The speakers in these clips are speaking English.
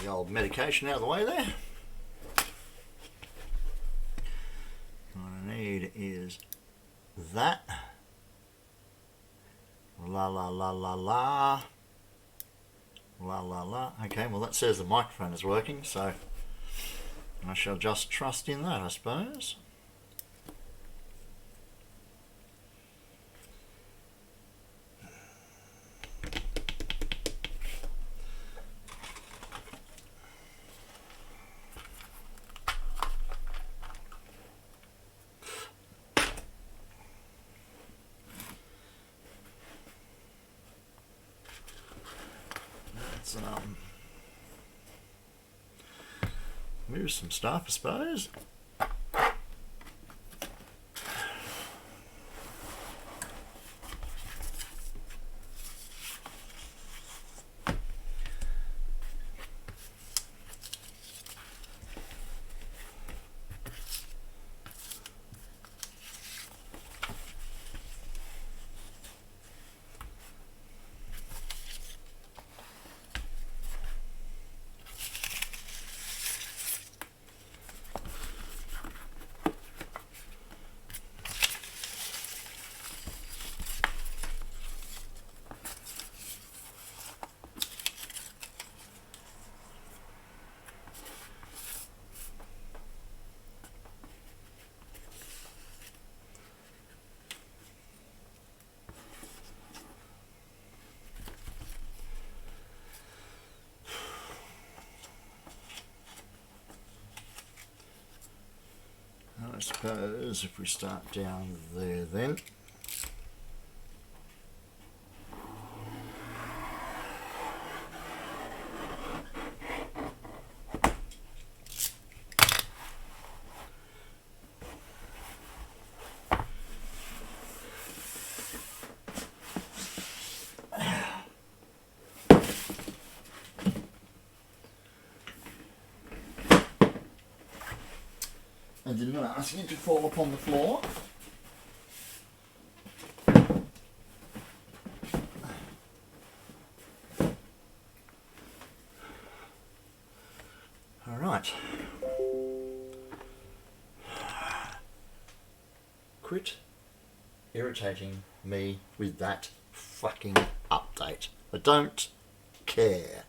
the old medication out of the way there. What I need is that. La la la la la. La la la. Okay, well that says the microphone is working, so I shall just trust in that, I suppose. Move some stuff, I suppose. I suppose if we start down there then. I did not ask you to fall upon the floor. All right. Quit irritating me with that fucking update. I don't care.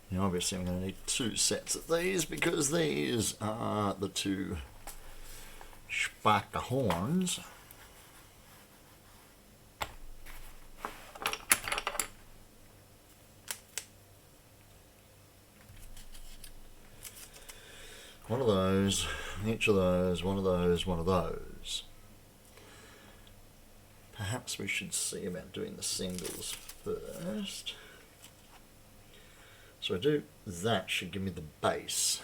Now obviously I'm going to need two sets of these because these are the two Sparker horns. One of those, each of those, one of those, one of those. Perhaps we should see about doing the singles first. So I do that, should give me the base.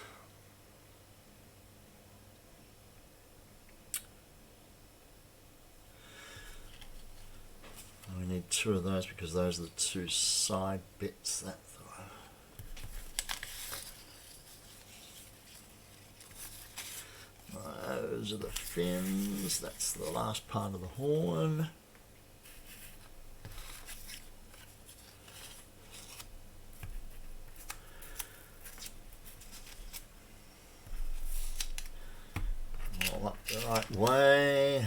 We need two of those because those are the two side bits. Those are the fins, that's the last part of the horn. All up the right way.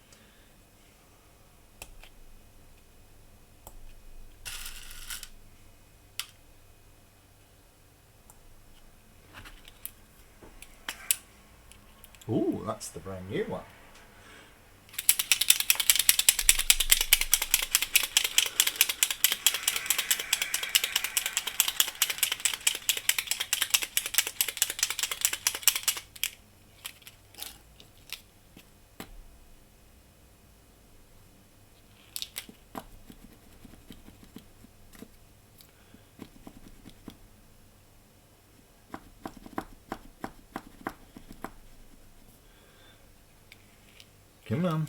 Ooh, that's the brand new one. Come on.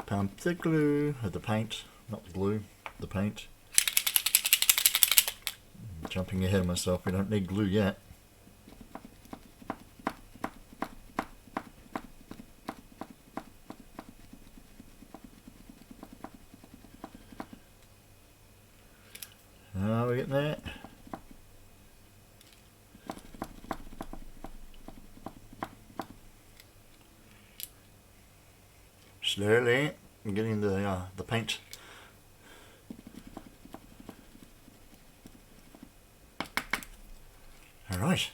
Pump the glue, or the paint, not the glue, the paint. Jumping ahead of myself, we don't need glue yet. Are we getting there? Slowly, I'm getting the paint. All right.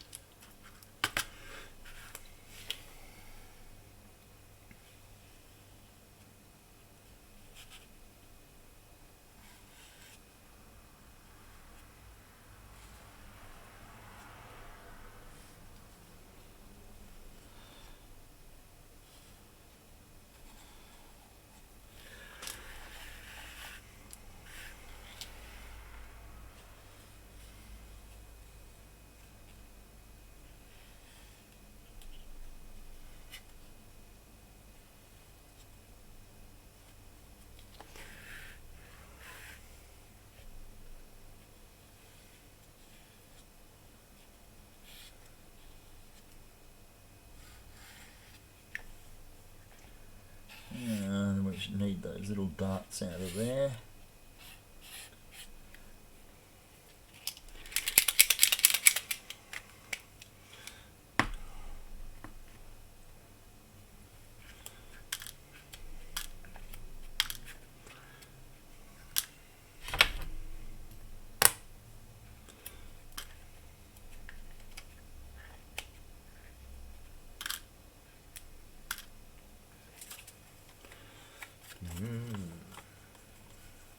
And we should need those little darts out of there.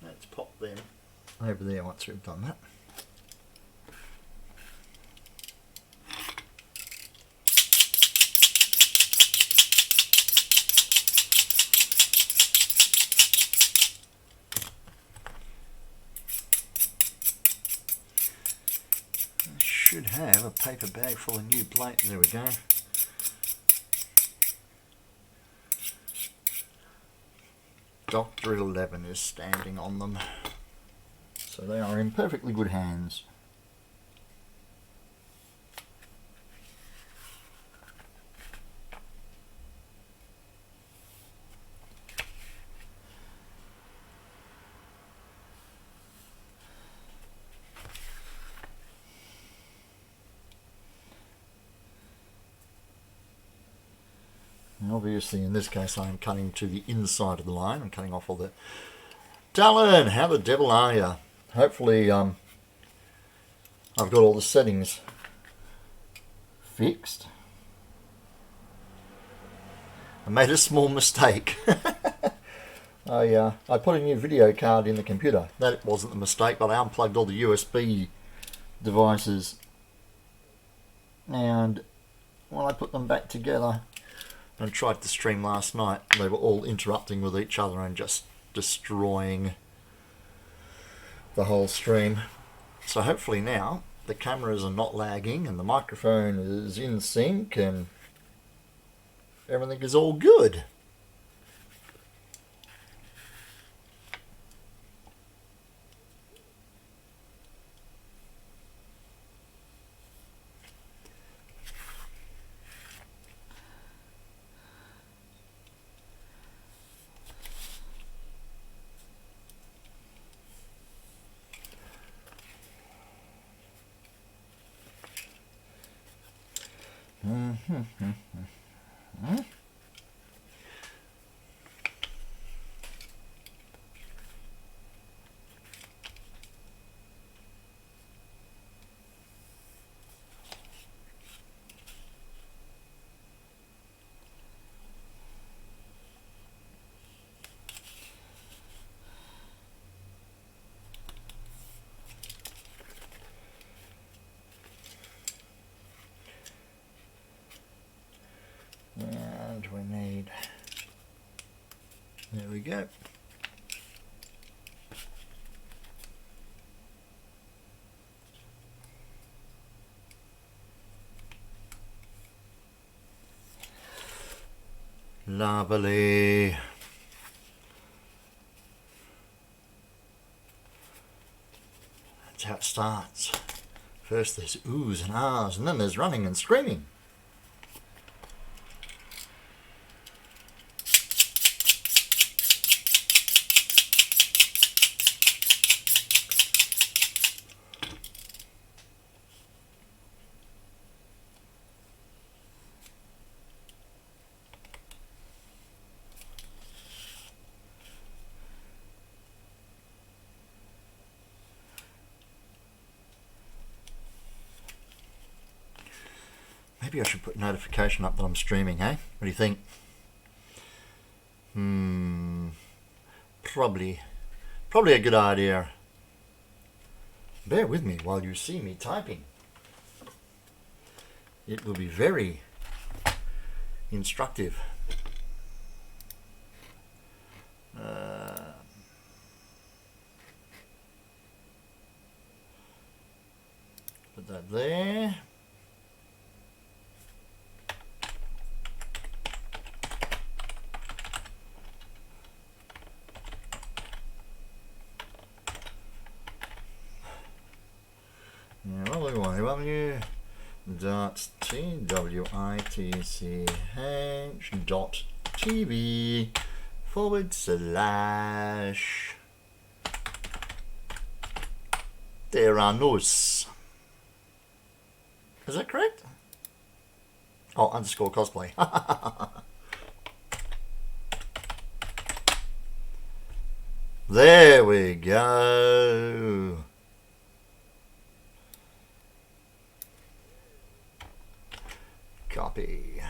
Let's pop them over there once we've done that. I should have a paper bag full of new plate. There we go. Dr. 11 is standing on them, so they are in perfectly good hands. And obviously in this case I am cutting to the inside of the line. I'm cutting off all the... Talon, how the devil are you? Hopefully I've got all the settings fixed. I made a small mistake. I put a new video card in the computer. That wasn't a mistake, but I unplugged all the USB devices, and when I put them back together and tried to stream last night, they were all interrupting with each other and just destroying the whole stream. So hopefully now the cameras are not lagging and the microphone is in sync and everything is all good. go. Lovely. That's how it starts. First there's oohs and ahs, and then there's running and screaming. Maybe I should put notification up that I'm streaming, hey? What do you think? Probably a good idea. Bear with me while you see me typing. It will be very instructive. Put that there. www.twitch.tv/. Theranos. Is that correct? Oh, underscore cosplay. There we go. Copy.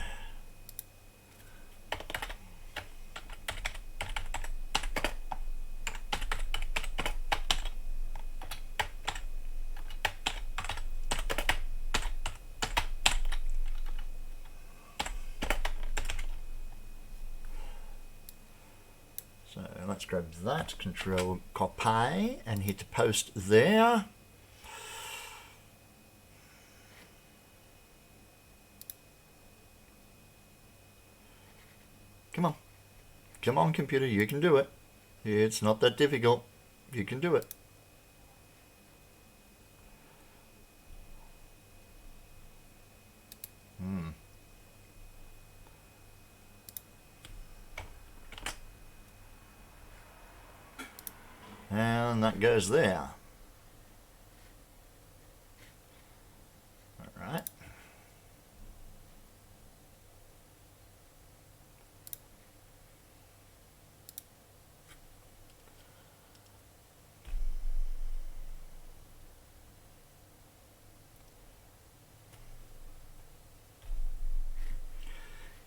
So let's grab that, Control copy, and hit post there. Come on. Come on, computer, you can do it. It's not that difficult. You can do it. And that goes there. All right.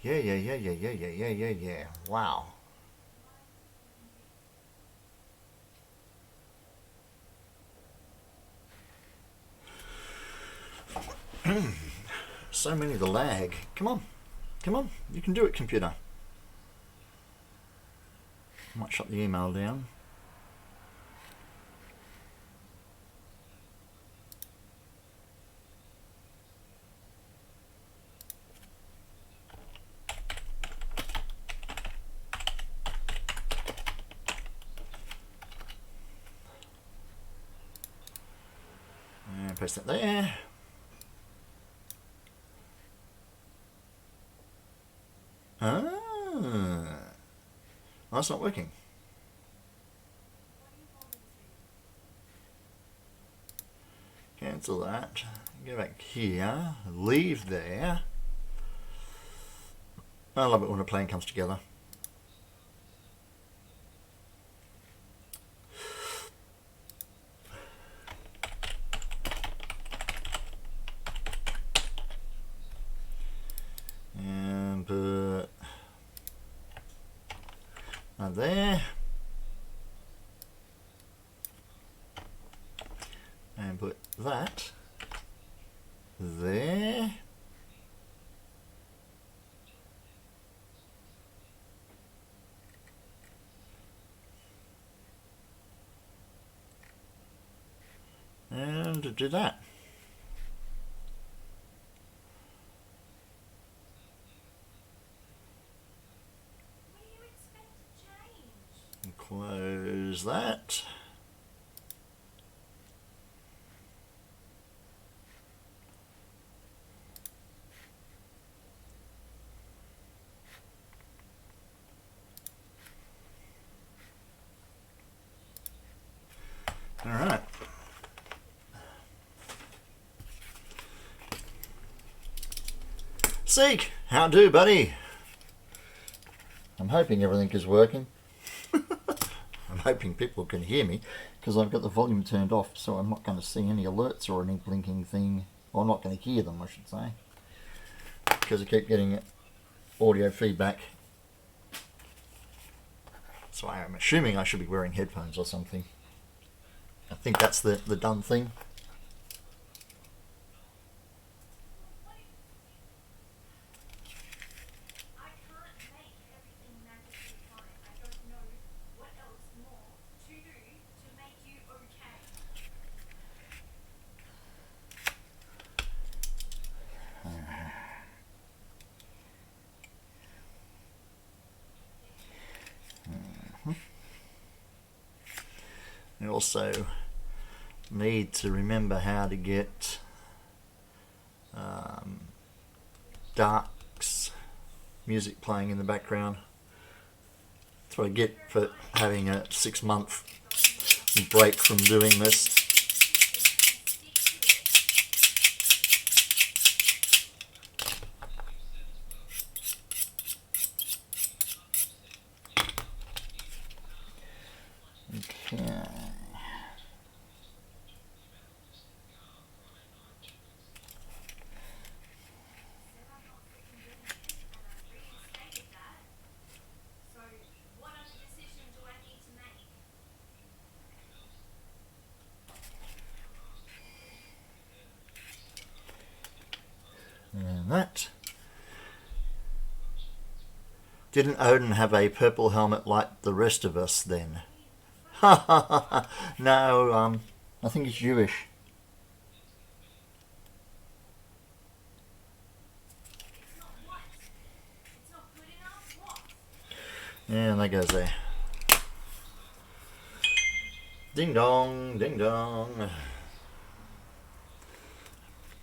Yeah. Wow. So many the lag. Come on. Come on. You can do it, computer. I might shut the email down. And paste that there. Ah, that's not working. Cancel that. Go back here. Leave there. I love it when a plan comes together. And put that there. And put that there. time to do that. Close that. All right. Seek, how do, buddy? I'm hoping everything is working. I'm hoping people can hear me because I've got the volume turned off, so I'm not going to see any alerts or any blinking thing. Or I'm not going to hear them, I should say, because I keep getting audio feedback. So I'm assuming I should be wearing headphones or something. I think that's the done thing. I also need to remember how to get Dark's music playing in the background. That's what I get for having a 6-month break from doing this. Okay. And that. Didn't Odin have a purple helmet like the rest of us then? Ha ha ha. No, I think he's Jewish. Yeah, and that goes there. Ding dong, ding dong.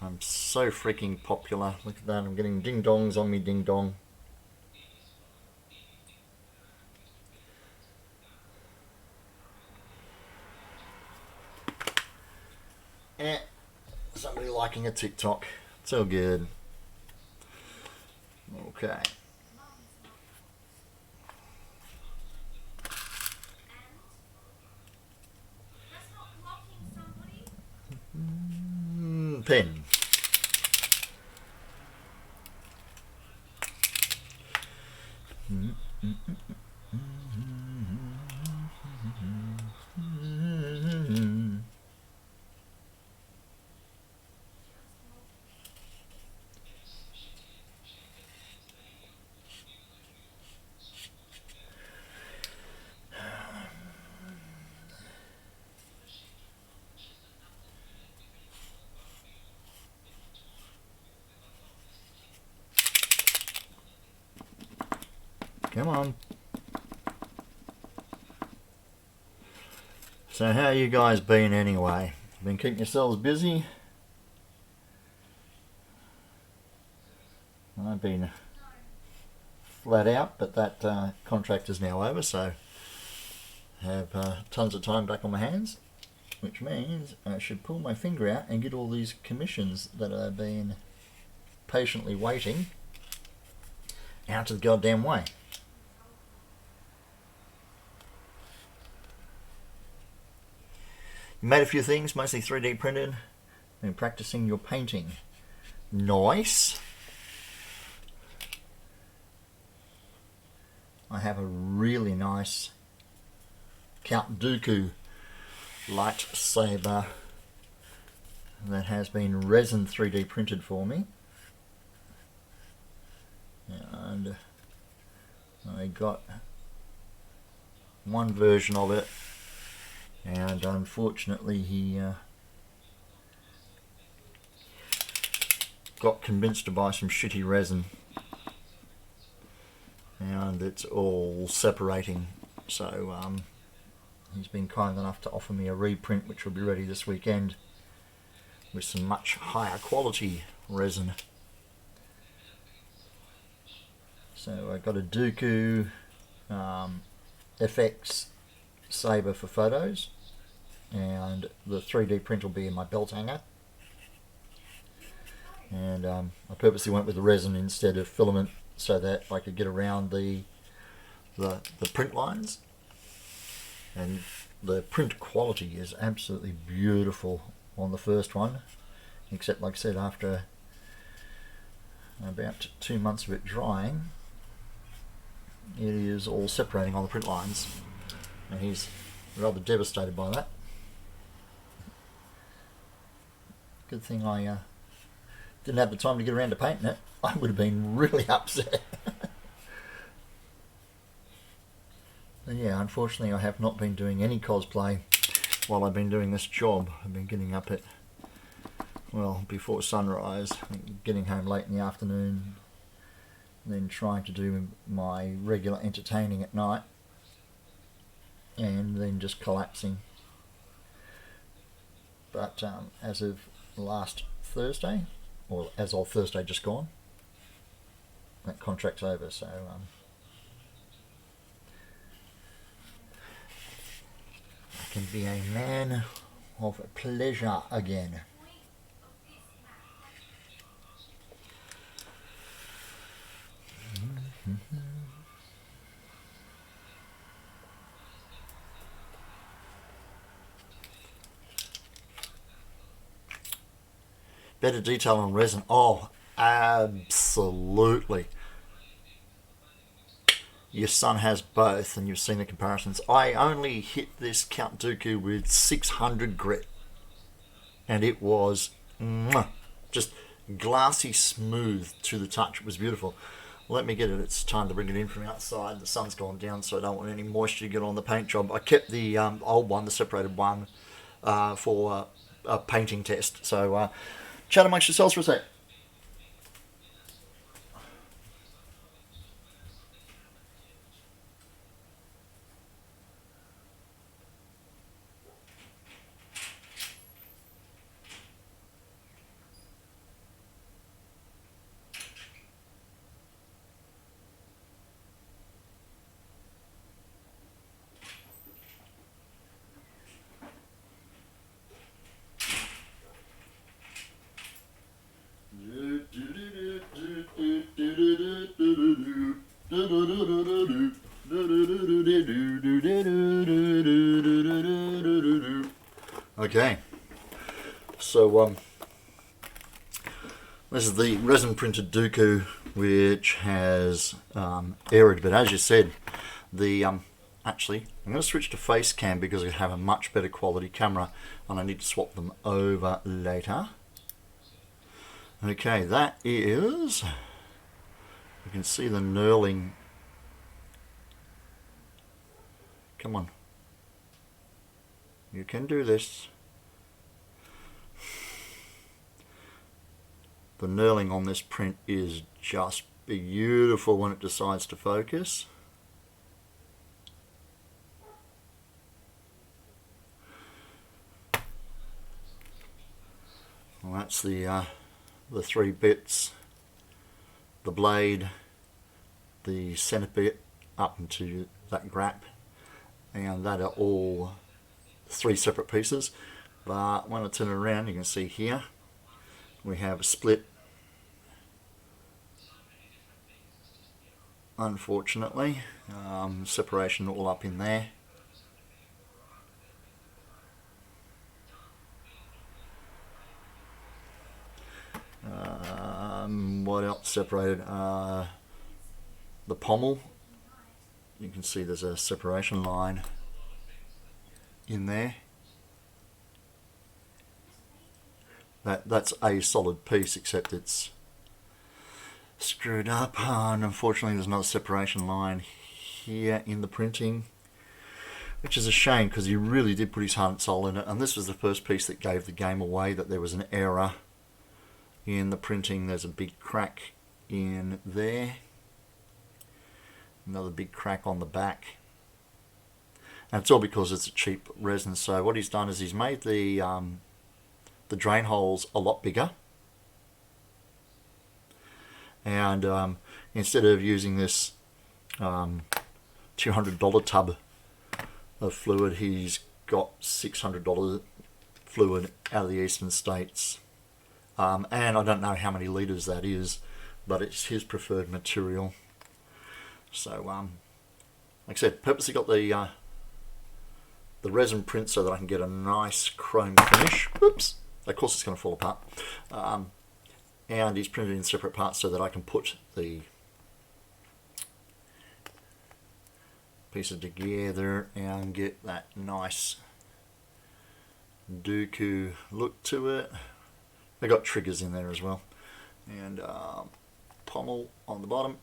I'm so freaking popular. Look at that, I'm getting ding dongs on me ding dong. Somebody liking a TikTok. It's all good. Okay. Pen. Come on. So how you guys been anyway? Been keeping yourselves busy? I've been flat out, but that contract is now over, so I have tons of time back on my hands, which means I should pull my finger out and get all these commissions that I've been patiently waiting out of the goddamn way. You made a few things, mostly 3D printed. Been practicing your painting. Nice. I have a really nice Count Dooku lightsaber that has been resin 3D printed for me. And I got one version of it, and unfortunately he got convinced to buy some shitty resin, and it's all separating. So he's been kind enough to offer me a reprint, which will be ready this weekend, with some much higher quality resin. So I got a Dooku FX saber for photos, and the 3D print will be in my belt hanger. And I purposely went with the resin instead of filament so that I could get around the print lines. And the print quality is absolutely beautiful on the first one, except like I said, after about 2 months of it drying, it is all separating on the print lines, and he's rather devastated by that. Good thing I didn't have the time to get around to painting it. I would have been really upset. And yeah, unfortunately I have not been doing any cosplay while I've been doing this job. I've been getting up at, well, before sunrise, getting home late in the afternoon, then trying to do my regular entertaining at night, and then just collapsing. But as of last Thursday, or as of Thursday just gone, that contract's over, so I can be a man of pleasure again. Better detail on resin. Oh, absolutely. Your son has both, and you've seen the comparisons. I only hit this Count Dooku with 600 grit, and it was just glassy smooth to the touch. It was beautiful. Let me get it. It's time to bring it in from outside. The sun's gone down, so I don't want any moisture to get on the paint job. I kept the old one, the separated one, for a painting test. So chat amongst yourselves for a sec. Okay, so this is the resin printed Dooku, which has arid, but as you said, the actually I'm going to switch to face cam because I have a much better quality camera, and I need to swap them over later. Okay, that is, you can see the knurling. Come on, you can do this. The knurling on this print is just beautiful when it decides to focus. Well, that's the 3 bits, the blade, the center bit up into that grap, and that are all 3 separate pieces. But when I turn it around, you can see here we have a split, unfortunately, separation all up in there. What else separated? The pommel, you can see there's a separation line in there. That's a solid piece, except it's screwed up, and unfortunately there's another separation line here in the printing, which is a shame because he really did put his heart and soul in it, and this was the first piece that gave the game away that there was an error in the printing. There's a big crack in there, another big crack on the back, and it's all because it's a cheap resin. So what he's done is he's made the drain holes a lot bigger, and instead of using this $200 tub of fluid, he's got $600 fluid out of the eastern states, and I don't know how many litres that is, but it's his preferred material. So like I said, purposely got the resin print so that I can get a nice chrome finish. Oops, of course it's going to fall apart. And he's printed in separate parts so that I can put the pieces together and get that nice Dooku look to it. I got triggers in there as well, and pommel on the bottom.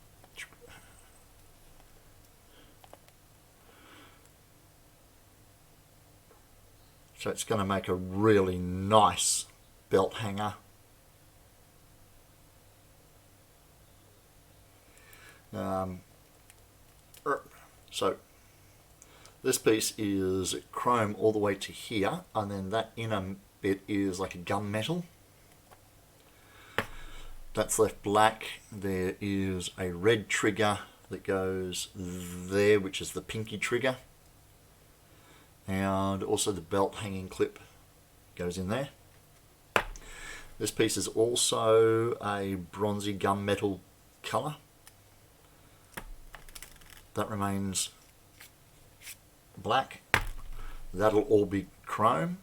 So it's going to make a really nice belt hanger. So this piece is chrome all the way to here, and then that inner bit is like a gunmetal. That's left black. There is a red trigger that goes there, which is the pinky trigger, and also the belt hanging clip goes in there. This piece is also a bronzy gunmetal colour. That remains black. That'll all be chrome.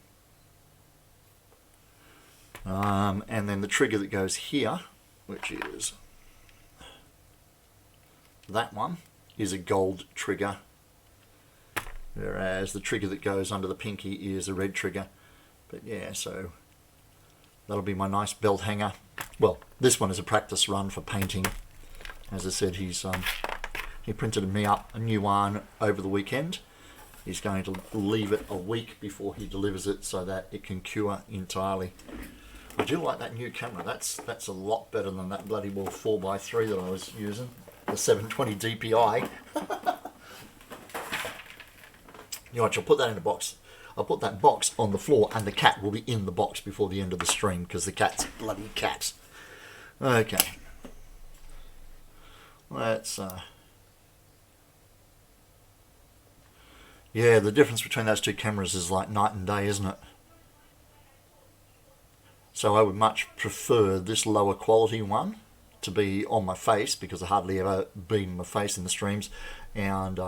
And then the trigger that goes here, which is that one, is a gold trigger, whereas the trigger that goes under the pinky is a red trigger. But yeah, so that'll be my nice belt hanger. Well, this one is a practice run for painting. As I said, he printed me up a new one over the weekend. He's going to leave it a week before he delivers it so that it can cure entirely. I do like that new camera. That's a lot better than that bloody well 4x3 that I was using, the 720 DPI. You know what, I'll put that in a box. I'll put that box on the floor and the cat will be in the box before the end of the stream because the cat's a bloody cat. Okay. Let's yeah, the difference between those two cameras is like night and day, isn't it? So I would much prefer this lower quality one to be on my face, because I hardly ever beam my face in the streams, and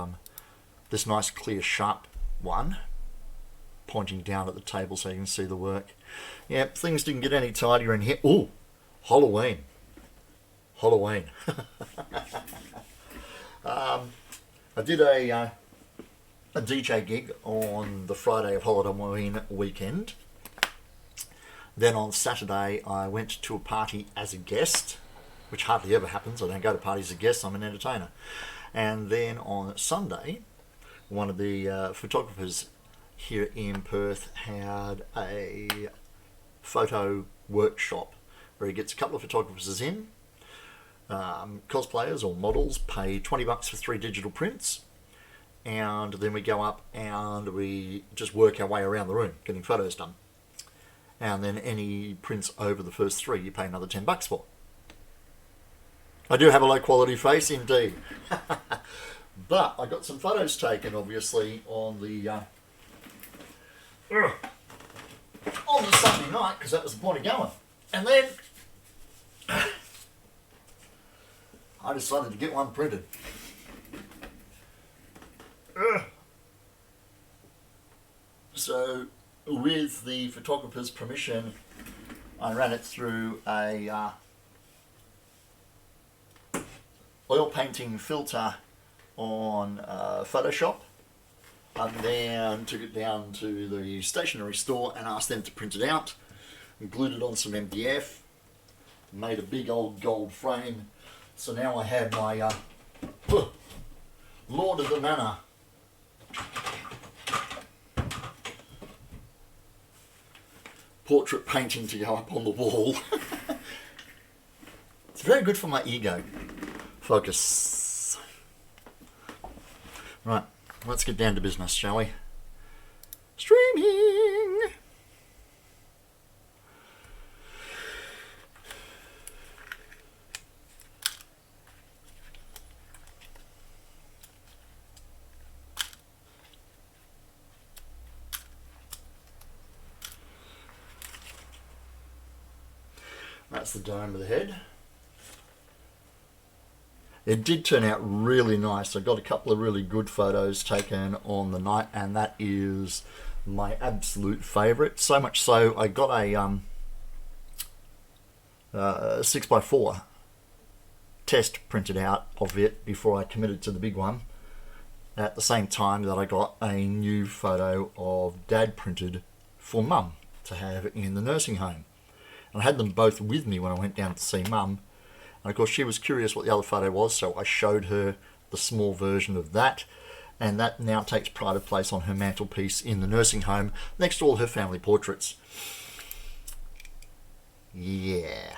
this nice clear sharp one pointing down at the table so you can see the work. Yeah, things didn't get any tidier in here. Ooh, Halloween. Halloween. I did a DJ gig on the Friday of Halloween weekend. Then on Saturday I went to a party as a guest, which hardly ever happens. I don't go to parties as a guest, I'm an entertainer. And then on Sunday, one of the photographers here in Perth had a photo workshop where he gets a couple of photographers in, cosplayers or models, pay $20 for 3 digital prints, and then we go up and we just work our way around the room getting photos done. And then any prints over the first 3 you pay another $10 for. I do have a low quality face indeed. But I got some photos taken obviously on the Sunday night, because that was the point of going. And then I decided to get one printed. So with the photographer's permission, I ran it through a oil painting filter on Photoshop, and then took it down to the stationery store and asked them to print it out, and glued it on some MDF, made a big old gold frame. So now I have my Lord of the Manor portrait painting to go up on the wall. It's very good for my ego. Focus. Right, let's get down to business, shall we? Streaming! That's the dome of the head. It did turn out really nice. I got a couple of really good photos taken on the night, and that is my absolute favourite. So much so, I got a 6x4 test printed out of it before I committed to the big one, at the same time that I got a new photo of Dad printed for Mum to have in the nursing home. And I had them both with me when I went down to see Mum. And of course she was curious what the other photo was, so I showed her the small version of that. And that now takes pride of place on her mantelpiece in the nursing home, next to all her family portraits. Yeah.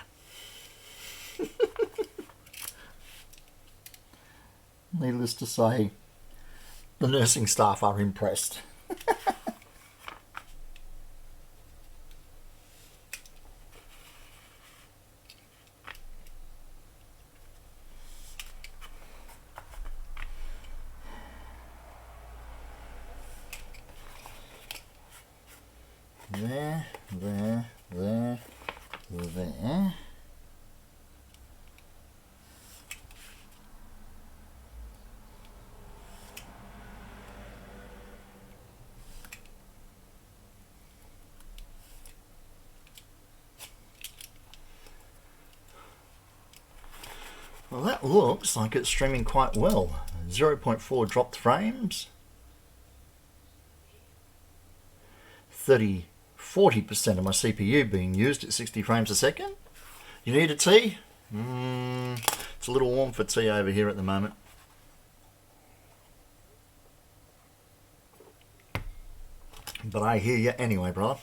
Needless to say, the nursing staff are impressed. There. Well, that looks like it's streaming quite well. 0.4 dropped frames. 40% of my CPU being used at 60 frames a second. You need a tea? It's a little warm for tea over here at the moment. But I hear you anyway, brother.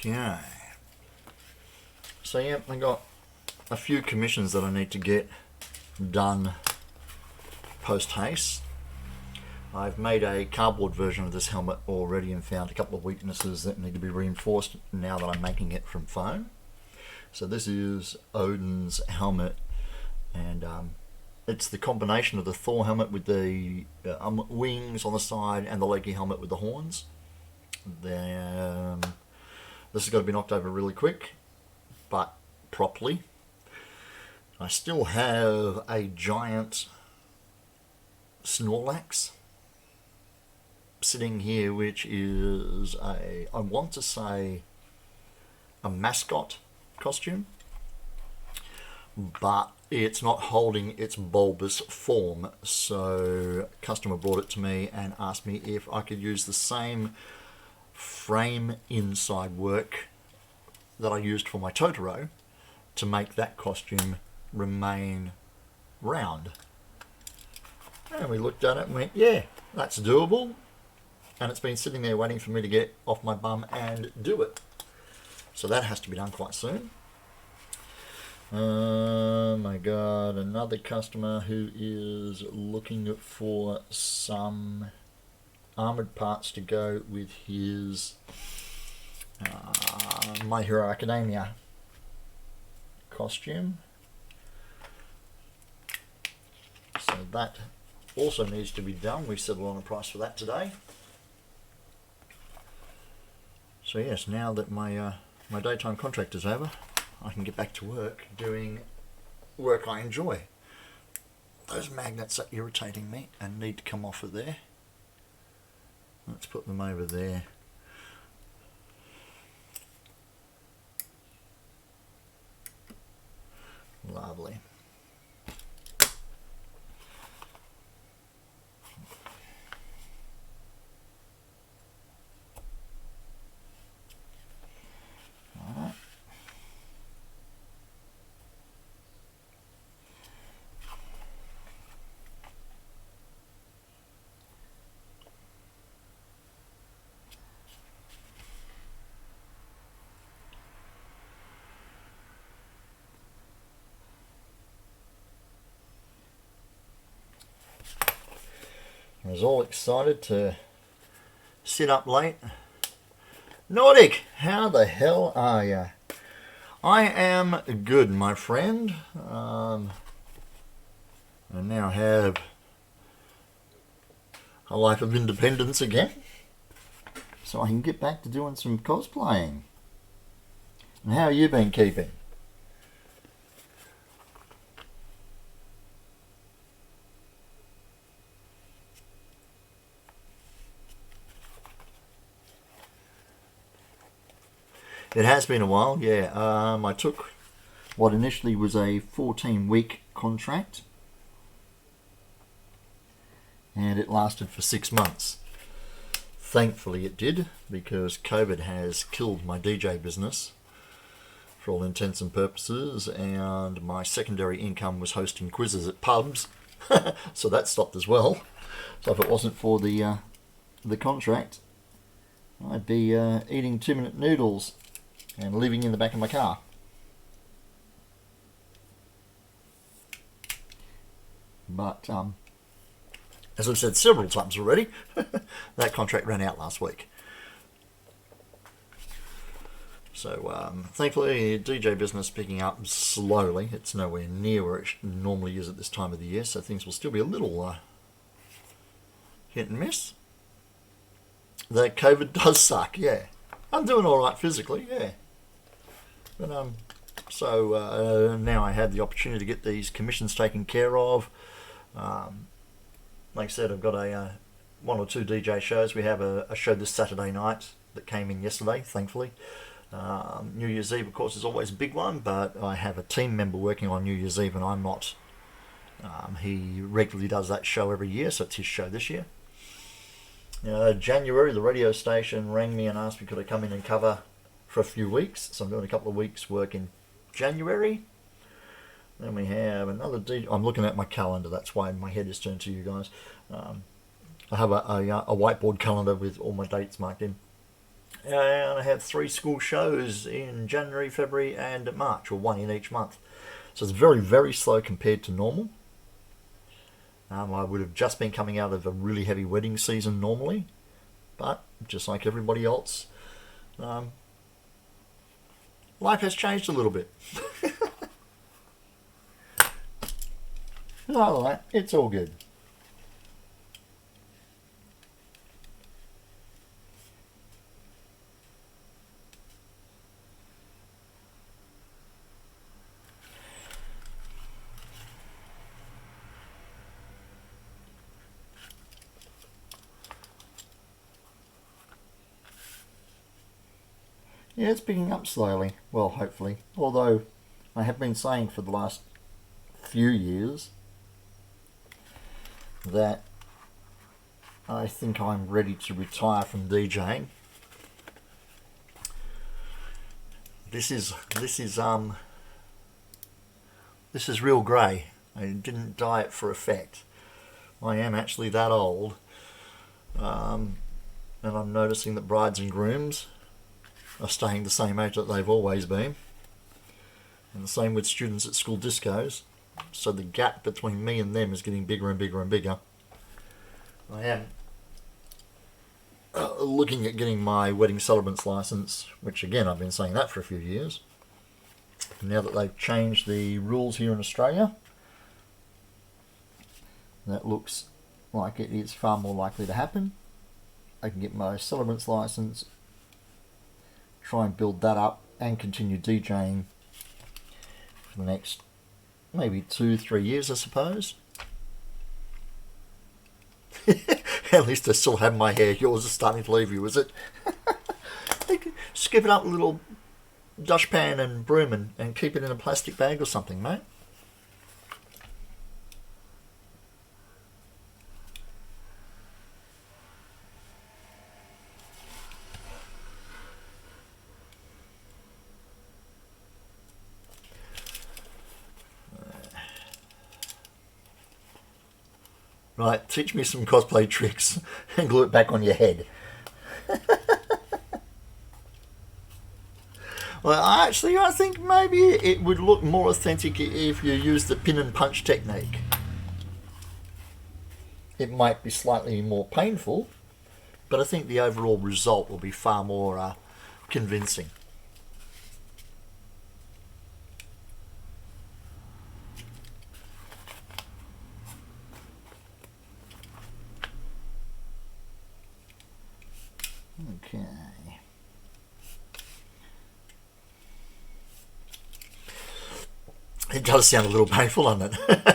Okay. So yeah, I got a few commissions that I need to get done post haste. I've made a cardboard version of this helmet already and found a couple of weaknesses that need to be reinforced now that I'm making it from foam. So this is Odin's helmet, and it's the combination of the Thor helmet with the wings on the side and the Loki helmet with the horns. This has got to be knocked over really quick, but properly. I still have a giant Snorlax sitting here, which is I want to say a mascot costume, but it's not holding its bulbous form. So a customer brought it to me and asked me if I could use the same frame inside work that I used for my Totoro to make that costume remain round. And we looked at it and went, yeah, that's doable. And it's been sitting there waiting for me to get off my bum and do it. So that has to be done quite soon. Oh my god, another customer who is looking for some armoured parts to go with his My Hero Academia costume. So that also needs to be done. We settled on a price for that today. So yes, now that my my daytime contract is over, I can get back to work doing work I enjoy. Those magnets are irritating me and need to come off of there. Let's put them over there. Lovely. I was all excited to sit up late. Nordic, how the hell are you? I am good, my friend. I now have a life of independence again, so I can get back to doing some cosplaying. And how have you been keeping? It has been a while, yeah. I took what initially was a 14-week contract, and it lasted for 6 months. Thankfully it did, because COVID has killed my DJ business for all intents and purposes, and my secondary income was hosting quizzes at pubs, so that stopped as well. So if it wasn't for the contract, I'd be eating 2-minute noodles and living in the back of my car. But as I've said several times already, that contract ran out last week. So thankfully, DJ business picking up slowly. It's nowhere near where it normally is at this time of the year, so things will still be a little hit and miss. The COVID does suck, yeah. I'm doing all right physically, yeah. But so now I had the opportunity to get these commissions taken care of. Like I said, I've got a 1 or 2 DJ shows. We have a show this Saturday night that came in yesterday, thankfully. New Year's Eve, of course, is always a big one, but I have a team member working on New Year's Eve and I'm not. He regularly does that show every year, so it's his show this year. January, the radio station rang me and asked me could I come in and cover for a few weeks. So I'm doing a couple of weeks work in January. Then we have another DJ. I'm looking at my calendar, that's why my head is turned to you guys. I have a whiteboard calendar with all my dates marked in. And I have 3 school shows in January, February and March, or 1 in each month. So it's very, very slow compared to normal. I would have just been coming out of a really heavy wedding season normally, but just like everybody else, life has changed a little bit. Alright, it's all good. Yeah, it's picking up slowly. Well, hopefully. Although, I have been saying for the last few years that I think I'm ready to retire from DJing. This is real grey. I didn't dye it for effect. I am actually that old, and I'm noticing that brides and grooms are staying the same age that they've always been, and the same with students at school discos. So the gap between me and them is getting bigger and bigger and bigger. I am looking at getting my wedding celebrant's license, which again I've been saying that for a few years. Now that they've changed the rules here in Australia, that looks like it is far more likely to happen. I can get my celebrant's license, try and build that up and continue DJing for the next maybe 2-3 years, I suppose. At least I still have my hair. Yours is starting to leave you, is it? Just give it up a little dustpan and broom and keep it in a plastic bag or something, mate. Right, teach me some cosplay tricks and glue it back on your head. Well, actually, I think maybe it would look more authentic if you use the pin and punch technique. It might be slightly more painful, but I think the overall result will be far more convincing. Okay. It does sound a little painful, doesn't it?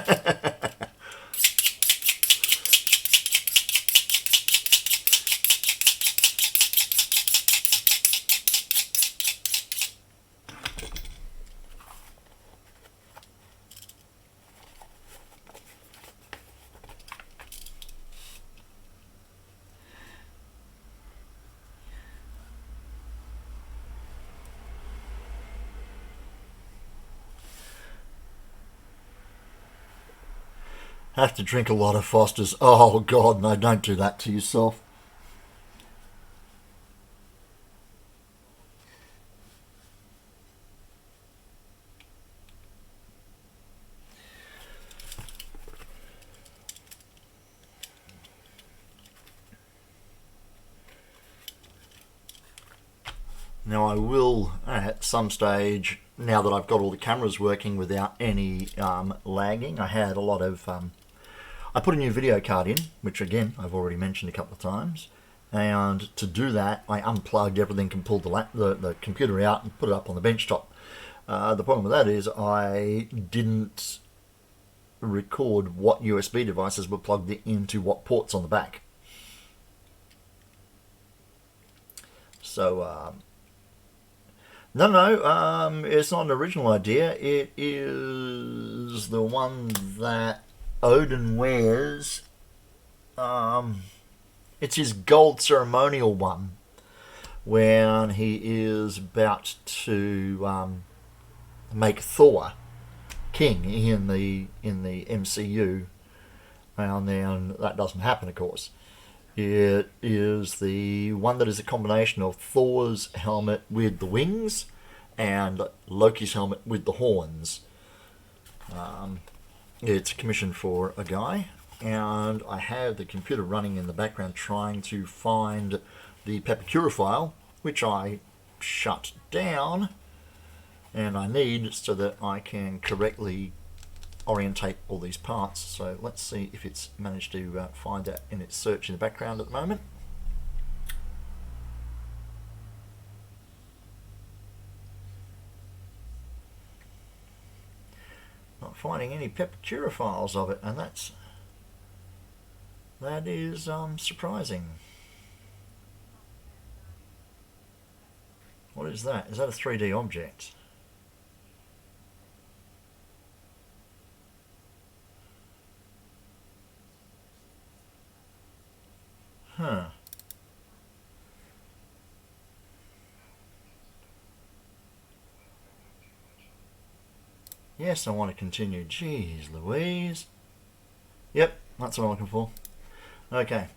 Have to drink a lot of Fosters. Oh, God, no, don't do that to yourself. Now I will, at some stage, now that I've got all the cameras working without any lagging, I had a lot of... I put a new video card in, which again, I've already mentioned a couple of times. And to do that, I unplugged everything and pulled the computer out and put it up on the bench top. The problem with that is I didn't record what USB devices were plugged into what ports on the back. So... No, it's not an original idea. It is the one that Odin wears. It's his gold ceremonial one, when he is about to make Thor king in the MCU, and then that doesn't happen, of course. It is the one that is a combination of Thor's helmet with the wings and Loki's helmet with the horns. It's commissioned for a guy, and I have the computer running in the background trying to find the Pepakura file, which I shut down, and I need so that I can correctly orientate all these parts. So let's see if it's managed to find that in its search in the background at the moment. Not finding any Pepakura files of it, and that is surprising. What is that? Is that a 3D object? Huh. Yes, I want to continue. Jeez Louise. Yep, that's what I'm looking for. Okay.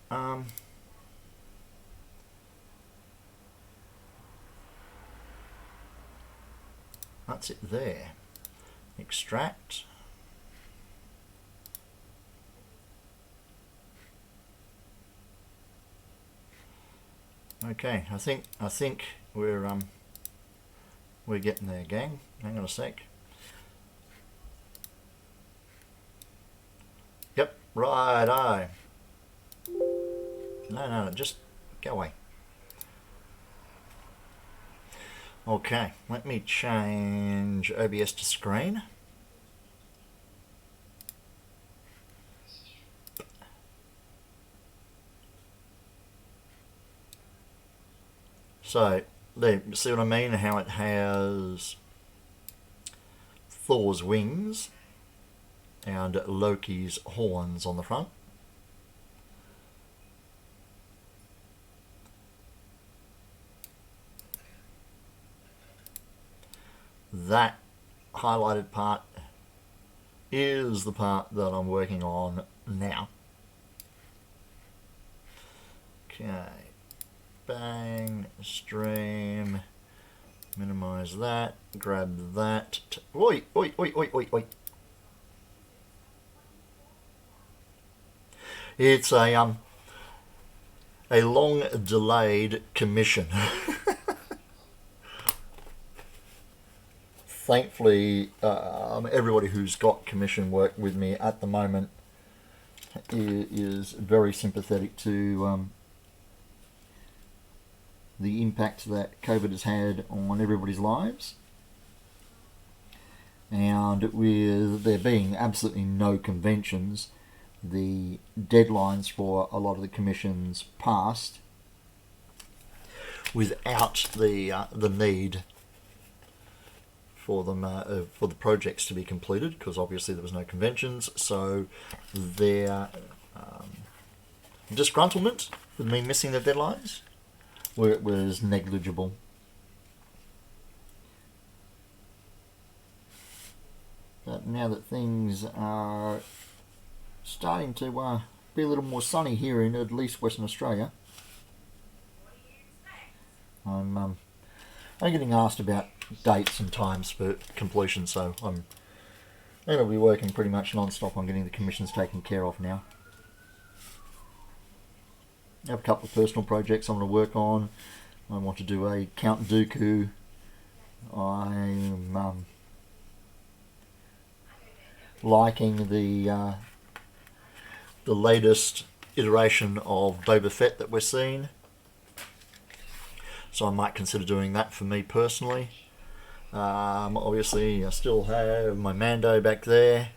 That's it there. Extract. Okay, I think we're getting there, gang. Hang on a sec. Yep, righto. No, just go away. Okay, let me change OBS to screen. So, there, see what I mean? How it has Thor's wings and Loki's horns on the front. That highlighted part is the part that I'm working on now. Okay, bang, stream, minimize that, grab that. Oi, oi, oi, oi, oi, oi. It's a long delayed commission. Thankfully, everybody who's got commission work with me at the moment is very sympathetic to the impact that COVID has had on everybody's lives. And with there being absolutely no conventions, the deadlines for a lot of the commissions passed without the need for them for the projects to be completed, because obviously there was no conventions, so their disgruntlement with me missing the deadlines was negligible. But now that things are starting to be a little more sunny here in at least Western Australia, I'm getting asked about dates and times for completion, so I'm going to be working pretty much non-stop on getting the commissions taken care of now. I have a couple of personal projects I want to work on. I want to do a Count Dooku. I'm liking the latest iteration of Boba Fett that we're seeing, so I might consider doing that for me personally. Obviously I still have my Mando back there.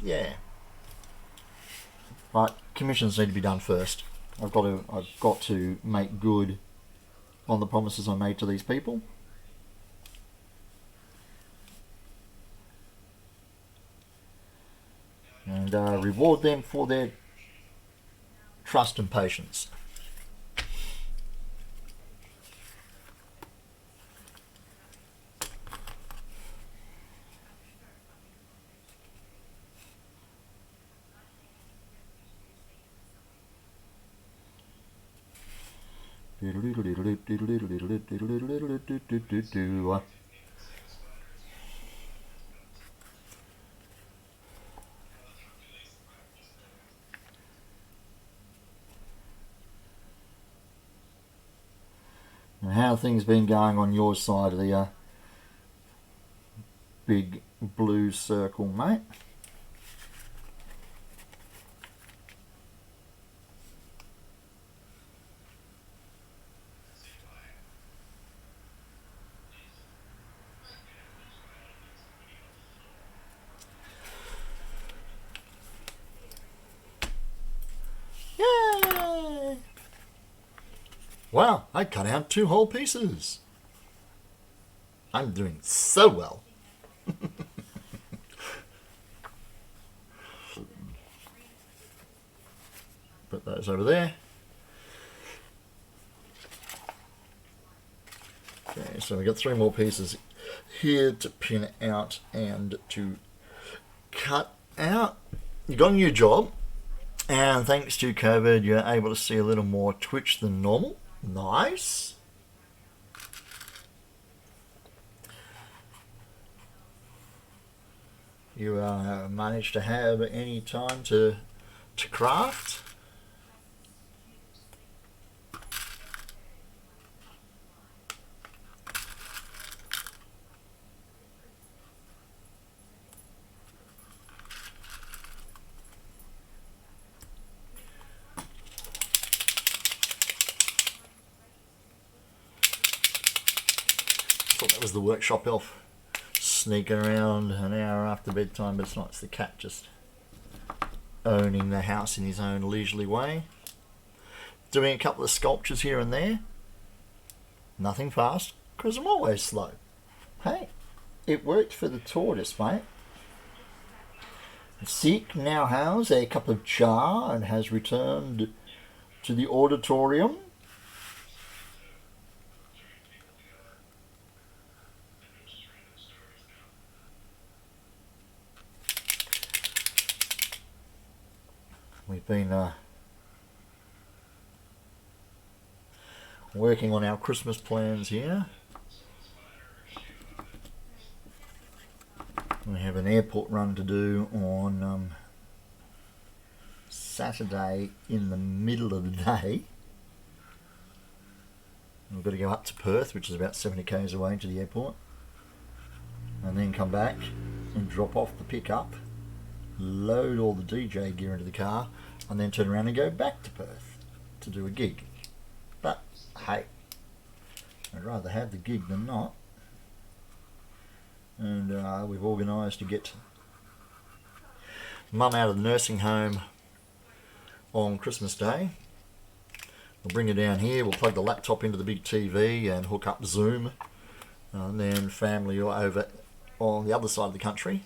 Yeah, but commissions need to be done first. I've got to make good on the promises I made to these people. And reward them for their trust and patience. And how have things been going on your side of the big blue circle, mate? Yay! Wow, I cut out 2 whole pieces. I'm doing so well. Put those over there. Okay, so we got 3 more pieces here to pin out and to cut out. You got a new job, and thanks to COVID, you're able to see a little more Twitch than normal. Nice. You managed to have any time to craft? That was the workshop elf sneaking around an hour after bedtime, but it's not. It's the cat just owning the house in his own leisurely way. doing a couple of sculptures here and there. Nothing fast, because I'm always slow. Hey, it worked for the tortoise, mate. Seek now has a cup of cha and has returned to the auditorium. We've been working on our Christmas plans here. We have an airport run to do on Saturday in the middle of the day. We've got to go up to Perth, which is about 70 k's away, to the airport, and then come back and drop off the pickup, load all the DJ gear into the car, and then turn around and go back to Perth to do a gig. But hey, I'd rather have the gig than not. And we've organised to get Mum out of the nursing home on Christmas Day. We'll bring her down here, we'll plug the laptop into the big TV and hook up Zoom, and then family are over on the other side of the country.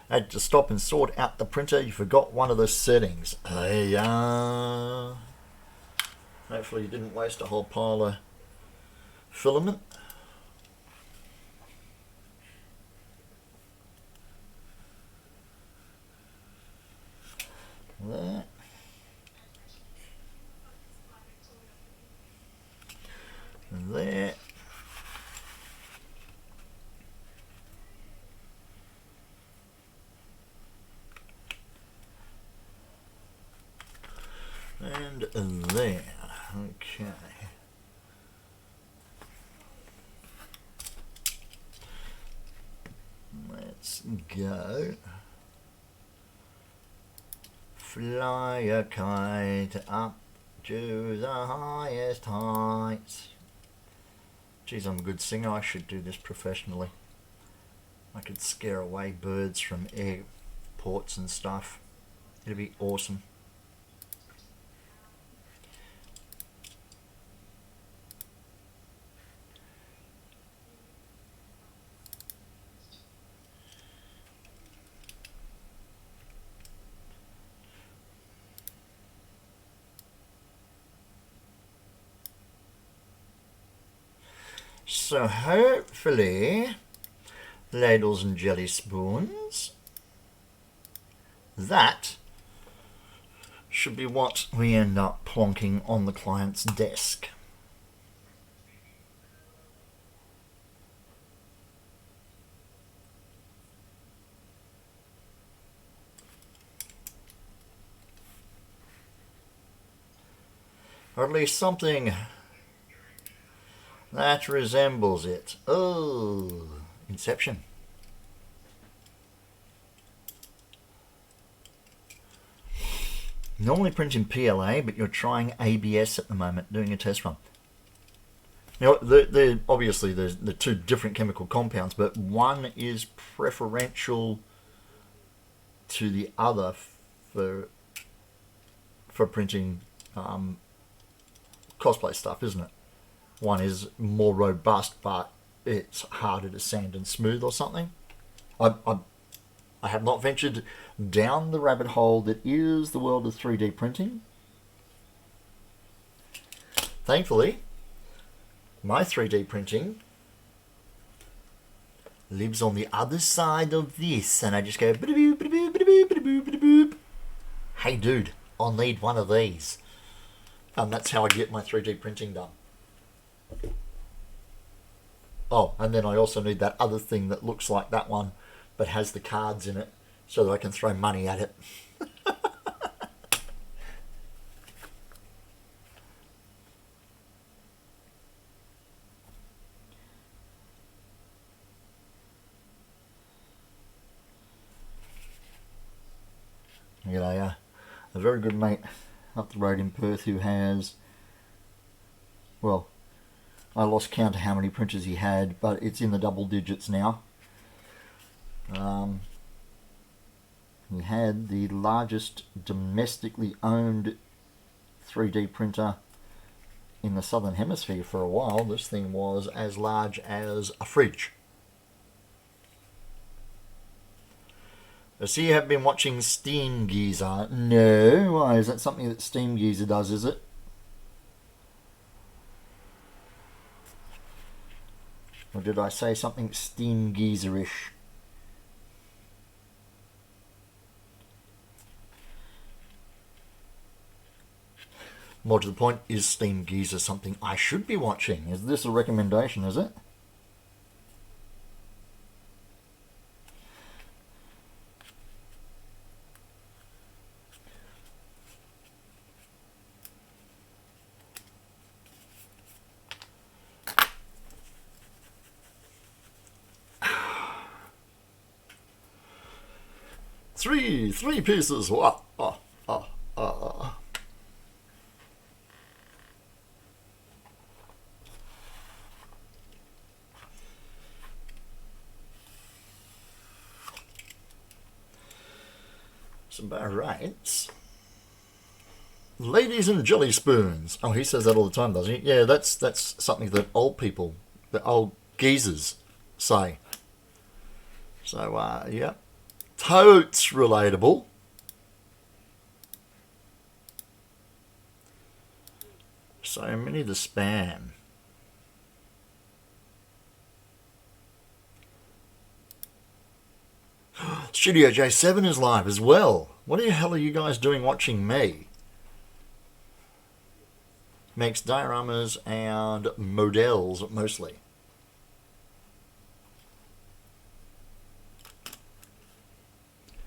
I had to stop and sort out the printer. You forgot one of the settings. Hey, hopefully you didn't waste a whole pile of filament. There. And there. And there. Okay. Let's go. Fly a kite up to the highest heights. Geez, I'm a good singer. I should do this professionally. I could scare away birds from airports and stuff. It'd be awesome. So hopefully, ladles and jelly spoons, that should be what we end up plonking on the client's desk. Or at least something that resembles it. Oh, Inception. Normally print in PLA, but you're trying ABS at the moment, doing a test run. Now, obviously there's the two different chemical compounds, but one is preferential to the other for printing cosplay stuff, isn't it? One is more robust, but it's harder to sand and smooth or something. I have not ventured down the rabbit hole that is the world of 3D printing. Thankfully, my 3D printing lives on the other side of this, and I just go, hey dude, I'll need one of these. And that's how I get my 3D printing done. Oh, and then I also need that other thing that looks like that one but has the cards in it so that I can throw money at it. I got a very good mate up the road in Perth who has, well, I lost count of how many printers he had, but it's in the double digits now. He had the largest domestically owned 3D printer in the southern hemisphere for a while. This thing was as large as a fridge. I see you have been watching Steam Geezer. No, why? Is that something that Steam Geezer does, is it? Or did I say something Steam Geezer-ish? More to the point, is Steam Geezer something I should be watching? Is this a recommendation, is it? Three pieces. Right. Ladies and jelly spoons. Oh, he says that all the time, doesn't he? Yeah, that's something that old people, the old geezers, say. So, yeah. Totes relatable. So many to spam. Studio J7 is live as well. What the hell are you guys doing watching me? Makes dioramas and models mostly.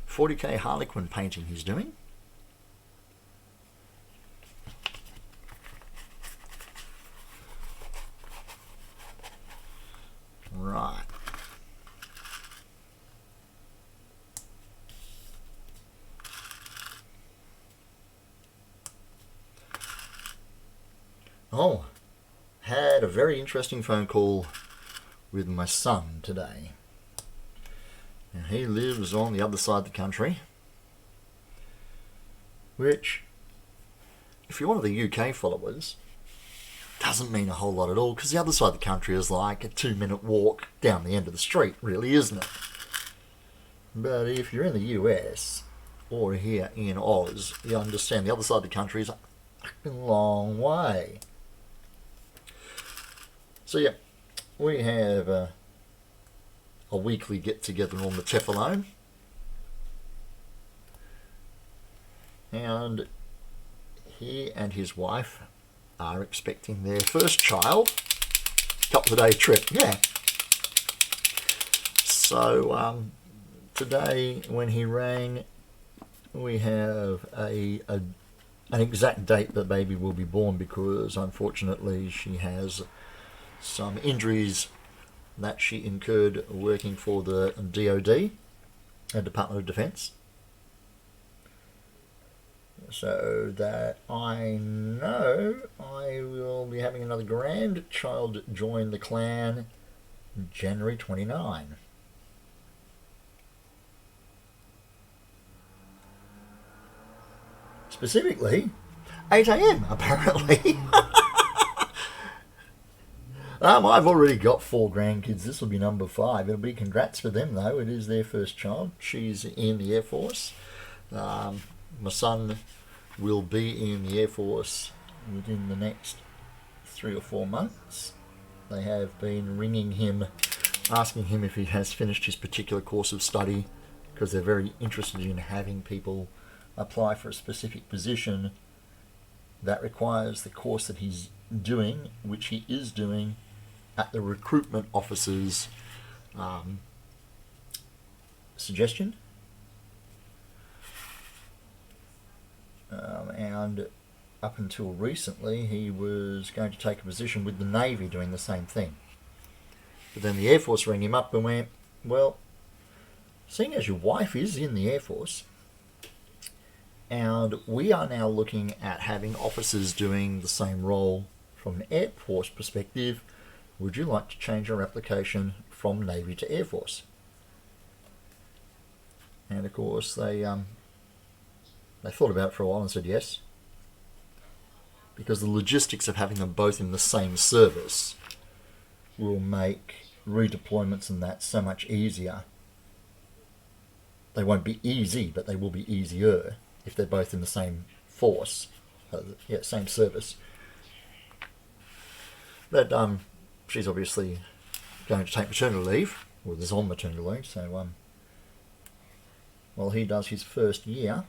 $40K Harlequin painting he's doing. Right. Oh, had a very interesting phone call with my son today. Now, he lives on the other side of the country, which, if you're one of the UK followers, doesn't mean a whole lot at all, because the other side of the country is like a 2-minute walk down the end of the street, really, isn't it? But if you're in the US or here in Oz, you understand the other side of the country is a fucking long way. So yeah, we have a weekly get-together on the Teflon, and he and his wife are expecting their first child. Couple of day trip, yeah. So today when he rang, we have an exact date the baby will be born, because unfortunately she has some injuries that she incurred working for the DOD, Department of Defense. So that I know I will be having another grandchild join the clan January 29. Specifically, 8 AM apparently. I've already got 4 grandkids. This will be number 5. It'll be congrats for them, though. It is their first child. She's in the Air Force. My son will be in the Air Force within the next 3 or 4 months. They have been ringing him, asking him if he has finished his particular course of study, because they're very interested in having people apply for a specific position that requires the course that he's doing, which he is doing at the recruitment officer's suggestion. And up until recently, he was going to take a position with the Navy doing the same thing. But then the Air Force rang him up and went, well, seeing as your wife is in the Air Force, and we are now looking at having officers doing the same role from an Air Force perspective, would you like to change your application from Navy to Air Force? And of course they thought about it for a while and said yes, because the logistics of having them both in the same service will make redeployments and that so much easier. They won't be easy, but they will be easier if they're both in the same force, same service. But she's obviously going to take maternity leave, or is on maternity leave, so while he does his first year,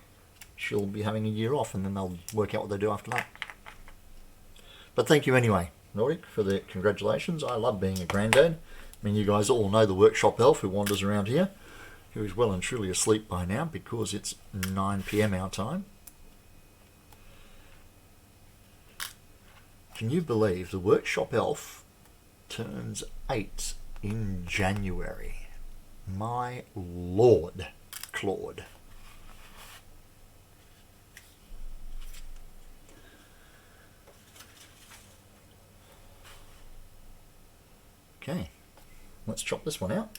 she'll be having a year off, and then they'll work out what they do after that. But thank you anyway, Nordic, for the congratulations. I love being a granddad. I mean, you guys all know the workshop elf who wanders around here, who is well and truly asleep by now because it's 9 PM our time. Can you believe the workshop elf turns 8 in January? My Lord, Claude. Okay, let's chop this one out.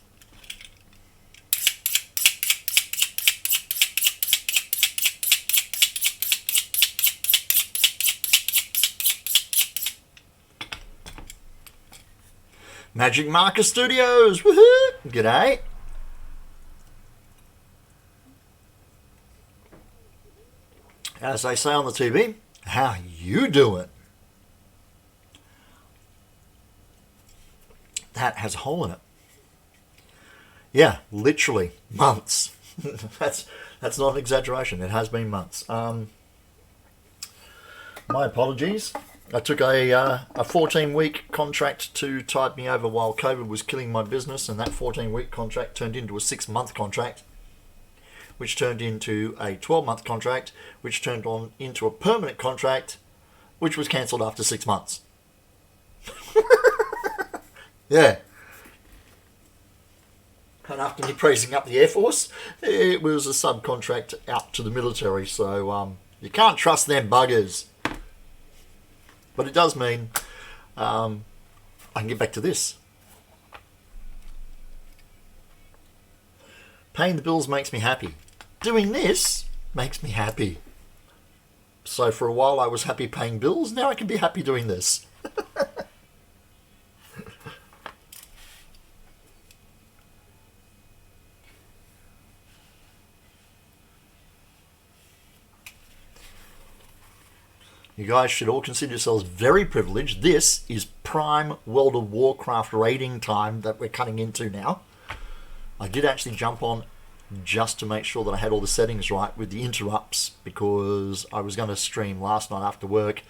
Magic Marker Studios, woohoo! G'day. As they say on the TV, how you doing? That has a hole in it. Yeah, literally months. That's not an exaggeration. It has been months. My apologies. I took a 14-week contract to tide me over while COVID was killing my business, and that 14-week contract turned into a 6-month contract, which turned into a 12-month contract, which turned on into a permanent contract, which was cancelled after 6 months. Yeah. And after me praising up the Air Force, it was a subcontract out to the military, so you can't trust them buggers. But it does mean I can get back to this. Paying the bills makes me happy. Doing this makes me happy. So for a while I was happy paying bills, now I can be happy doing this. You guys should all consider yourselves very privileged. This is prime World of Warcraft raiding time that we're cutting into now. I did actually jump on just to make sure that I had all the settings right with the interrupts, because I was going to stream last night after work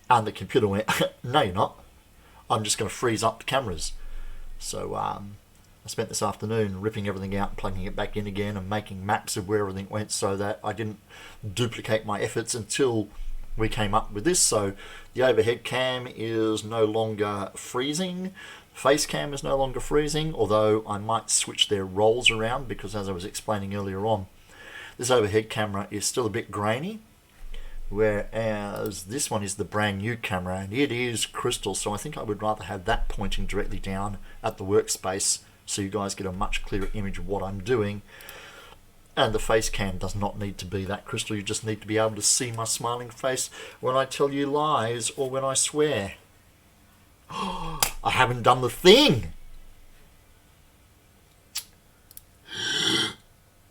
and the computer went, no you're not. I'm just going to freeze up the cameras. So I spent this afternoon ripping everything out and plugging it back in again and making maps of where everything went so that I didn't duplicate my efforts until we came up with this. So the overhead cam is no longer freezing, face cam is no longer freezing, although I might switch their roles around, because as I was explaining earlier on, this overhead camera is still a bit grainy, whereas this one is the brand new camera and it is crystal. So I think I would rather have that pointing directly down at the workspace so you guys get a much clearer image of what I'm doing. And the face cam does not need to be that crystal. You just need to be able to see my smiling face when I tell you lies or when I swear. I haven't done the thing.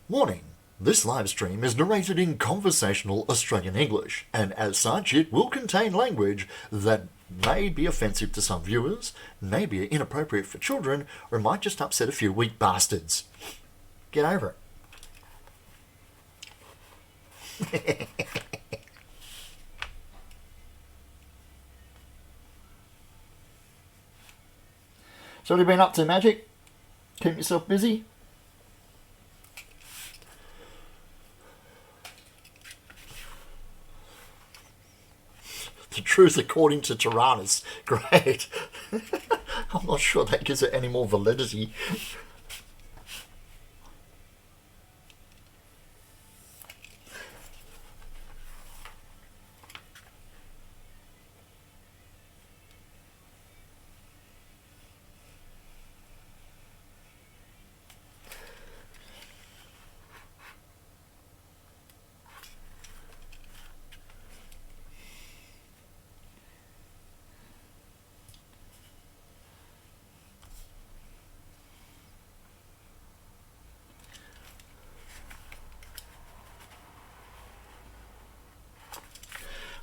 Warning. This live stream is narrated in conversational Australian English, and as such it will contain language that may be offensive to some viewers, may be inappropriate for children, or might just upset a few weak bastards. Get over it. So what have you been up to, Magic? Keep yourself busy? The truth according to Tyrannus. Great. I'm not sure that gives it any more validity.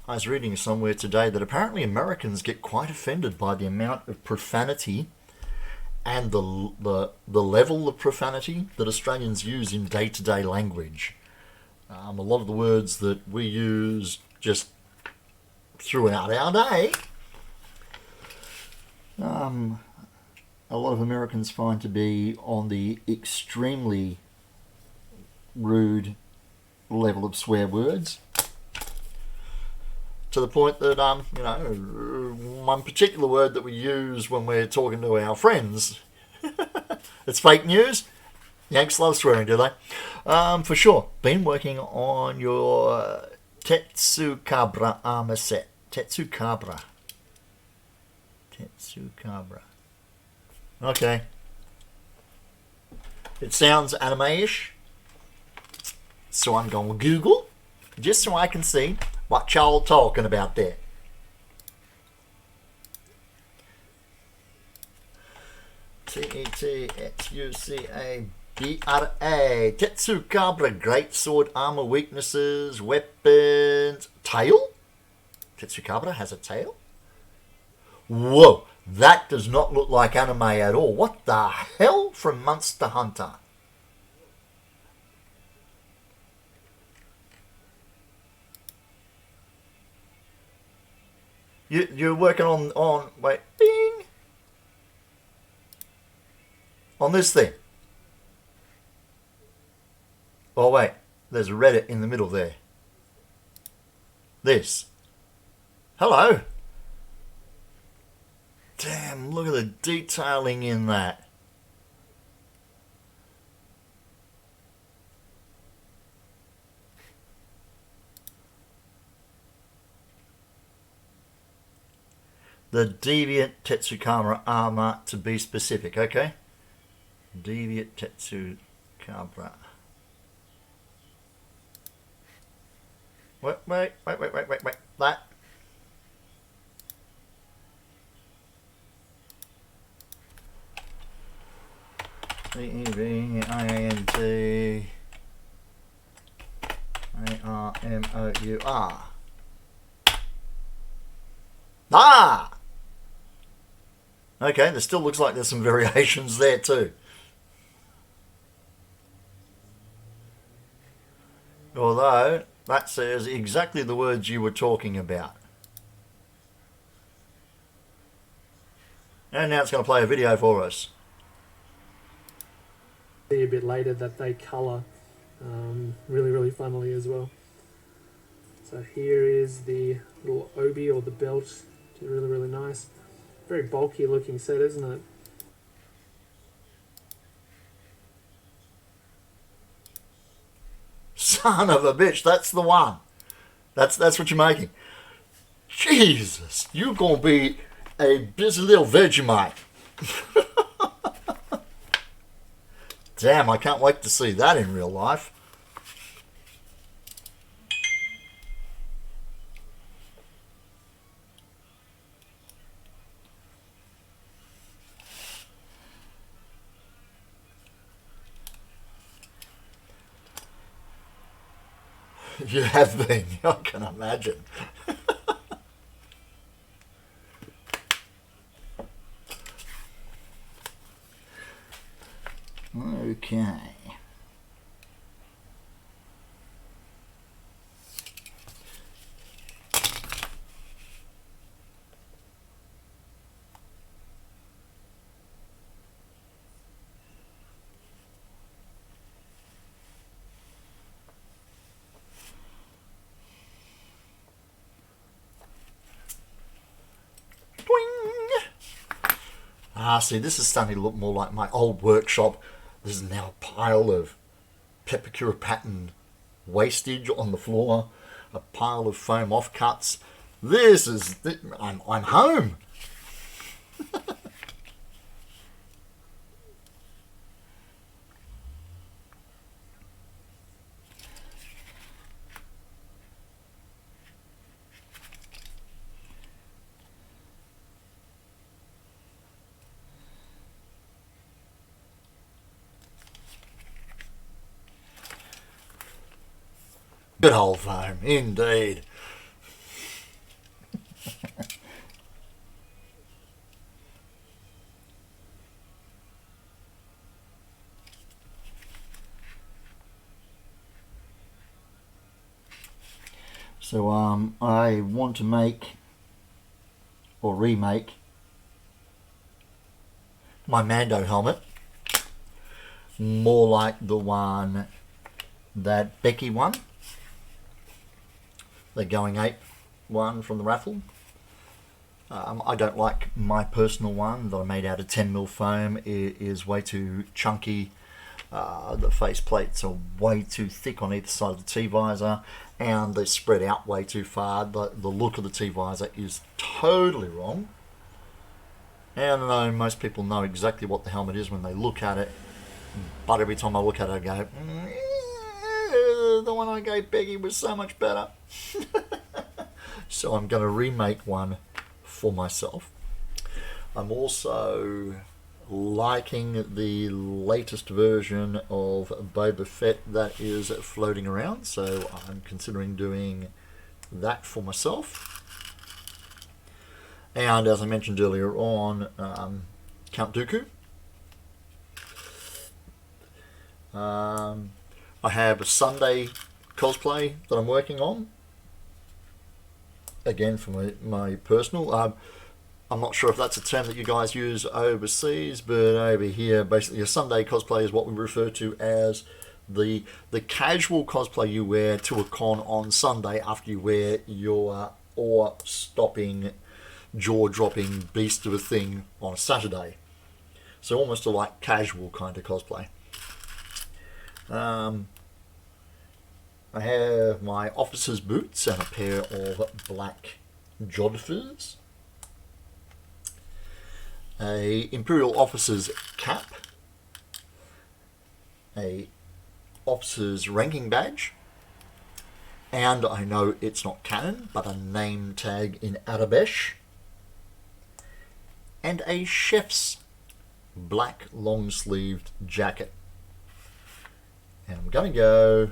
I was reading somewhere today that apparently Americans get quite offended by the amount of profanity and the level of profanity that Australians use in day-to-day language. A lot of the words that we use just throughout our day, a lot of Americans find to be on the extremely rude level of swear words, to the point that one particular word that we use when we're talking to our friends, it's fake news. Yanks love swearing, do they? For sure. Been working on your Tetsukabra armor set. Tetsukabra. Okay. It sounds anime-ish, so I'm going to Google just so I can see what y'all talking about there. Tetsucabra. Tetsukabra. Great sword, armor, weaknesses, weapons, tail. Tetsukabra has a tail. Whoa, that does not look like anime at all. What the hell from Monster Hunter? You're working on wait, bing, on this thing. Oh wait, there's a Reddit in the middle there. This. Hello. Damn, look at the detailing in that. The Deviant Tetsukabra armor, to be specific, okay? Deviant Tetsukabra. Wait. That. DevantArmour. Ah! Okay, there still looks like there's some variations there too. Although, that says exactly the words you were talking about. And now it's going to play a video for us. See a bit later that they colour really funnily as well. So here is the little obi or the belt, which is really nice. Very bulky looking set, isn't it? Son of a bitch, that's the one. That's what you're making. Jesus, you're gonna be a busy little Vegemite. Damn, I can't wait to see that in real life. You have been, I can imagine. Okay. See, this is starting to look more like my old workshop. This is now a pile of Pepakura pattern wastage on the floor, a pile of foam offcuts. This is, I'm home. Good old foam, indeed. So I want to make or remake my Mando helmet more like the one that Becky won, the Going Ape one from the raffle. I don't like my personal one that I made out of 10mm foam. It is way too chunky. The face plates are way too thick on either side of the T-visor, and they spread out way too far. The look of the T-visor is totally wrong. And I know most people know exactly what the helmet is when they look at it, but every time I look at it I go, the one I gave Peggy was so much better. So I'm going to remake one for myself. I'm also liking the latest version of Boba Fett that is floating around, so I'm considering doing that for myself. And as I mentioned earlier on, Count Dooku. I have a Sunday cosplay that I'm working on, again for my personal. I'm not sure if that's a term that you guys use overseas, but over here, basically a Sunday cosplay is what we refer to as the casual cosplay you wear to a con on Sunday after you wear your awe-stopping, jaw-dropping beast of a thing on a Saturday. So almost a like casual kind of cosplay. I have my officer's boots and a pair of black jodhpurs, a Imperial officer's cap, a officer's ranking badge, and I know it's not canon, but a name tag in Arabesh, and a chef's black long-sleeved jacket. And I'm going to go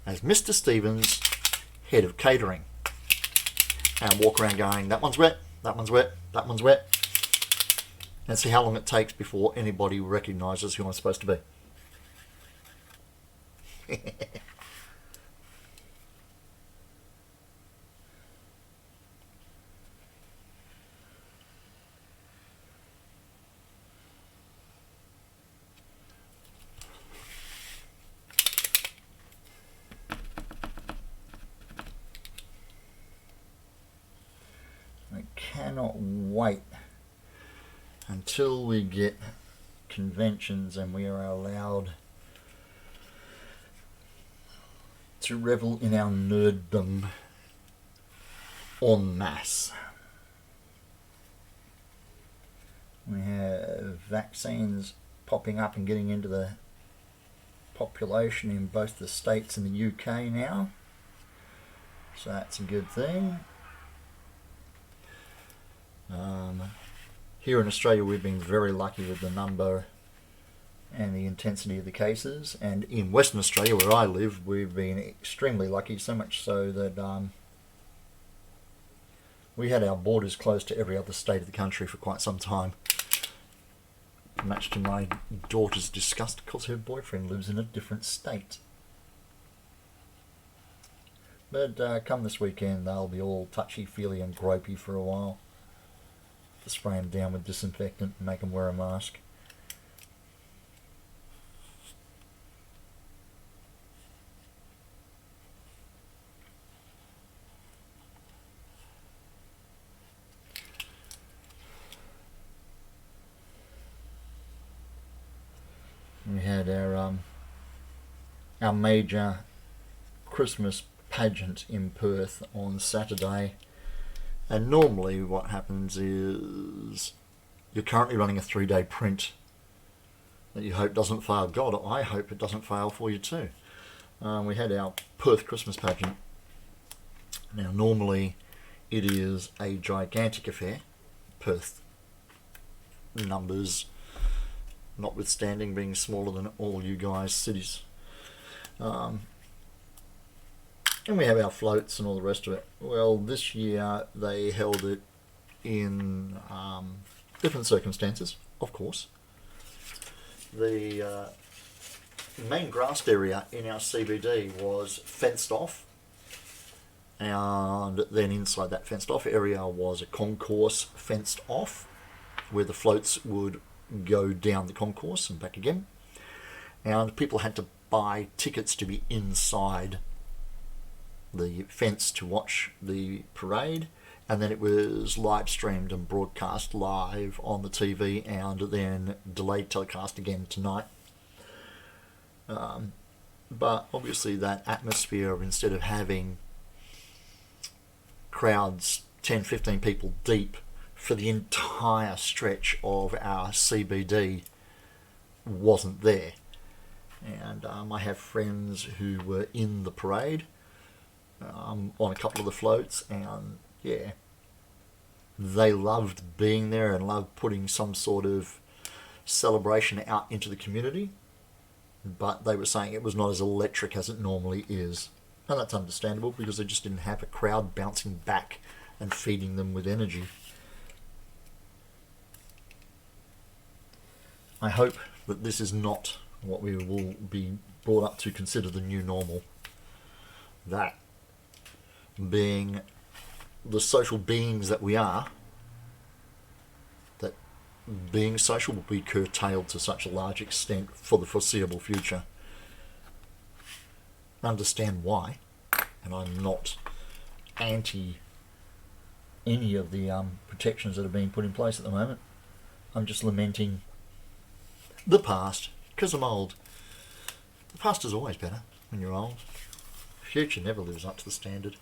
as Mr. Stevens, head of catering, and walk around going, that one's wet, that one's wet, that one's wet, and see how long it takes before anybody recognises who I'm supposed to be. I cannot wait until we get conventions and we are allowed to revel in our nerddom en masse. We have vaccines popping up and getting into the population in both the States and the UK now, so that's a good thing. Here in Australia we've been very lucky with the number and the intensity of the cases, and in Western Australia where I live we've been extremely lucky, so much so that we had our borders closed to every other state of the country for quite some time, much to my daughter's disgust because her boyfriend lives in a different state. But come this weekend they'll be all touchy-feely and gropey for a while. To spray them down with disinfectant and make them wear a mask. We had our major Christmas pageant in Perth on Saturday. And normally what happens is you're currently running a 3-day print that you hope doesn't fail. God, I hope it doesn't fail for you too. We had our Perth Christmas pageant. Now normally it is a gigantic affair. Perth numbers notwithstanding being smaller than all you guys' cities. And we have our floats and all the rest of it. Well, this year they held it in different circumstances, of course. The main grassed area in our CBD was fenced off And then inside that fenced off area was a concourse fenced off, where the floats would go down the concourse and back again. And people had to buy tickets to be inside the fence to watch the parade, and then it was live streamed and broadcast live on the TV, and then delayed telecast again tonight. But obviously that atmosphere of, instead of having crowds 10, 15 people deep for the entire stretch of our CBD, wasn't there. And I have friends who were in the parade on a couple of the floats, and yeah, they loved being there and loved putting some sort of celebration out into the community, but they were saying it was not as electric as it normally is. And that's understandable, because they just didn't have a crowd bouncing back and feeding them with energy. I hope that this is not what we will be brought up to consider the new normal. That, being the social beings that we are, that being social will be curtailed to such a large extent for the foreseeable future. Understand why, and I'm not anti any of the protections that are being put in place at the moment. I'm just lamenting the past, because I'm old. The past is always better when you're old. The future never lives up to the standard.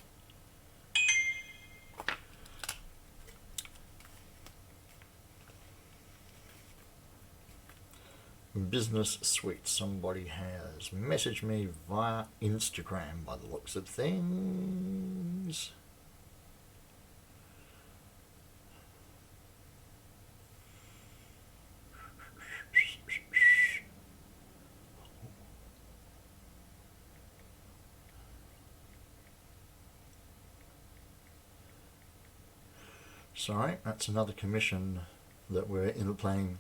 Business suite. Somebody has messaged me via Instagram by the looks of things. Sorry, that's another commission that we're in the planning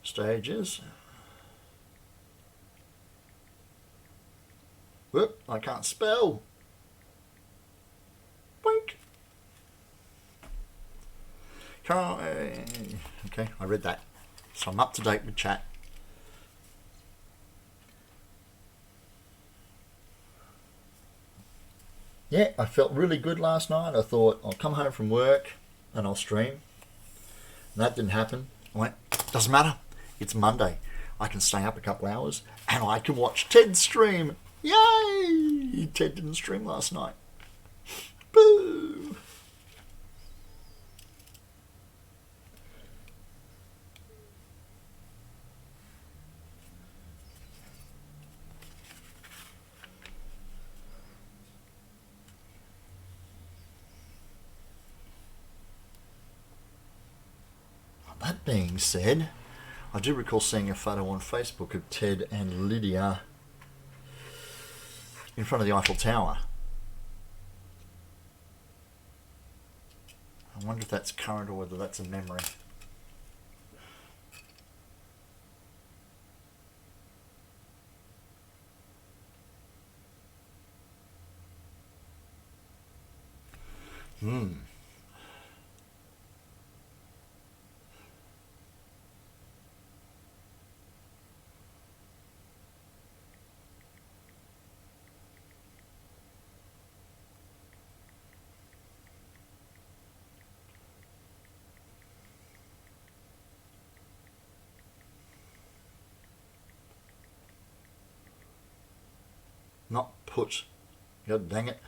stages. Whoop, I can't spell. Boink. Okay, I read that. So I'm up to date with chat. Yeah, I felt really good last night. I thought I'll come home from work and I'll stream. And that didn't happen. I went, doesn't matter. It's Monday. I can stay up a couple hours and I can watch Ted stream. Yay! Ted didn't stream last night. Boo! That being said, I do recall seeing a photo on Facebook of Ted and Lydia in front of the Eiffel Tower. I wonder if that's current or whether that's a memory. Not put. God dang it.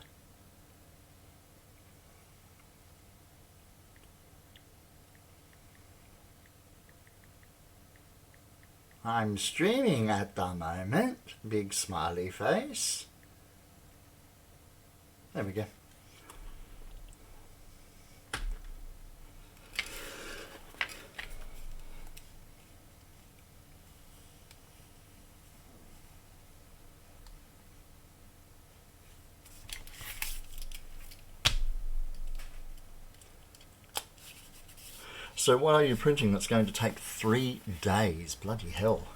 I'm streaming at the moment. Big smiley face. There we go. So what are you printing that's going to take 3 days? Bloody hell.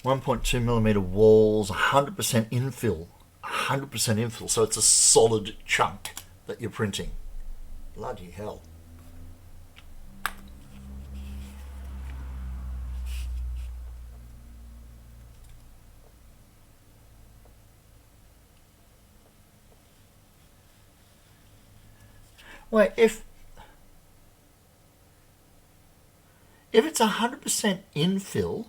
1.2 millimeter walls, 100% infill. 100% infill, so it's a solid chunk that you're printing. Bloody hell. Well, if it's 100% infill,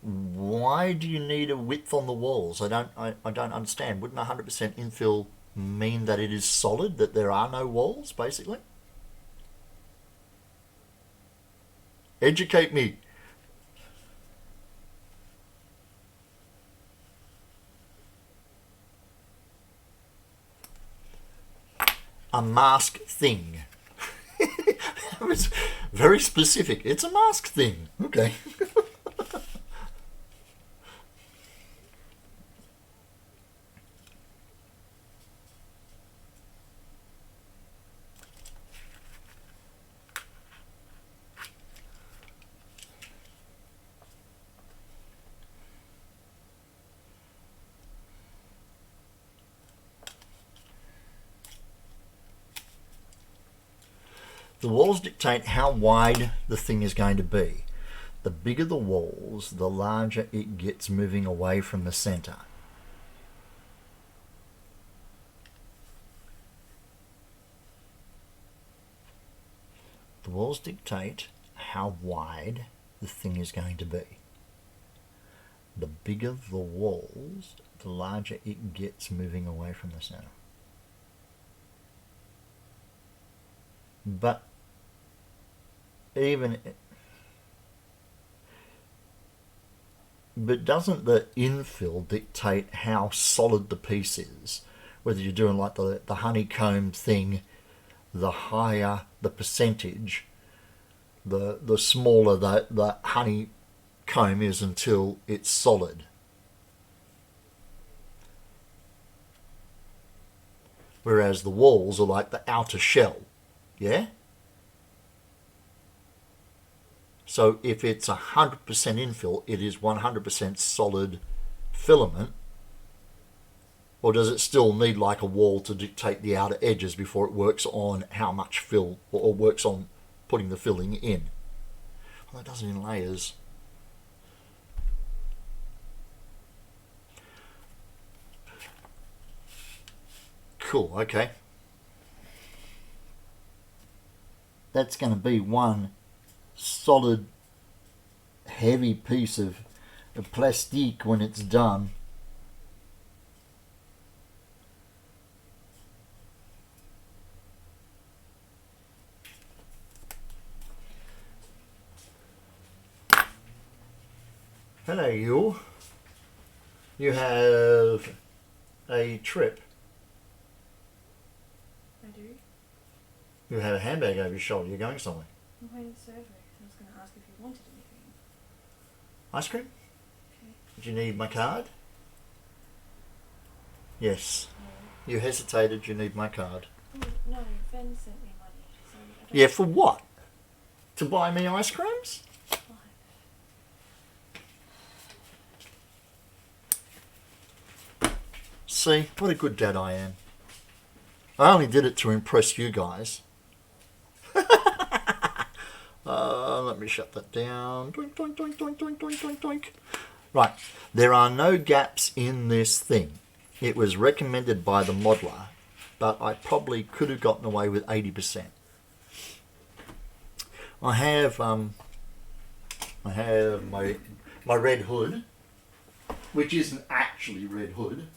why do you need a width on the walls? I don't understand. Wouldn't 100% infill mean that it is solid, that there are no walls, basically? Educate me. A mask thing. That was very specific. It's a mask thing. Okay. The walls dictate how wide the thing is going to be. The bigger the walls, the larger it gets moving away from the center. The walls dictate how wide the thing is going to be. The bigger the walls, the larger it gets moving away from the center. But doesn't the infill dictate how solid the piece is? Whether you're doing like the honeycomb thing, the higher the percentage, the smaller the honeycomb is until it's solid. Whereas the walls are like the outer shell. Yeah? So if it's 100% infill, it is 100% solid filament. Or does it still need like a wall to dictate the outer edges before it works on how much fill, or works on putting the filling in? Well, it does it in layers. Cool, okay. That's going to be one solid heavy piece of plastique when it's done. Hello you. You have a trip. I do. You have a handbag over your shoulder. You're going somewhere. I'm going to surgery. I was going to ask if you wanted anything. Ice cream? Okay. Do you need my card? Yes. No. You hesitated. You need my card. Oh, no, Ben sent me money. So I don't Yeah, for what? To buy me ice creams? Why? See, what a good dad I am. I only did it to impress you guys. Let me shut that down. Doink, doink, doink, doink, doink, doink, doink, doink. Right, there are no gaps in this thing. It was recommended by the modeler, but I probably could have gotten away with 80%. I have my red hood, which isn't actually red hood.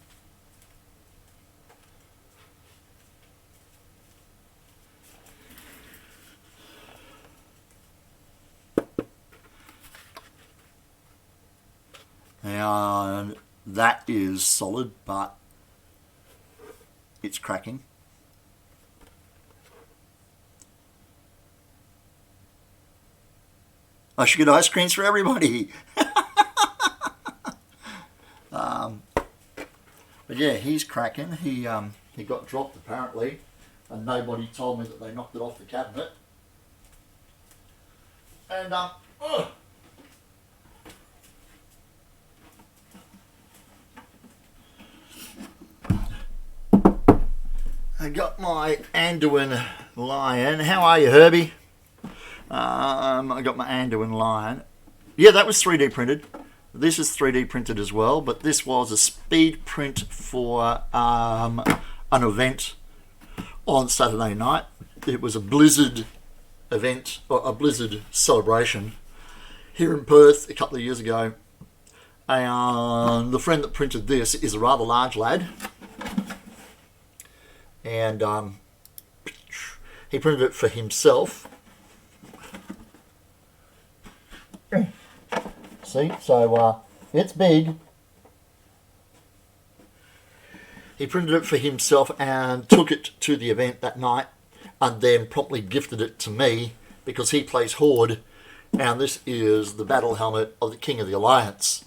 And that is solid, but it's cracking. I should get ice creams for everybody. But yeah, he's cracking. He got dropped apparently, and nobody told me that they knocked it off the cabinet. And I got my Anduin lion. How are you, Herbie? I got my Anduin lion. Yeah, that was 3D printed. This is 3D printed as well, but this was a speed print for an event on Saturday night. It was a Blizzard event, or a Blizzard celebration here in Perth a couple of years ago. And the friend that printed this is a rather large lad. And he printed it for himself. See, so it's big. He printed it for himself and took it to the event that night, and then promptly gifted it to me because he plays Horde, and this is the battle helmet of the King of the Alliance.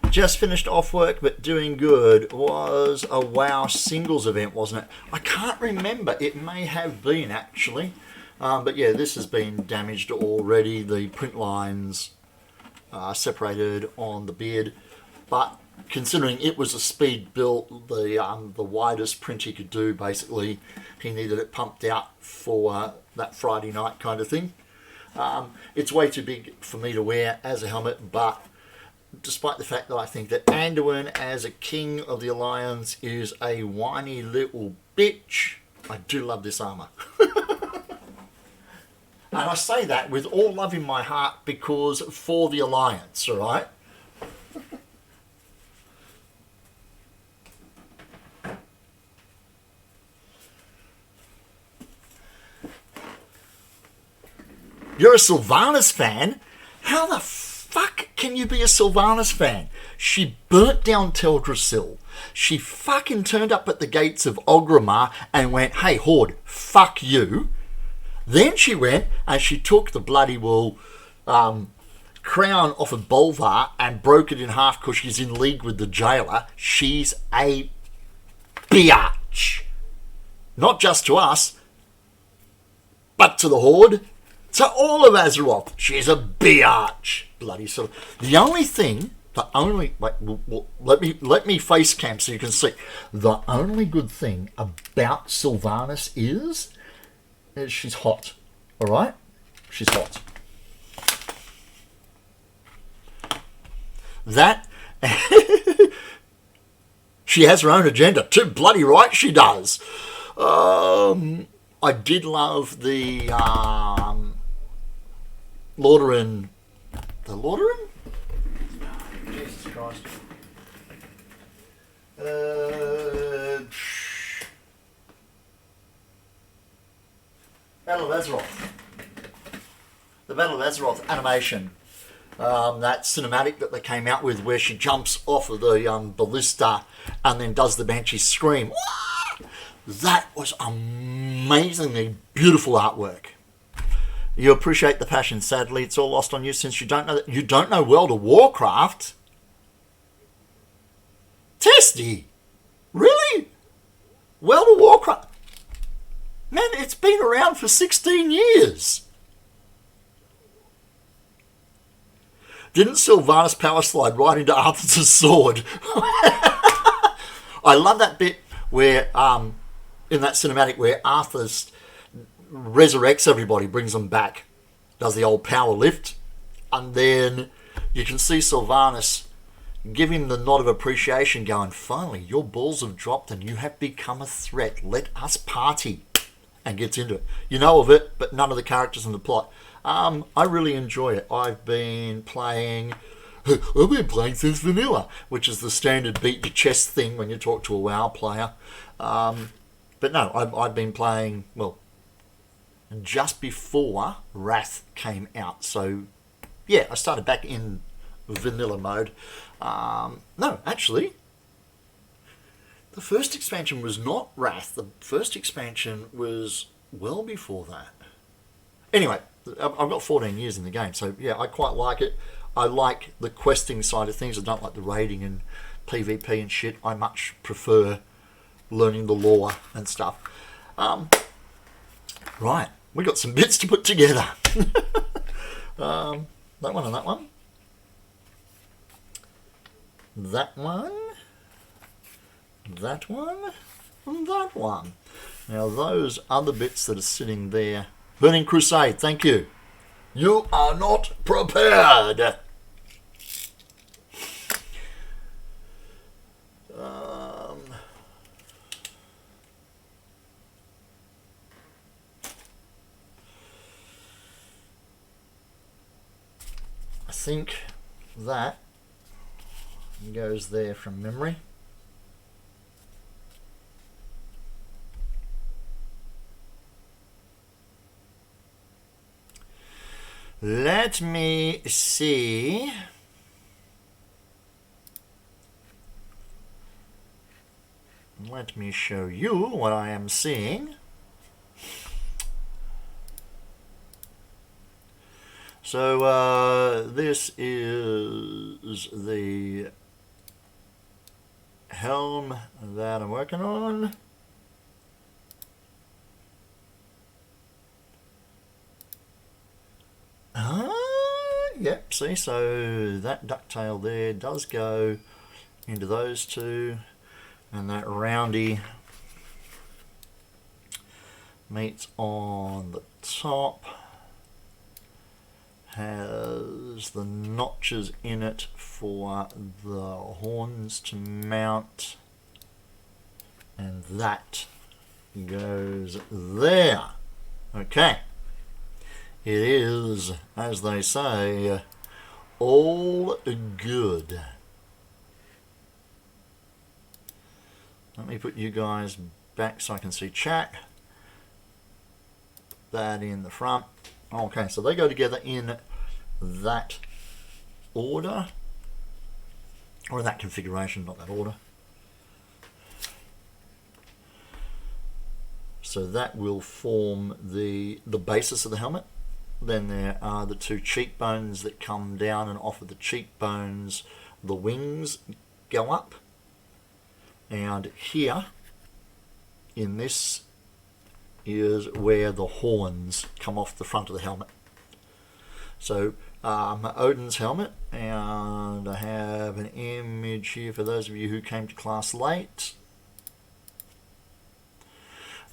Just finished off work, but doing good. Was a WoW singles event, wasn't it? I can't remember. It may have been, actually. But yeah, this has been damaged already. The print lines are separated on the beard. But considering it was a speed build, the widest print he could do, basically, he needed it pumped out for that Friday night kind of thing. It's way too big for me to wear as a helmet, but despite the fact that I think that Anduin as a King of the Alliance is a whiny little bitch, I do love this armour. And I say that with all love in my heart because for the Alliance, alright? You're a Sylvanas fan? How the fuck can you be a Sylvanas fan? She burnt down Teldrassil. She fucking turned up at the gates of Orgrimmar and went, hey, Horde, fuck you. Then she went and she took the bloody crown off of Bolvar and broke it in half because she's in league with the jailer. She's a biatch. Not just to us, but to the Horde. To all of Azeroth, she's a biatch. Bloody sort of. The only thing, let me face cam so you can see. The only good thing about Sylvanas is she's hot. All right, she's hot. That she has her own agenda. Too bloody right she does. I did love the Lordaeron. The Lordaeron? Jesus Christ. Battle of Azeroth. The Battle of Azeroth animation. That cinematic that they came out with where she jumps off of the ballista and then does the Banshee scream. That was amazingly beautiful artwork. You appreciate the passion. Sadly, it's all lost on you since you don't know that you don't know World of Warcraft. Testy, really? World of Warcraft, man, it's been around for 16 years. Didn't Sylvanas power slide right into Arthur's sword? I love that bit where, in that cinematic, where Arthur resurrects everybody, brings them back, does the old power lift, and then you can see Sylvanas give him the nod of appreciation, going, finally, your balls have dropped and you have become a threat. Let us party. And gets into it. You know of it, but none of the characters in the plot. I really enjoy it. I've been playing since vanilla, which is the standard beat your chest thing when you talk to a WoW player. But no, I've been playing, well, just before Wrath came out. So, yeah, I started back in vanilla mode. No, actually, the first expansion was not Wrath. The first expansion was well before that. Anyway, I've got 14 years in the game, so yeah, I quite like it. I like the questing side of things. I don't like the raiding and PvP and shit. I much prefer learning the lore and stuff. Right, we got some bits to put together. That one and that one. that one, that one, and that one. Now those other bits that are sitting there. Burning Crusade, thank you. You are not prepared. I think that goes there from memory. Let me see. Let me show you what I am seeing. So this is the helm that I'm working on. Yep, see, so that ducktail there does go into those two, and that roundy meets on the top, has the notches in it for the horns to mount, and that goes there. Okay. It is, as they say, all good. Let me put you guys back so I can see chat. That in the front. Okay, so they go together in that order, or that configuration, not that order. So that will form the basis of the helmet. Then there are the two cheekbones that come down, and off of the cheekbones the wings go up. And here in this is where the horns come off the front of the helmet. So Odin's helmet, and I have an image here for those of you who came to class late.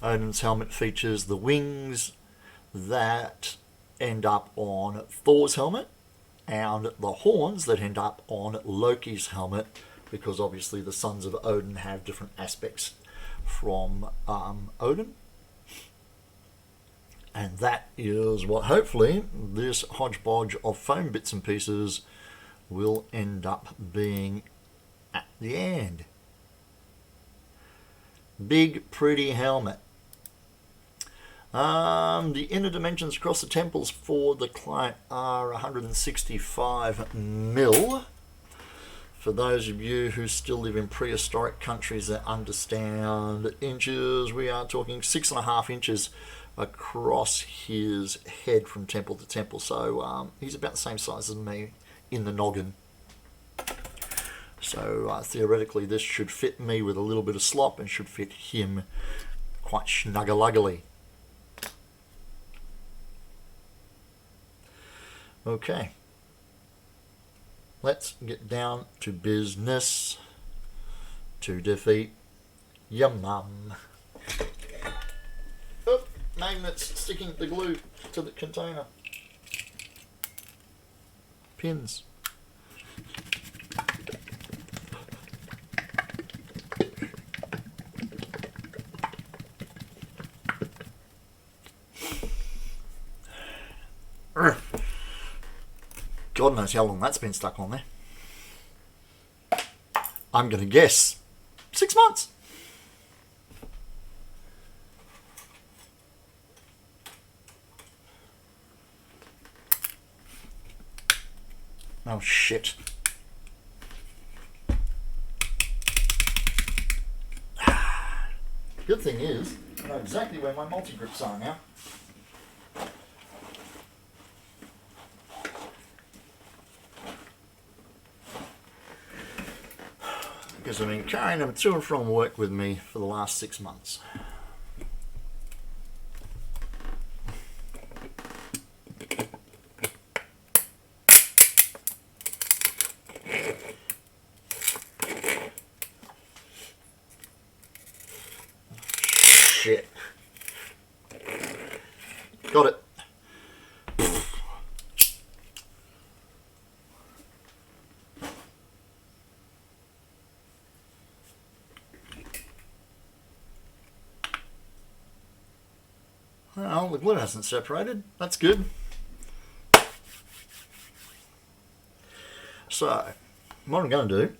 Odin's helmet features the wings that end up on Thor's helmet, and the horns that end up on Loki's helmet, because obviously the sons of Odin have different aspects from Odin. And that is what hopefully this hodgepodge of foam bits and pieces will end up being at the end. Big pretty helmet. The inner dimensions across the temples for the client are 165 mil. For those of you who still live in prehistoric countries that understand inches, we are talking 6.5 inches across his head from temple to temple. So he's about the same size as me in the noggin. So theoretically this should fit me with a little bit of slop, and should fit him quite snuggle-luggly. Okay, let's get down to business to defeat your mum. Oh, magnets sticking the glue to the container. Pins. God knows how long that's been stuck on there. I'm going to guess 6 months. Oh shit. Good thing is, I know exactly where my multi-grips are now. Because I've been carrying them to and from work with me for the last 6 months. Got it. Well, the glue hasn't separated. That's good. So, what I'm going to do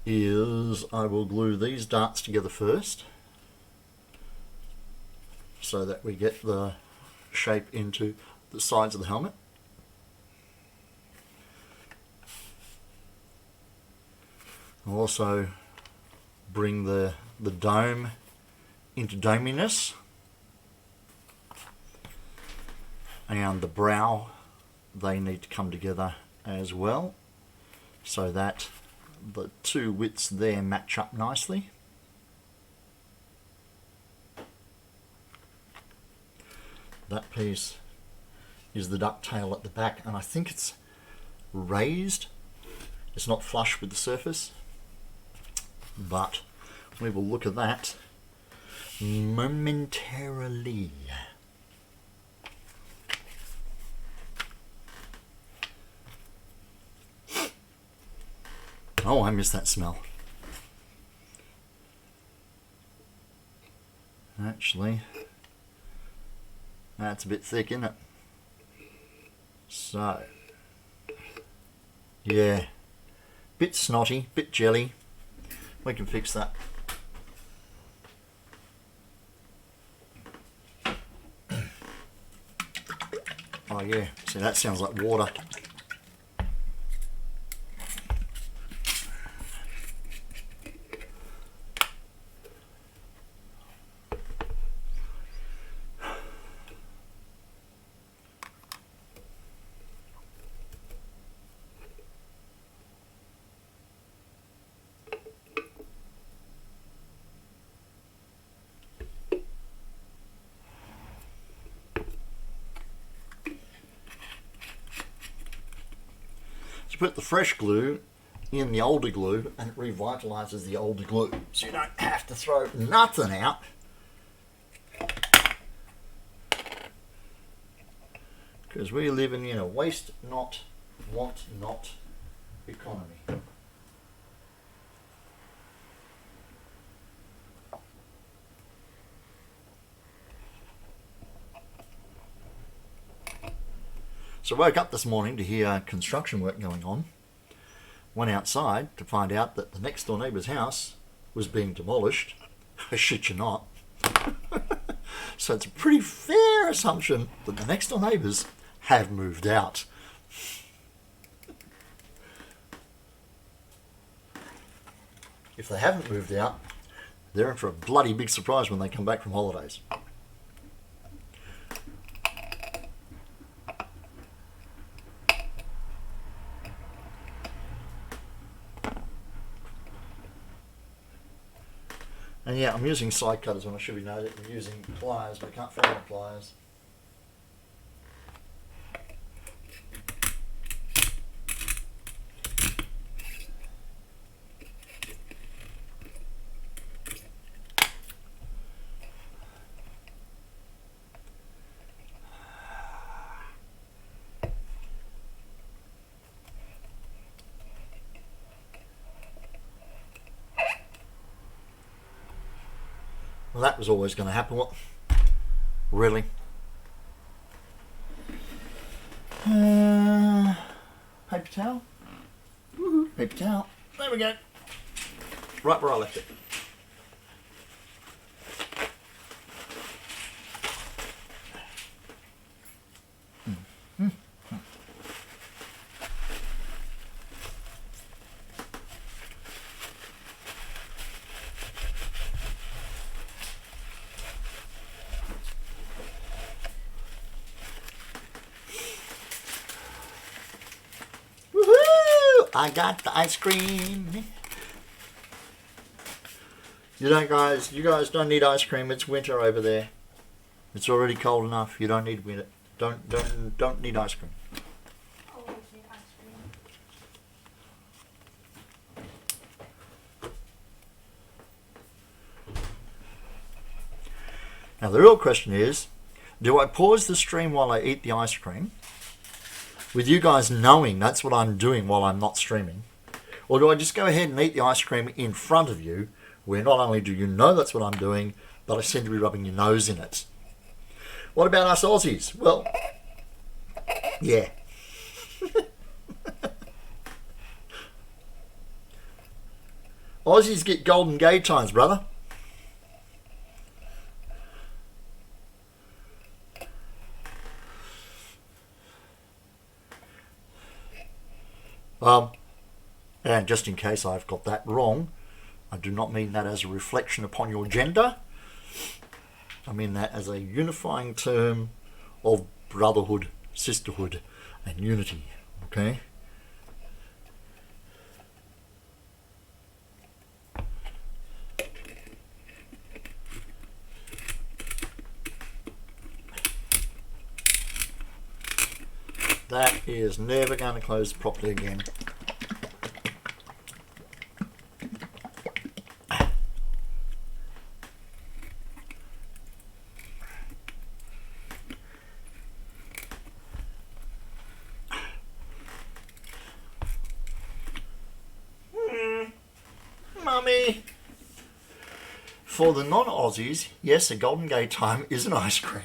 is I will glue these darts together first so that we get the shape into the sides of the helmet. I'll also bring the dome into dominess, and the brow, they need to come together as well so that the two widths there match up nicely. That piece is the ducktail at the back, and I think it's raised. It's not flush with the surface, but we will look at that momentarily. Oh, I miss that smell. Actually, that's a bit thick, isn't it? So, yeah, bit snotty, bit jelly. We can fix that. Oh yeah, see, that sounds like water. Put the fresh glue in the older glue and it revitalizes the older glue, so you don't have to throw nothing out. Because we're living in a waste not, want not economy. So I woke up this morning to hear construction work going on. Went outside to find out that the next door neighbour's house was being demolished. I shit you not. So it's a pretty fair assumption that the next door neighbours have moved out. If they haven't moved out, they're in for a bloody big surprise when they come back from holidays. And yeah, I'm using side cutters when I should be I'm using pliers, but I can't find my pliers. Well, that was always going to happen. What? Really? Paper towel? Woohoo. Paper towel. There we go. Right where I left it. I got the ice cream. You guys don't need ice cream. It's winter over there. It's already cold enough. You don't need winter. Don't need ice cream. Always need ice cream. Now the real question is, do I pause the stream while I eat the ice cream, with you guys knowing that's what I'm doing while I'm not streaming? Or do I just go ahead and eat the ice cream in front of you, where not only do you know that's what I'm doing, but I seem to be rubbing your nose in it? What about us Aussies? Well, yeah. Aussies get golden gay times, brother. And just in case I've got that wrong, I do not mean that as a reflection upon your gender. I mean that as a unifying term of brotherhood, sisterhood, and unity. Okay? That is never going to close properly again. Mummy! For the non-Aussies, yes, a golden gay time is an ice cream.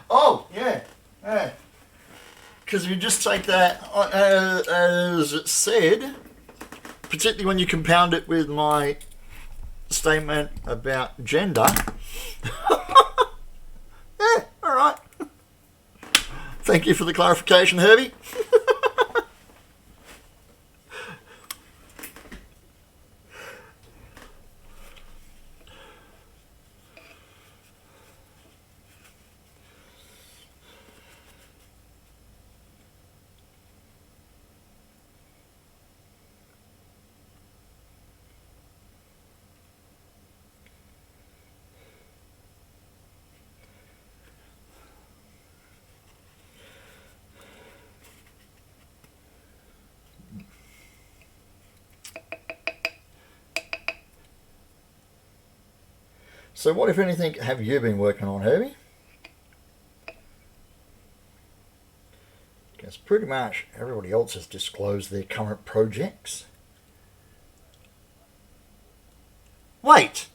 Oh, yeah. Yeah. Because if you just take that as it said, particularly when you compound it with my statement about gender. Yeah, alright. Thank you for the clarification, Herbie. So what, if anything, have you been working on, Herbie? Because pretty much everybody else has disclosed their current projects. Wait!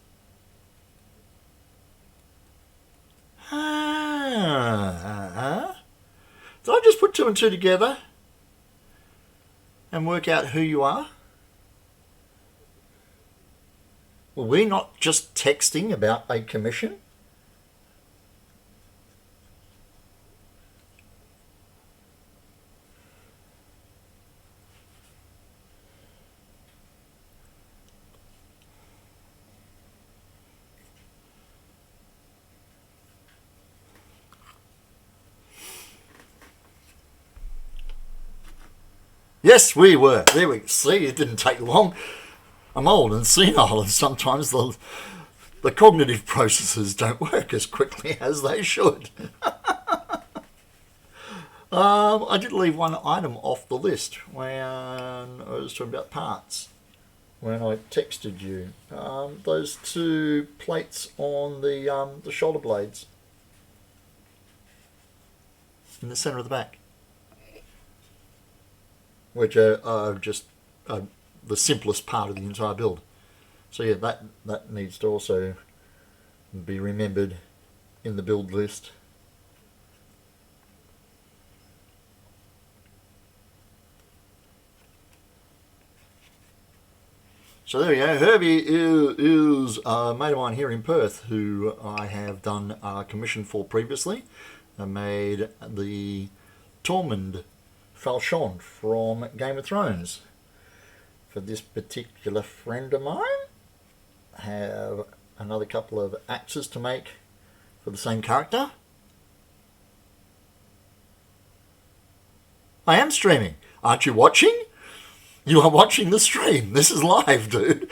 Did I just put two and two together and work out who you are? Were we not just texting about a commission? Yes, we were. There we see. It didn't take long. I'm old and senile, and sometimes the cognitive processes don't work as quickly as they should. I did leave one item off the list when I was talking about parts. When I texted you, those two plates on the shoulder blades in the centre of the back, which are just the simplest part of the entire build. So yeah, that needs to also be remembered in the build list. So there we go. Herbie is a mate of mine here in Perth who I have done a commission for previously. I made the Tormund Falchion from Game of Thrones. For this particular friend of mine, I have another couple of axes to make for the same character. I am streaming. Aren't you watching? You are watching the stream. This is live, dude.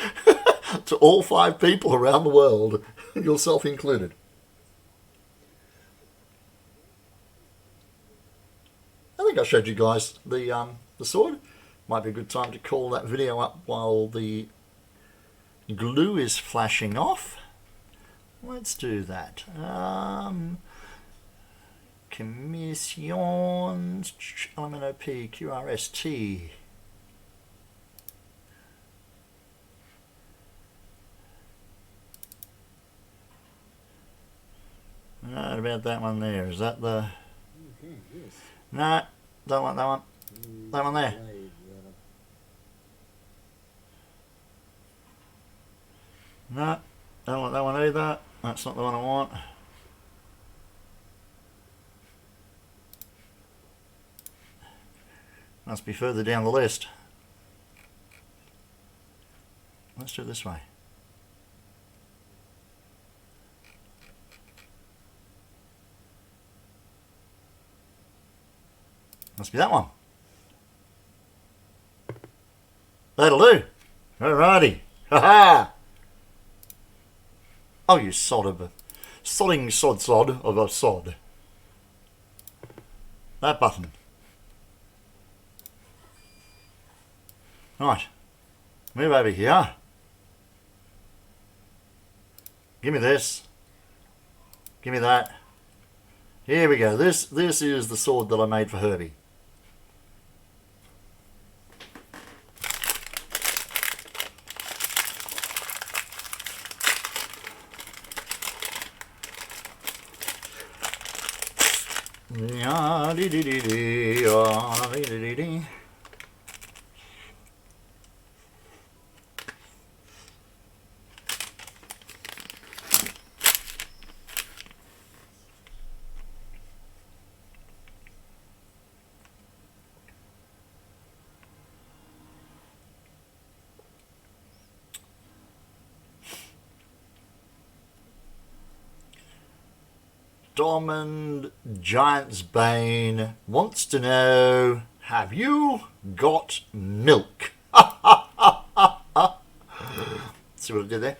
To all 5 people around the world, yourself included. I think I showed you guys the sword. Might be a good time to call that video up while the glue is flashing off. Let's do that. Commissions, LMNOP, QRST. Right about that one there. Is that the... Okay, yes. No, don't want that one. That one there. No, don't want that one either. That's not the one I want. Must be further down the list. Let's do it this way. Must be that one. That'll do. Alrighty. Ha-ha! Oh, you sod of a... Sodding sod of a sod. That button. Right. Move over here. Give me this. Give me that. Here we go. This is the sword that I made for Herbie. Diamond Giant's Bane wants to know, have you got milk? See what I did there?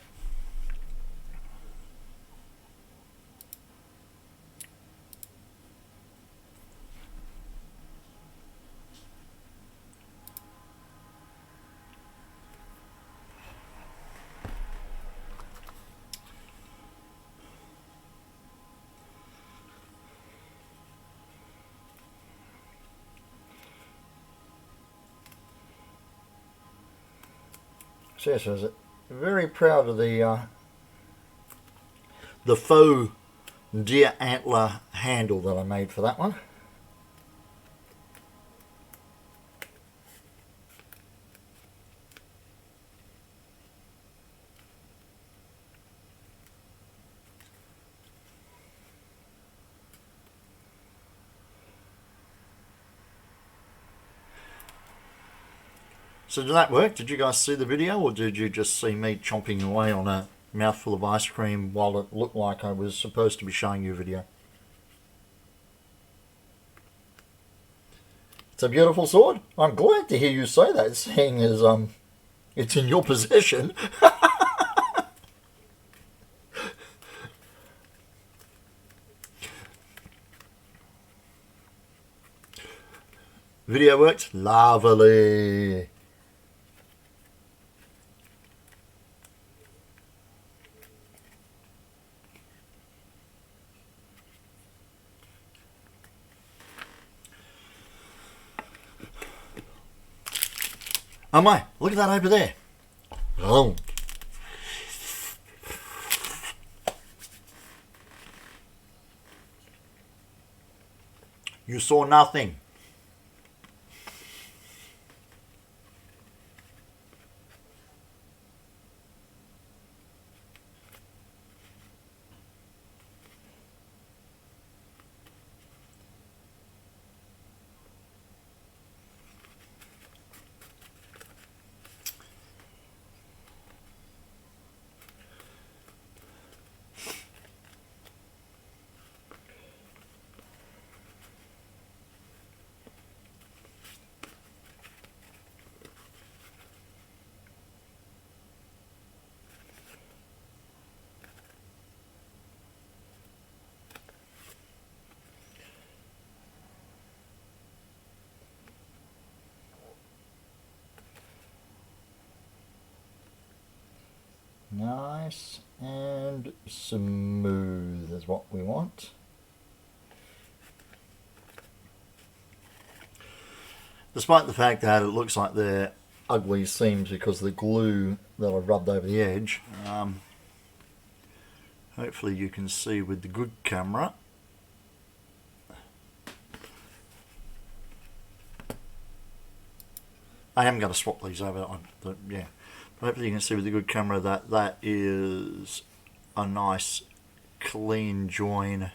So yes, I was very proud of the faux deer antler handle that I made for that one. So did that work? Did you guys see the video, or did you just see me chomping away on a mouthful of ice cream while it looked like I was supposed to be showing you a video? It's a beautiful sword. I'm glad to hear you say that, seeing as it's in your possession. Video worked? Lovely. Oh my, look at that over there. Oh. You saw nothing. Nice and and smooth is what we want. Despite the fact that it looks like they're ugly seams because of the glue that I've rubbed over the edge, hopefully you can see with the good camera. I am going to swap these over, yeah. But hopefully you can see with the good camera that that is a nice clean join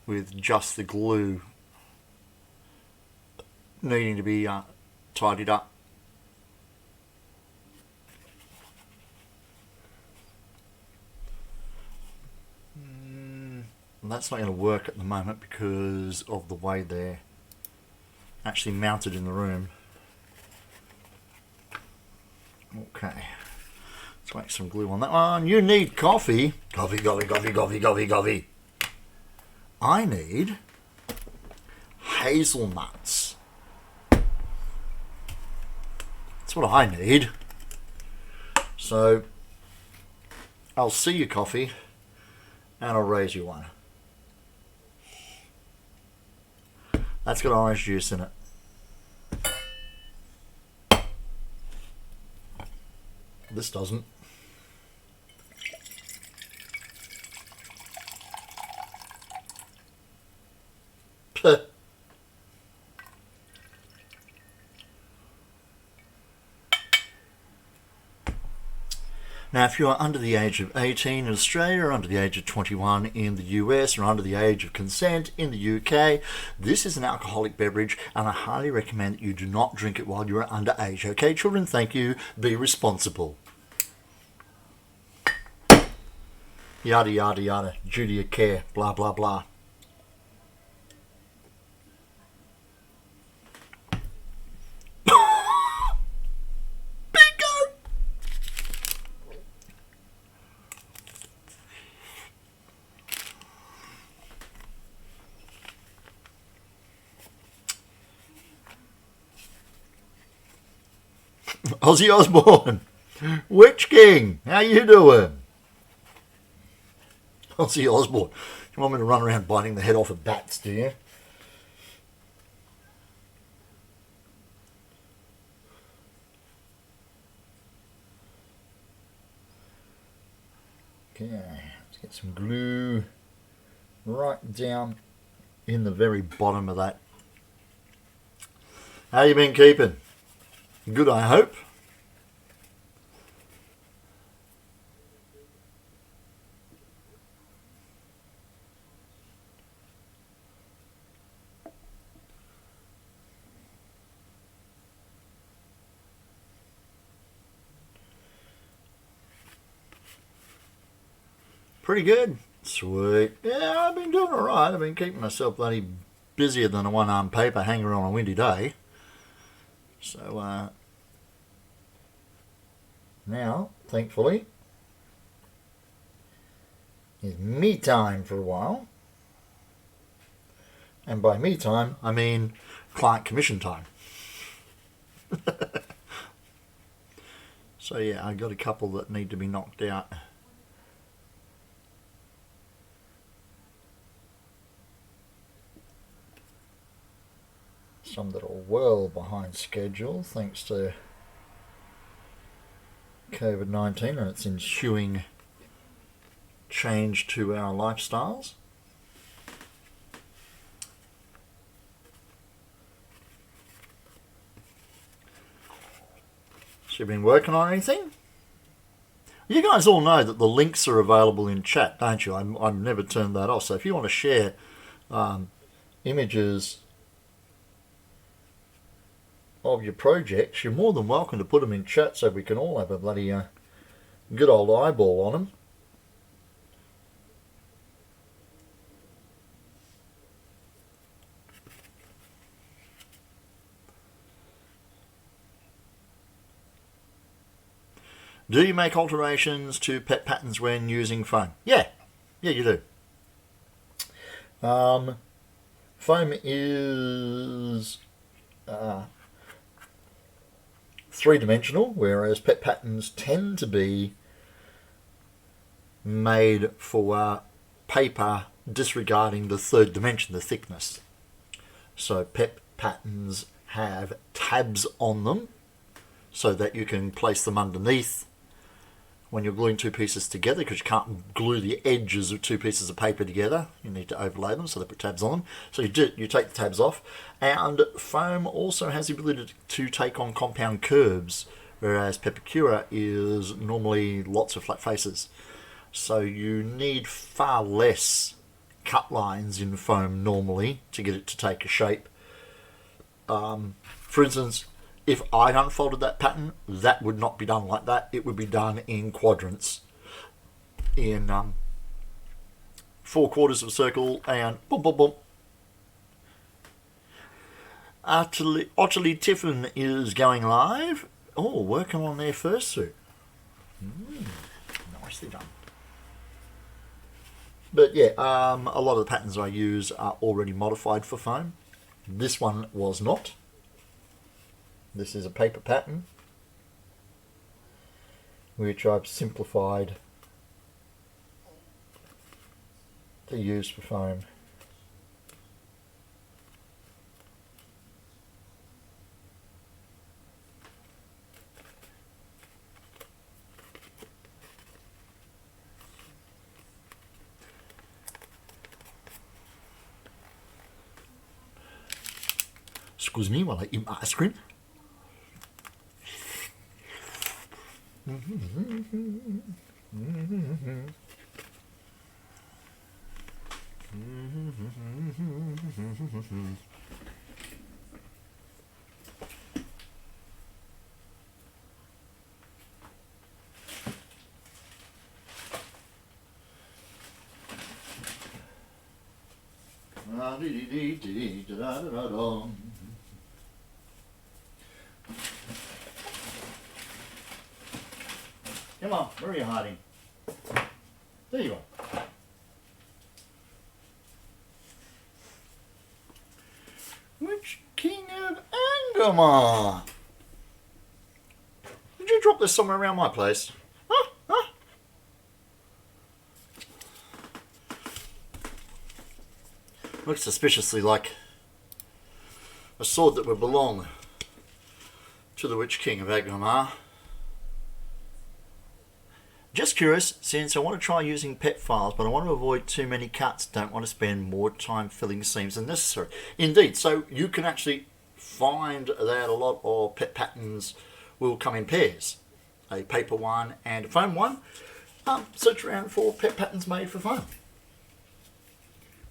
with just the glue needing to be tidied up. And that's not going to work at the moment because of the way they're actually mounted in the room. Okay, let's make some glue on that one. You need coffee. Coffee, coffee, coffee, coffee, coffee, coffee. I need hazelnuts. That's what I need. So I'll see you coffee and I'll raise you one. That's got orange juice in it. This doesn't. Now, if you are under the age of 18 in Australia, or under the age of 21 in the US, or under the age of consent in the UK, this is an alcoholic beverage, and I highly recommend that you do not drink it while you are underage. Okay, children? Thank you. Be responsible. Yada, yada, yada. Duty of care. Blah, blah, blah. Ozzy Osbourne, Witch King, how you doing? Ozzy Osbourne, you want me to run around biting the head off of bats, do you? Okay, let's get some glue right down in the very bottom of that. How you been keeping? Good, I hope. Pretty good. Sweet. Yeah, I've been doing alright. I've been keeping myself bloody busier than a one-armed paper hanger on a windy day. So, now, thankfully, is me time for a while. And by me time, I mean client commission time. So yeah, I got a couple that need to be knocked out. Some that are well behind schedule thanks to COVID-19 and its ensuing change to our lifestyles. So you've been working on anything? You guys all know that the links are available in chat, don't you? I've never turned that off. So if you want to share images of your projects, you're more than welcome to put them in chat so we can all have a bloody good old eyeball on them. Do you make alterations to pet patterns when using foam? Yeah, you do. Foam is three-dimensional, whereas pet patterns tend to be made for paper disregarding the third dimension, the thickness. So PEP patterns have tabs on them so that you can place them underneath when you're gluing two pieces together, because you can't glue the edges of two pieces of paper together. You need to overlay them, so they put tabs on them. So you take the tabs off. And foam also has the ability to take on compound curves, whereas Pepakura is normally lots of flat faces. So you need far less cut lines in foam normally to get it to take a shape. For instance, if I'd unfolded that pattern, that would not be done like that. It would be done in quadrants, in 4/4 of a circle, and boom, boom, boom. Ottilie Tiffin is going live. Oh, working on their fursuit. Nicely done. But yeah, a lot of the patterns I use are already modified for foam. This one was not. This is a paper pattern, which I've simplified to use for foam. Excuse me while I eat my ice cream. Come on, where are you hiding? There you are. Which King of Angmar? Did you drop this somewhere around my place? Huh? Huh? Looks suspiciously like a sword that would belong to the Witch King of Angmar. Just curious, since I want to try using PET files, but I want to avoid too many cuts, don't want to spend more time filling seams than necessary. Indeed, so you can actually find that a lot of PET patterns will come in pairs. A paper one and a foam one. Search around for PET patterns made for foam.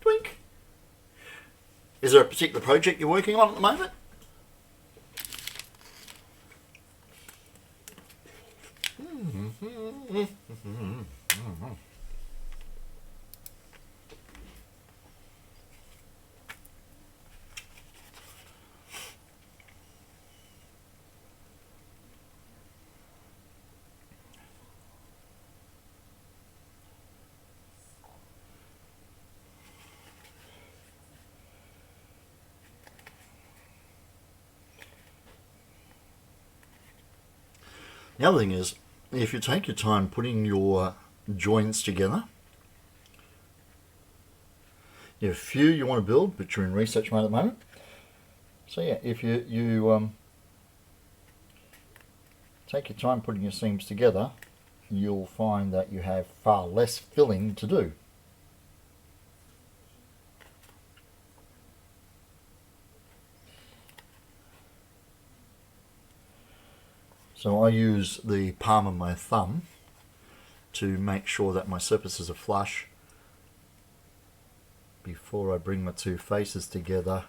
Twink. Is there a particular project you're working on at the moment? The other thing is, if you take your time putting your joints together, you have a few you want to build, but you're in research mode at the moment. So yeah, if you take your time putting your seams together, you'll find that you have far less filling to do. So I use the palm of my thumb to make sure that my surfaces are flush before I bring my two faces together,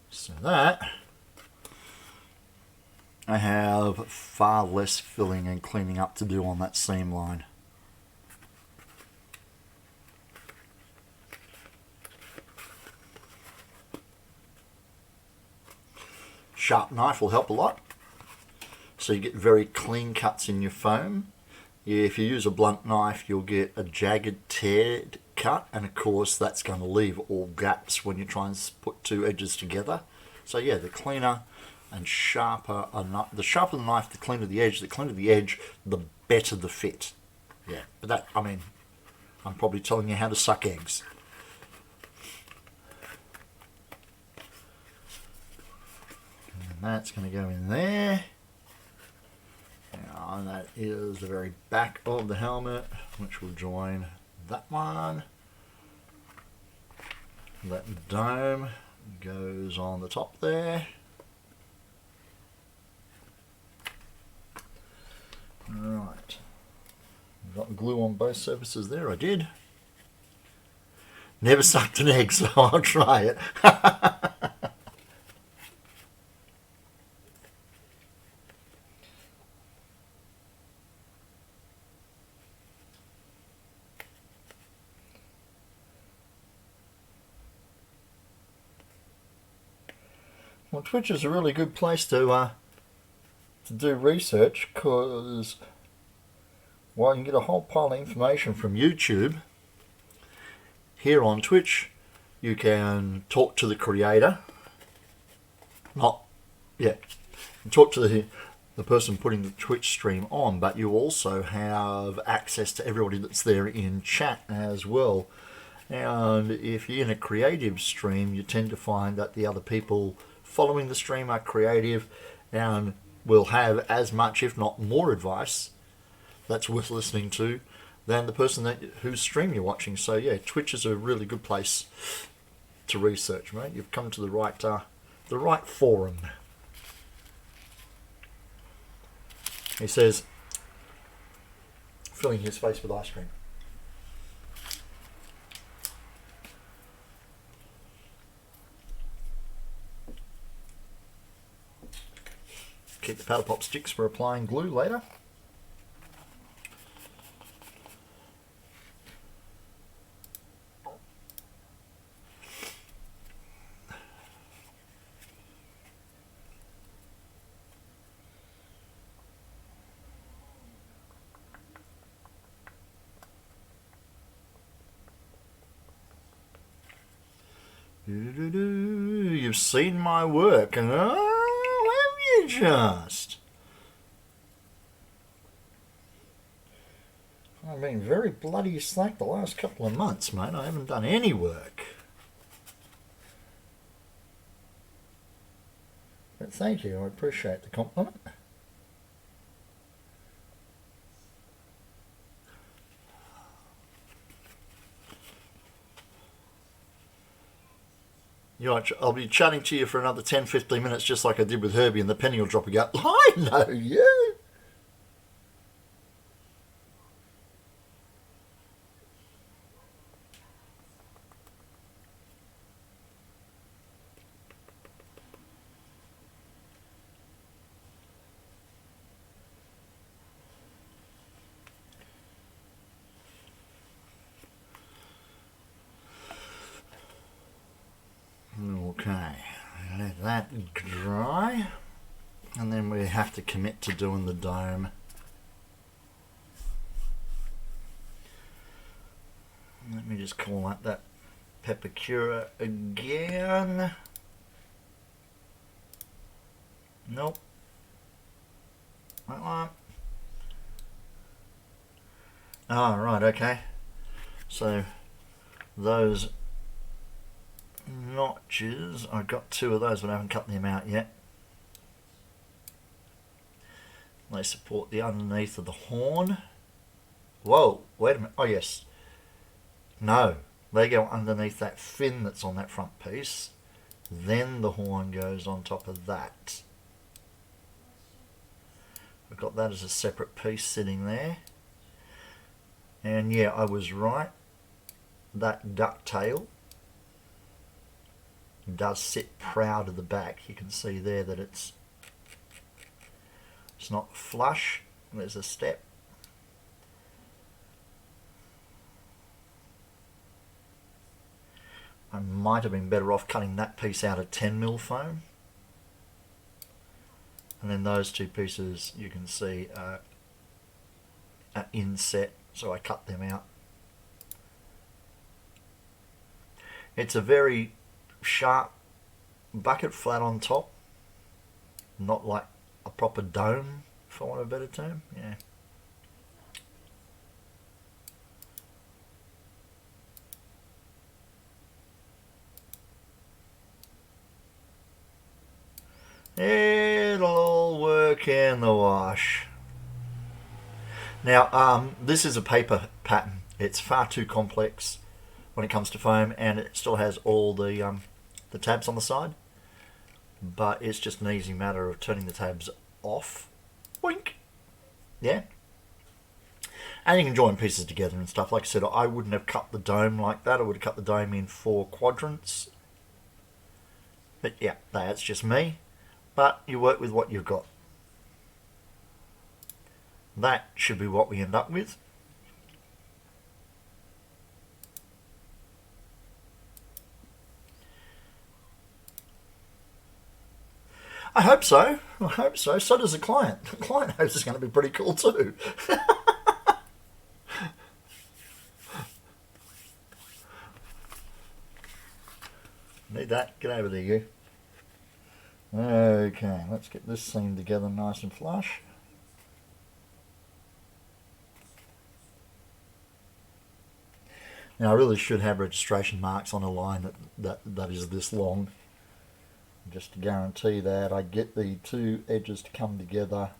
so that I have far less filling and cleaning up to do on that seam line. Sharp knife will help a lot, so you get very clean cuts in your foam. If you use a blunt knife, you'll get a jagged, teared cut, and of course that's going to leave all gaps when you try and put two edges together. So yeah, the cleaner and sharper a knife. The sharper the knife, the cleaner the edge. The cleaner the edge, the better the fit. Yeah, but that, I mean, I'm probably telling you how to suck eggs. And that's going to go in there. And that is the very back of the helmet, which will join that one. That dome goes on the top there. Right. Got the glue on both surfaces there, I did. Never sucked an egg, so I'll try it. Well, Twitch is a really good place to do research, because while you can get a whole pile of information from YouTube, here on Twitch you can talk to the creator. Talk to the person putting the Twitch stream on, but you also have access to everybody that's there in chat as well. And if you're in a creative stream, you tend to find that the other people following the stream are creative and will have as much, if not more, advice that's worth listening to than the person whose stream you're watching. So yeah, Twitch is a really good place to research, mate. You've come to the right forum. He says, filling his face with ice cream. Keep the powder pop sticks for applying glue later. You've seen my work, and oh, have you just? I've been very bloody slack the last couple of months, mate. I haven't done any work. But thank you, I appreciate the compliment. I'll be chatting to you for another 10-15 minutes, just like I did with Herbie, and the penny will drop again. I know you. Okay, let that dry, and then we have to commit to doing the dome. Let me just call that Peppercura again. Nope. That one. Oh, right, okay. So those notches, I've got two of those, but I haven't cut them out yet. They support the underneath of the horn. Whoa, wait a minute. Oh yes. No, they go underneath that fin that's on that front piece. Then the horn goes on top of that. I've got that as a separate piece sitting there. And yeah, I was right. That ducktail does sit proud of the back. You can see there that it's not flush. There's a step. I might have been better off cutting that piece out of 10mm foam. And then those two pieces you can see are inset, so I cut them out. It's a very sharp bucket, flat on top. not like a proper dome, for want of a better term. Yeah. It'll all work in the wash. Now, this is a paper pattern. It's far too complex when it comes to foam, and it still has all the tabs on the side. But it's just an easy matter of turning the tabs off. Boink! Yeah. And you can join pieces together and stuff. Like I said, I wouldn't have cut the dome like that. I would have cut the dome in 4 quadrants. But yeah, that's just me. But you work with what you've got. That should be what we end up with. I hope so. I hope so. So does the client. The client hopes it's going to be pretty cool too. Need that. Get over there, you. Okay, let's get this seam together nice and flush. Now I really should have registration marks on a line that is this long, just to guarantee that I get the 2 edges to come together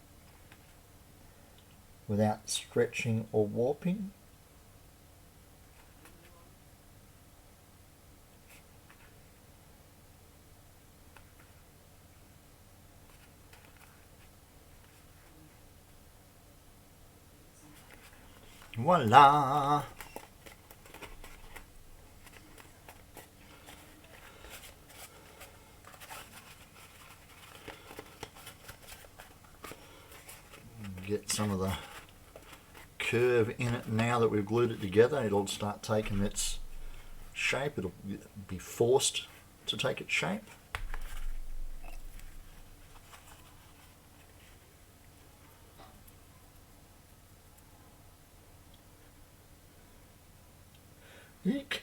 without stretching or warping. Voila! Get some of the curve in it now that we've glued it together. It'll start taking its shape. It'll be forced to take its shape. Eek.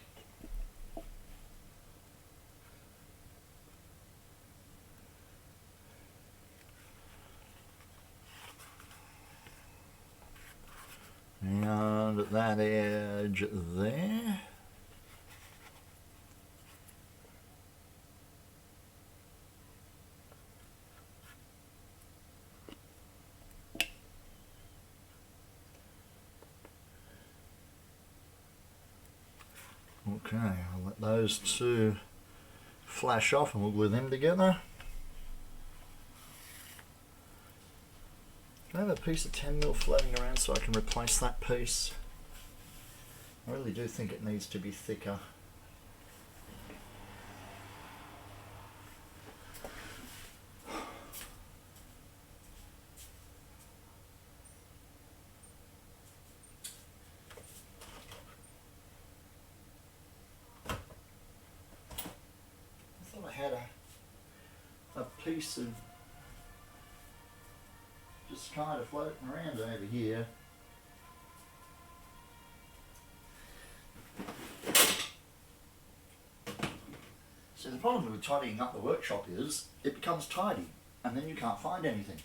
And at that edge there. Okay, I'll let those 2 flash off and we'll glue them together. I have a piece of 10mm floating around so I can replace that piece. I really do think it needs to be thicker. I thought I had a piece of just kind of floating around over here. So the problem with tidying up the workshop is it becomes tidy and then you can't find anything.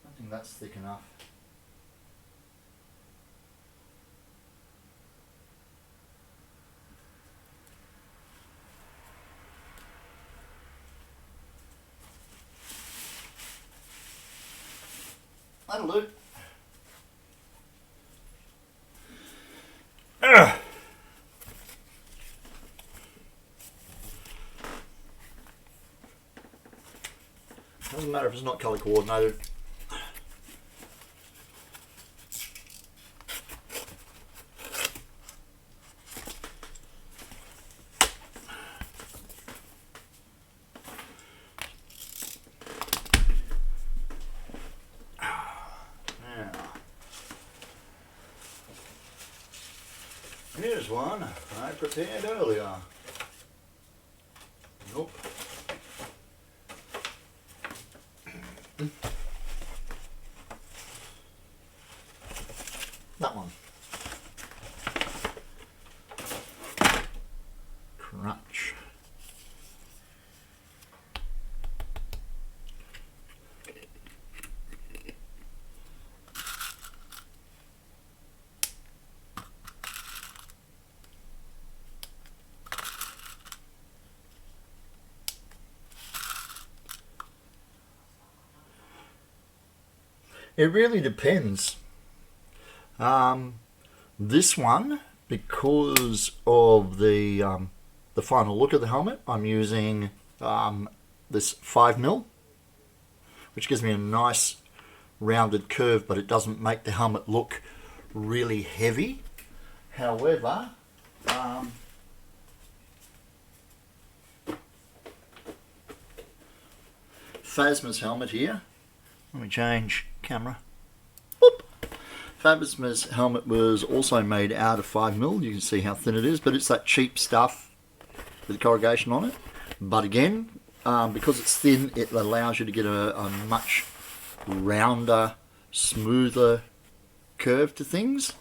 I think that's thick enough. That'll do. Doesn't matter if it's not colour coordinated. Here's one I prepared earlier. Nope. That one. Crunch. It really depends. This one, because of the final look of the helmet, I'm using this 5mm, which gives me a nice rounded curve, but it doesn't make the helmet look really heavy. However, Phasma's helmet here. Let me change camera. Boop. Phasma's helmet was also made out of 5mm. You can see how thin it is, but it's that cheap stuff with corrugation on it. But again, because it's thin, it allows you to get a much rounder, smoother curve to things.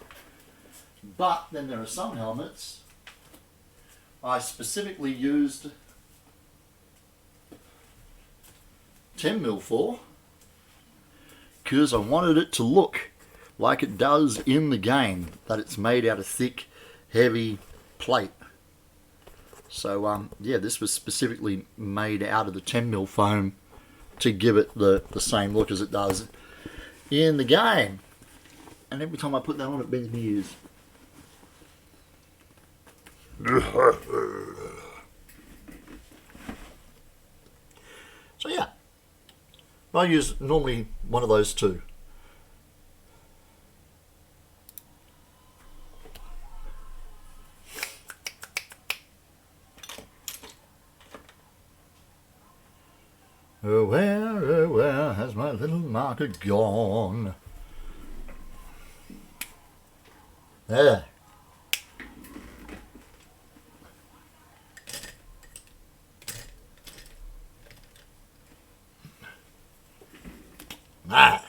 But then there are some helmets I specifically used 10mm for, because I wanted it to look like it does in the game, that it's made out of thick, heavy plate. So yeah, this was specifically made out of the 10mm foam to give it the same look as it does in the game. And every time I put that on, it bends my ears. So yeah, I use normally one of those two. Oh where has my little marker gone? There. Ah.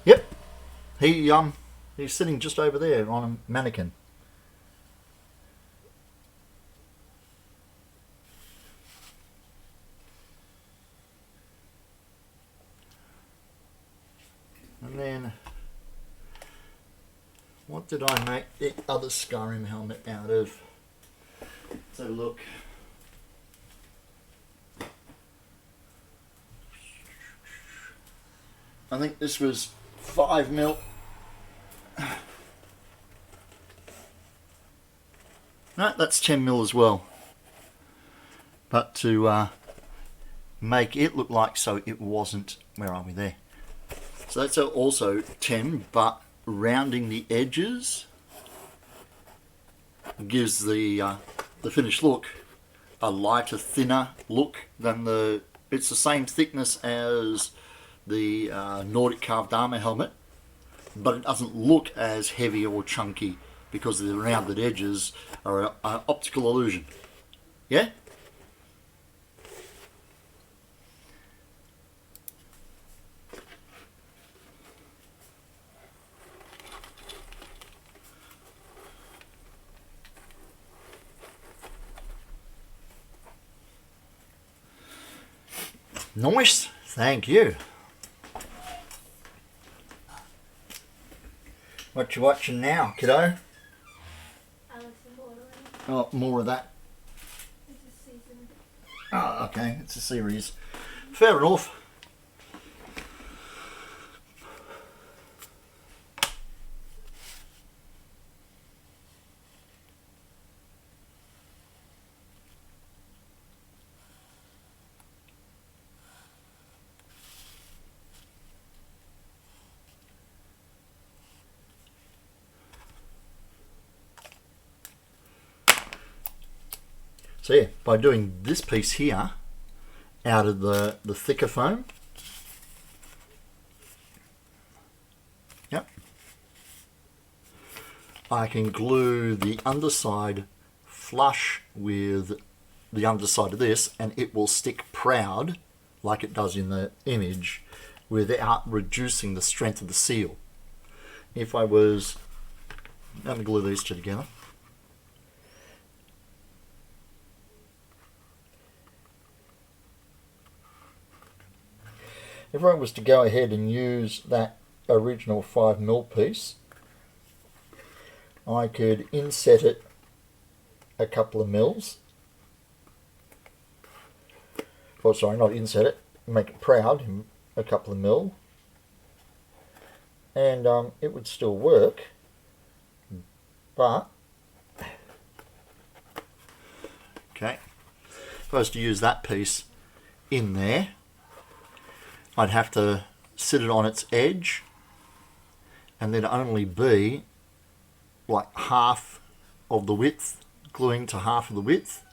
Yep. He's sitting just over there on a mannequin. And then, what did I make the other Skyrim helmet out of? Let's have a look. I think this was 5mm. No, that's 10mm as well. But to make it look like so it wasn't, where are we there? So that's also 10, but rounding the edges gives the finished look a lighter, thinner look than the. It's the same thickness as the Nordic carved armor helmet, but it doesn't look as heavy or chunky because the rounded edges are an optical illusion. Yeah? Nice, thank you. What you watching now, kiddo? Alice in Borderland. Oh, more of that. It's a season. Oh, okay, it's a series. Fair enough. So yeah, by doing this piece here out of the thicker foam. Yep. I can glue the underside flush with the underside of this, and it will stick proud like it does in the image without reducing the strength of the seal. If I was going to glue these two together, if I was to go ahead and use that original 5mm piece, I could inset it a couple of mils. Oh, sorry, not inset it, make it proud, a couple of mil, and it would still work, but okay, if I was to use that piece in there, I'd have to sit it on its edge and then only be like half of the width, gluing to half of the width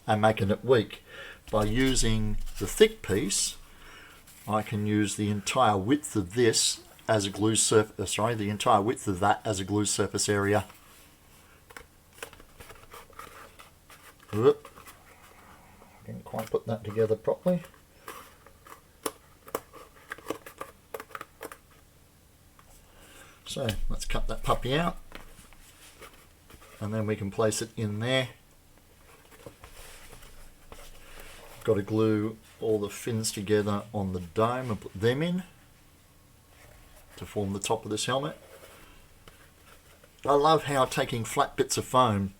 and making it weak. By using the thick piece, I can use the entire width of this as a glue surface, the entire width of that as a glue surface area. Whoop. Didn't quite put that together properly. So let's cut that puppy out, and then we can place it in there. Got to glue all the fins together on the dome and put them in to form the top of this helmet. I love how taking flat bits of foam,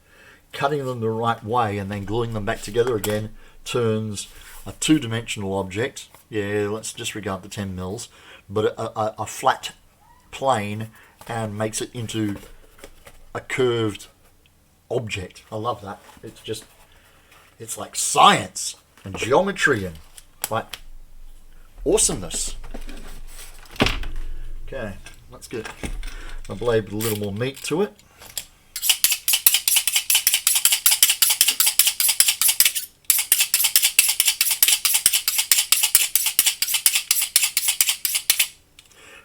cutting them the right way and then gluing them back together again turns a two-dimensional object, yeah, let's disregard the 10 mils, but a flat plane, and makes it into a curved object. I love that. It's like science and geometry and like awesomeness. Okay, let's get a blade with a little more meat to it.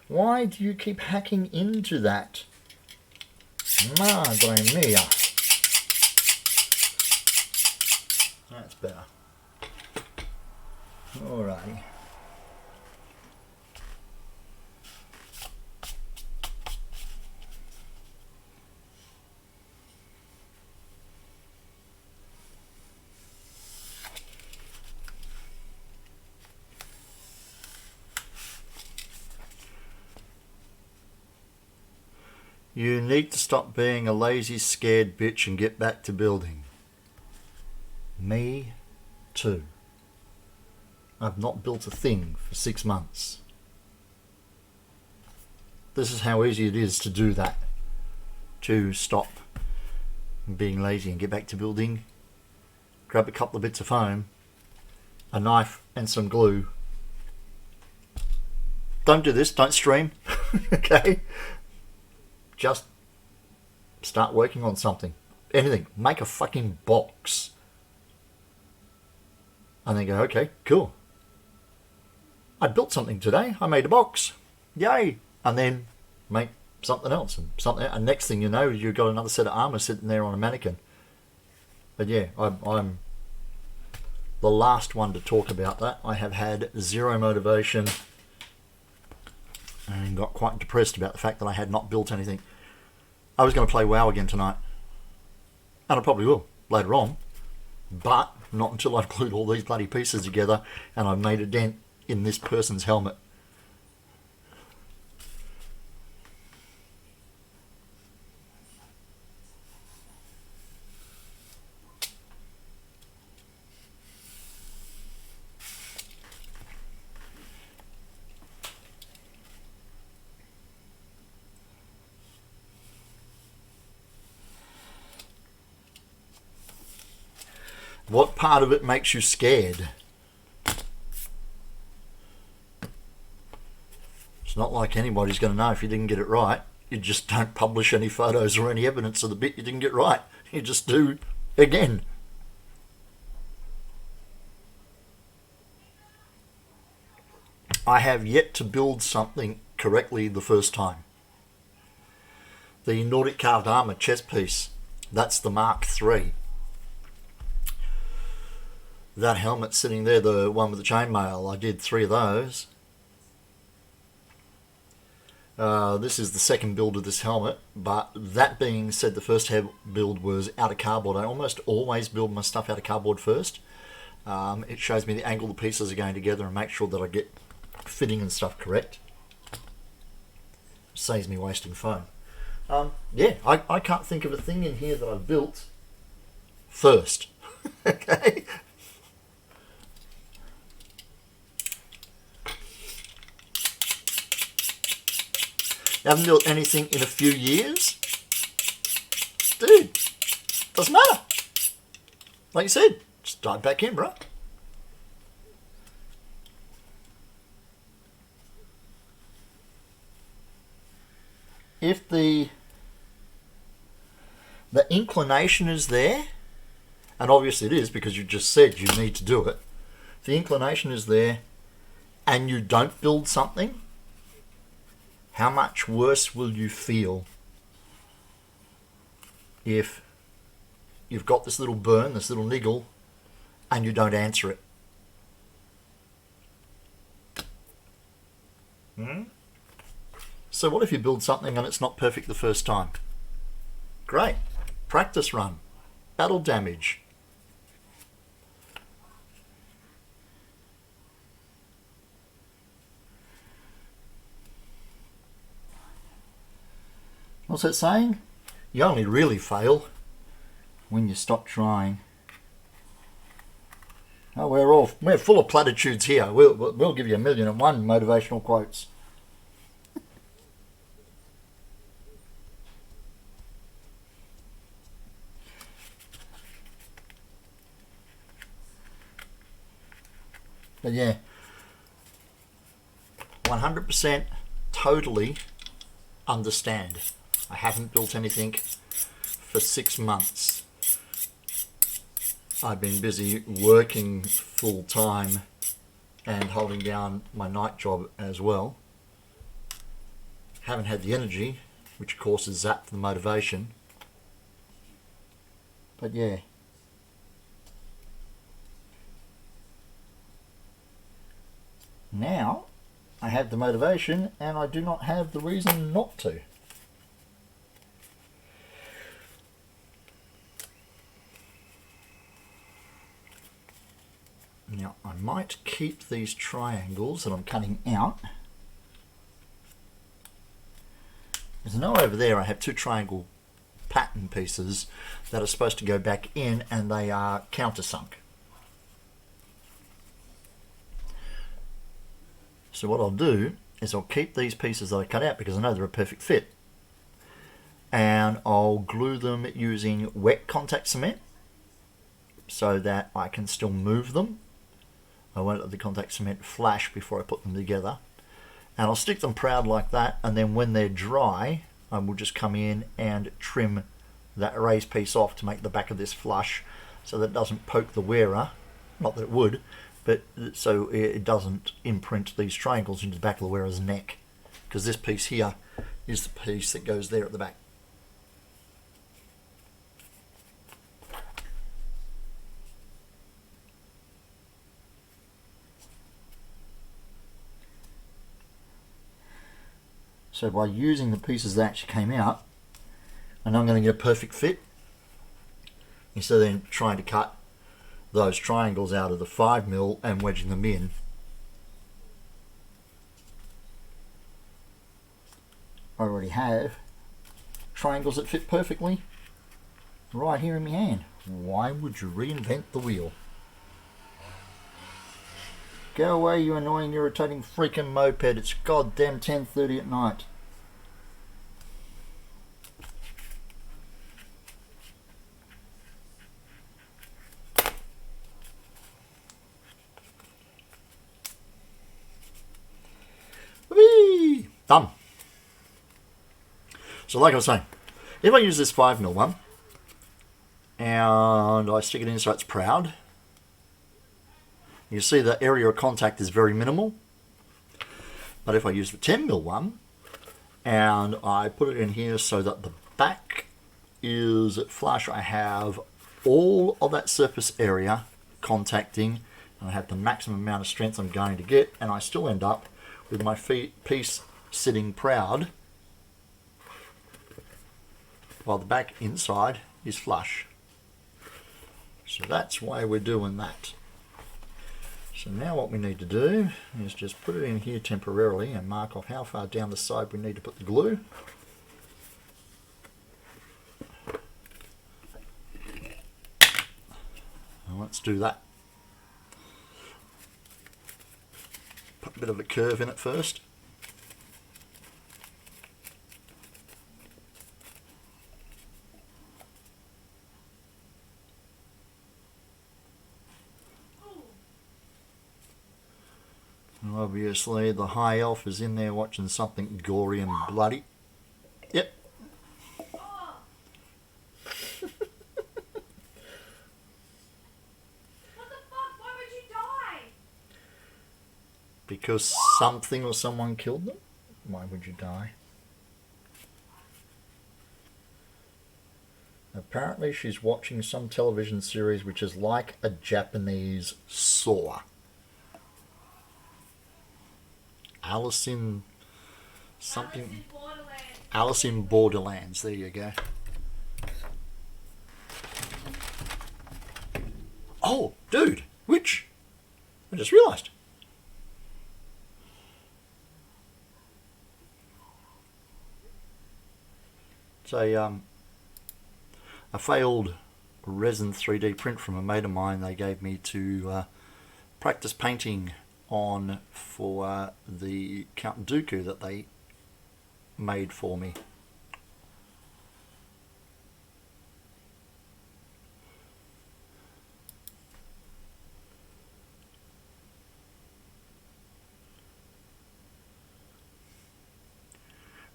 Why do you keep hacking into that? Madre mia. That's better. Alrighty. You need to stop being a lazy, scared bitch and get back to building. Me too. I've not built a thing for 6 months. This is how easy it is to do that. To stop being lazy and get back to building. Grab a couple of bits of foam, a knife and some glue. Don't do this, don't stream. Okay? Just start working on something. Anything. Make a fucking box. And then go, okay, cool. I built something today. I made a box. Yay. And then make something else. And next thing you know, you've got another set of armor sitting there on a mannequin. But yeah, I'm the last one to talk about that. I have had zero motivation and got quite depressed about the fact that I had not built anything. I was going to play WoW again tonight, and I probably will later on, but not until I've glued all these bloody pieces together and I've made a dent in this person's helmet. What part of it makes you scared? It's not like anybody's going to know if you didn't get it right. You just don't publish any photos or any evidence of the bit you didn't get right. You just do again. I have yet to build something correctly the first time. The Nordic carved armour chest piece, that's the Mark III. That helmet sitting there, the one with the chainmail, I did 3 of those. This is the second build of this helmet, but that being said, the first build was out of cardboard. I almost always build my stuff out of cardboard first. It shows me the angle the pieces are going together and make sure that I get fitting and stuff correct. Saves me wasting foam. Yeah, I can't think of a thing in here that I've built first. Okay. Haven't built anything in a few years? Dude, doesn't matter. Like you said, just dive back in, bro. If the inclination is there, and obviously it is because you just said you need to do it, if the inclination is there and you don't build something, how much worse will you feel if you've got this little burn, this little niggle, and you don't answer it? So what if you build something and it's not perfect the first time? Great. Practice run. Battle damage. What's that saying? You only really fail when you stop trying. Oh, we're full of platitudes here. We'll give you 1,000,001 motivational quotes. But yeah, 100% totally understand. I haven't built anything for 6 months. I've been busy working full time and holding down my night job as well. Haven't had the energy, which of course is zapped the motivation. But yeah. Now I have the motivation and I do not have the reason not to. Now I might keep these triangles that I'm cutting out. As I know over there I have 2 triangle pattern pieces that are supposed to go back in and they are countersunk. So what I'll do is I'll keep these pieces that I cut out because I know they're a perfect fit. And I'll glue them using wet contact cement so that I can still move them. I won't let the contact cement flash before I put them together. And I'll stick them proud like that, and then when they're dry, I will just come in and trim that raised piece off to make the back of this flush so that it doesn't poke the wearer. Not that it would, but so it doesn't imprint these triangles into the back of the wearer's neck, because this piece here is the piece that goes there at the back. So by using the pieces that actually came out, I know I'm going to get a perfect fit, instead of then trying to cut those triangles out of the 5mm and wedging them in. I already have triangles that fit perfectly right here in my hand. Why would you reinvent the wheel? Go away, you annoying, irritating freaking moped. It's goddamn 10:30 at night. Whee! Done. So like I was saying, if I use this 5mm one and I stick it in so it's proud, you see the area of contact is very minimal. But if I use the 10mm one and I put it in here so that the back is flush, I have all of that surface area contacting, and I have the maximum amount of strength I'm going to get, and I still end up with my piece sitting proud while the back inside is flush. So that's why we're doing that. So now what we need to do is just put it in here temporarily and mark off how far down the side we need to put the glue. And let's do that. Put a bit of a curve in it first. And obviously the high elf is in there watching something gory and bloody. Yep. Because something or someone killed them? Why would you die? Apparently she's watching some television series which is like a Japanese Saw. Alice in something. Alice in Borderlands. There you go. Oh, dude, which? I just realised. It's a failed resin 3D print from a mate of mine they gave me to practice painting on for the Count Dooku that they made for me.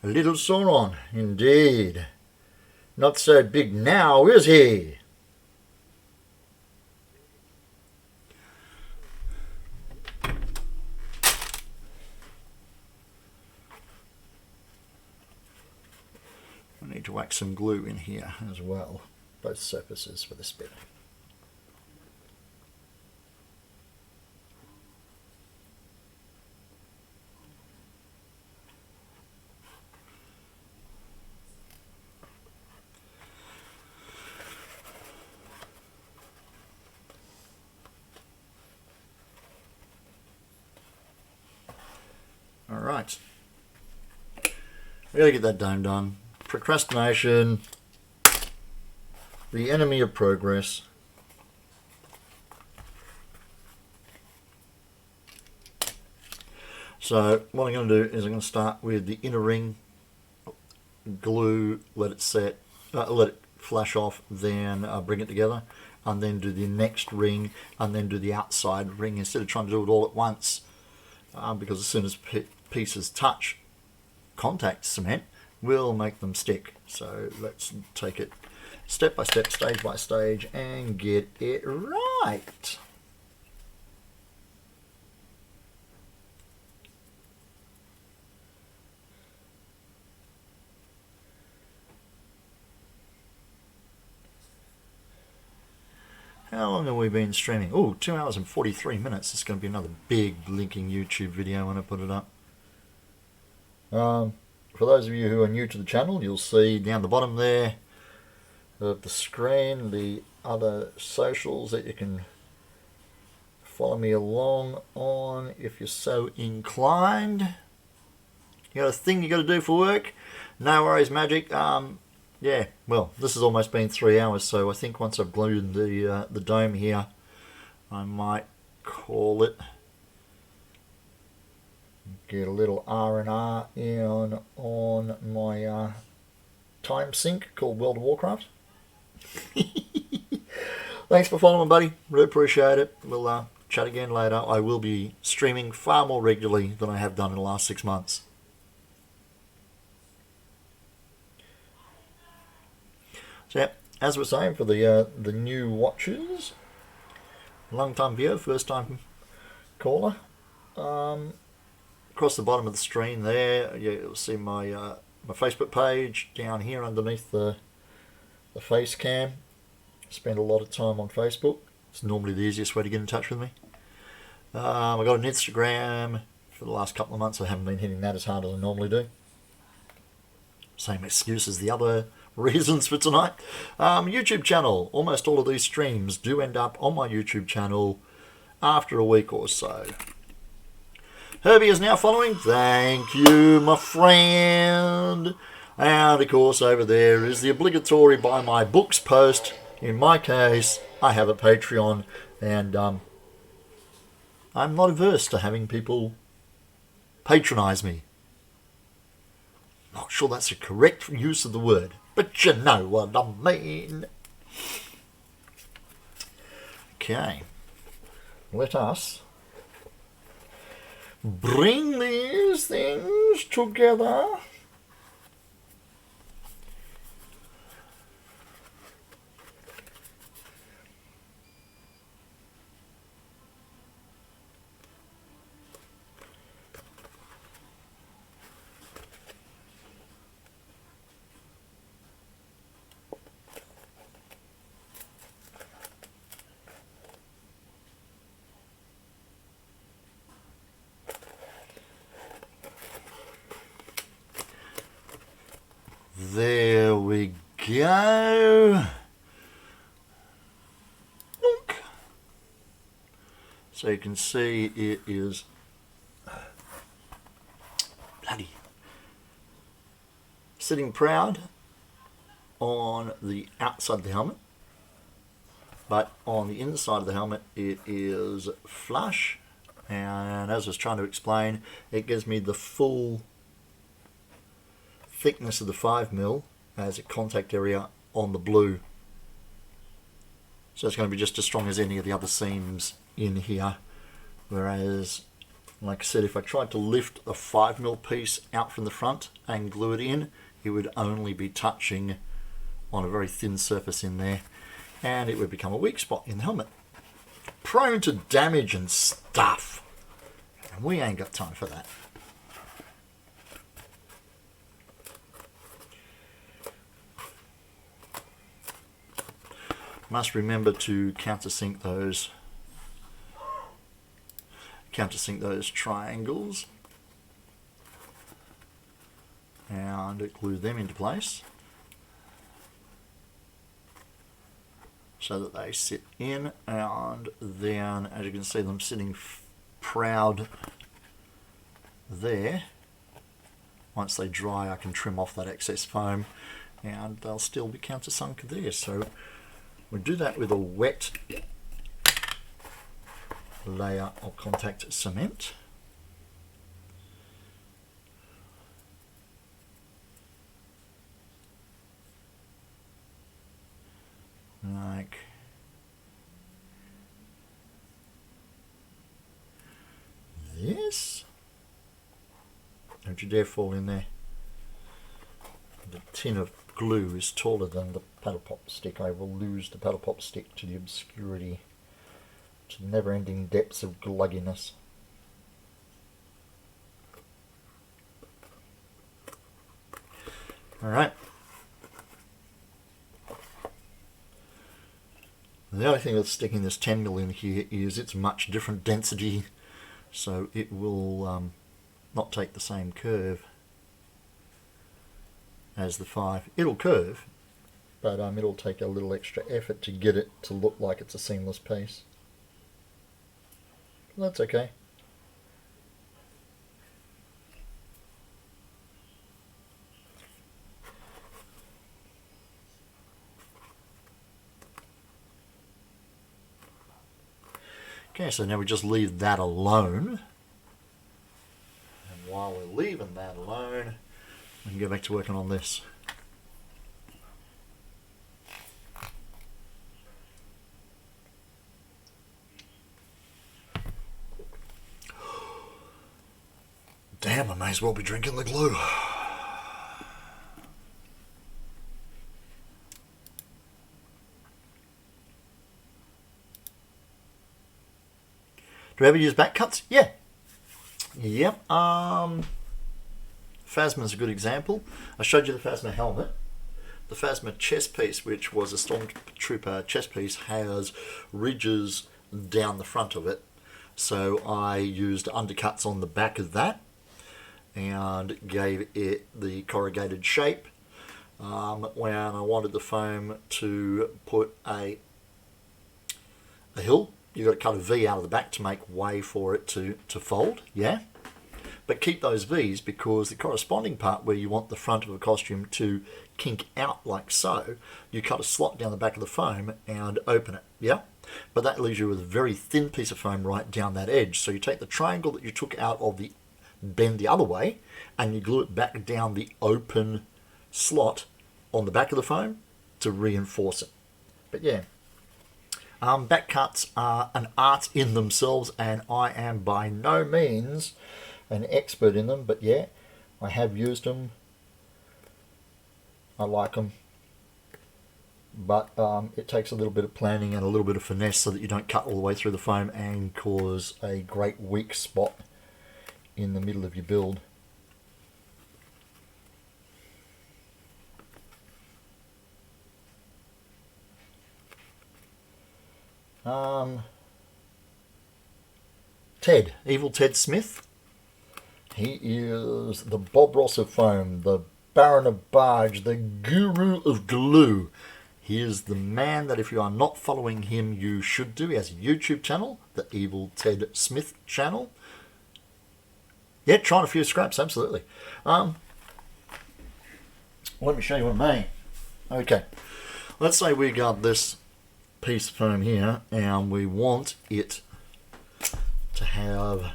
A little Sauron, indeed. Not so big now, is he? I need to wax some glue in here as well, both surfaces for this bit. All right, we gotta get that dome done. Procrastination, the enemy of progress. So what I'm going to do is I'm going to start with the inner ring, glue, let it set, let it flash off, then bring it together, and then do the next ring, and then do the outside ring instead of trying to do it all at once, because as soon as pieces touch contact cement, will make them stick. So let's take it step by step, stage by stage, and get it right. How long have we been streaming? Oh, 2 hours and 43 minutes. It's going to be another big linking YouTube video when I put it up. For those of you who are new to the channel, you'll see down the bottom there of the screen the other socials that you can follow me along on if you're so inclined. You got a thing you got to do for work? No worries, magic. Yeah, well, this has almost been 3 hours, so I think once I've glued the dome here, I might call it. Get a little R&R in on my time sync called World of Warcraft. Thanks for following, buddy. Really appreciate it. We'll chat again later. I will be streaming far more regularly than I have done in the last 6 months. So yeah, as we're saying, for the new watchers, long time viewer, first time caller, across the bottom of the screen there, you'll see my my Facebook page down here underneath the face cam. Spend a lot of time on Facebook. It's normally the easiest way to get in touch with me. I got an Instagram. For the last couple of months I haven't been hitting that as hard as I normally do. Same excuse as the other reasons for tonight. YouTube channel. Almost all of these streams do end up on my YouTube channel after a week or so. Herbie is now following. Thank you, my friend. And of course over there is the obligatory buy my books post. In my case, I have a Patreon, and I'm not averse to having people patronize me. Not sure that's a correct use of the word, but you know what I mean. Okay, let us bring these things together. There we go. Look. So you can see it is bloody sitting proud on the outside of the helmet, but on the inside of the helmet it is flush, and as I was trying to explain, it gives me the full thickness of the 5mm as a contact area on the blue. So it's going to be just as strong as any of the other seams in here. Whereas, like I said, if I tried to lift a 5mm piece out from the front and glue it in, it would only be touching on a very thin surface in there, and it would become a weak spot in the helmet. Prone to damage and stuff. And we ain't got time for that. Must remember to countersink those triangles and glue them into place so that they sit in, and then as you can see them sitting proud there. Once they dry I can trim off that excess foam and they'll still be countersunk there. So we do that with a wet layer of contact cement. Like this. Don't you dare fall in there. The tin of glue is taller than the paddle pop stick. I will lose the paddle pop stick to the obscurity, to the never-ending depths of glugginess. Alright. The only thing that's sticking this 10mm in here is it's much different density, so it will not take the same curve as the 5. It'll curve, but it'll take a little extra effort to get it to look like it's a seamless piece. That's okay. Okay, so now we just leave that alone. And while we're leaving that alone, we can go back to working on this. Damn, I may as well be drinking the glue. Do we ever use back cuts? Yeah. Yep. Phasma's a good example. I showed you the Phasma helmet. The Phasma chest piece, which was a Stormtrooper chest piece, has ridges down the front of it. So I used undercuts on the back of that and gave it the corrugated shape. When I wanted the foam to put a hill, you've got to cut a V out of the back to make way for it to fold, yeah? But keep those V's, because the corresponding part where you want the front of a costume to kink out like so, you cut a slot down the back of the foam and open it, yeah? But that leaves you with a very thin piece of foam right down that edge. So you take the triangle that you took out of the bend the other way and you glue it back down the open slot on the back of the foam to reinforce it. But yeah, back cuts are an art in themselves, and I am by no means an expert in them, but yeah, I have used them. I like them, but it takes a little bit of planning and a little bit of finesse so that you don't cut all the way through the foam and cause a great weak spot in the middle of your build. Ted, Evil Ted Smith. He is the Bob Ross of foam, the Baron of Barge, the Guru of Glue. He is the man that if you are not following him, you should do. He has a YouTube channel, the Evil Ted Smith channel. Yeah, trying a few scraps, absolutely. Let me show you what I mean. Okay, let's say we got this piece of foam here and we want it to have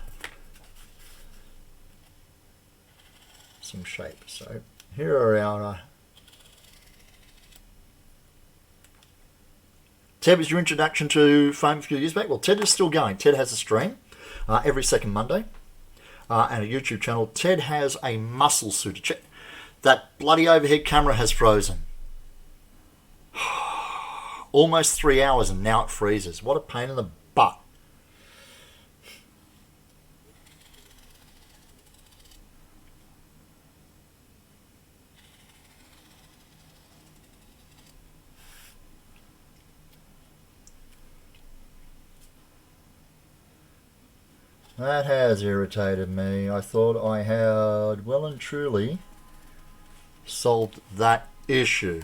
some shape. So here are our Ted was your introduction to foam a few years back. Well, Ted is still going. Ted has a stream every second Monday and a YouTube channel. Ted has a muscle suit. Check. That bloody overhead camera has frozen. Almost 3 hours and now it freezes. What a pain in the butt. That has irritated me. I thought I had well and truly solved that issue.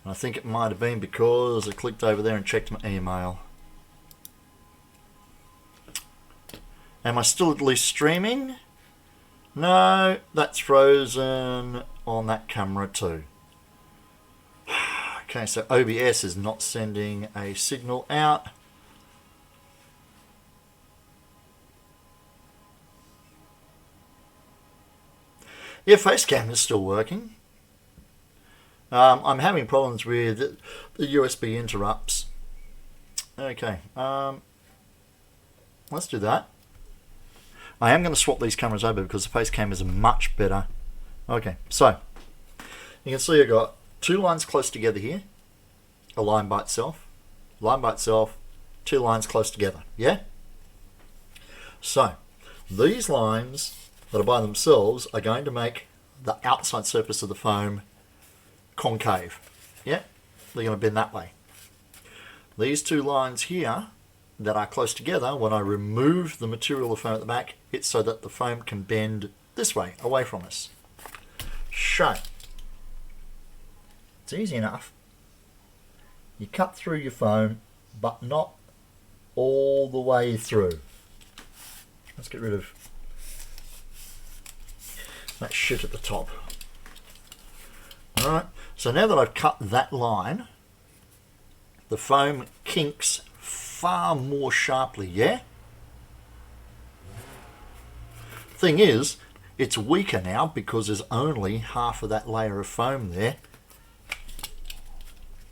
I think it might have been because I clicked over there and checked my email. Am I still at least streaming? No, that's frozen on that camera too. Okay, so OBS is not sending a signal out. Yeah, Facecam is still working. I'm having problems with the USB interrupts. Okay, let's do that. I am going to swap these cameras over because the Facecam is much better. Okay, so you can see I've got two lines close together here, a line by itself, two lines close together, yeah? So these lines that are by themselves are going to make the outside surface of the foam concave. Yeah, they're going to bend that way. These two lines here that are close together, when I remove the material of foam at the back, it's so that the foam can bend this way, away from us. So, it's easy enough. You cut through your foam, but not all the way through. Let's get rid of that shit at the top. Alright, so now that I've cut that line, the foam kinks far more sharply, yeah? Thing is, it's weaker now because there's only half of that layer of foam there.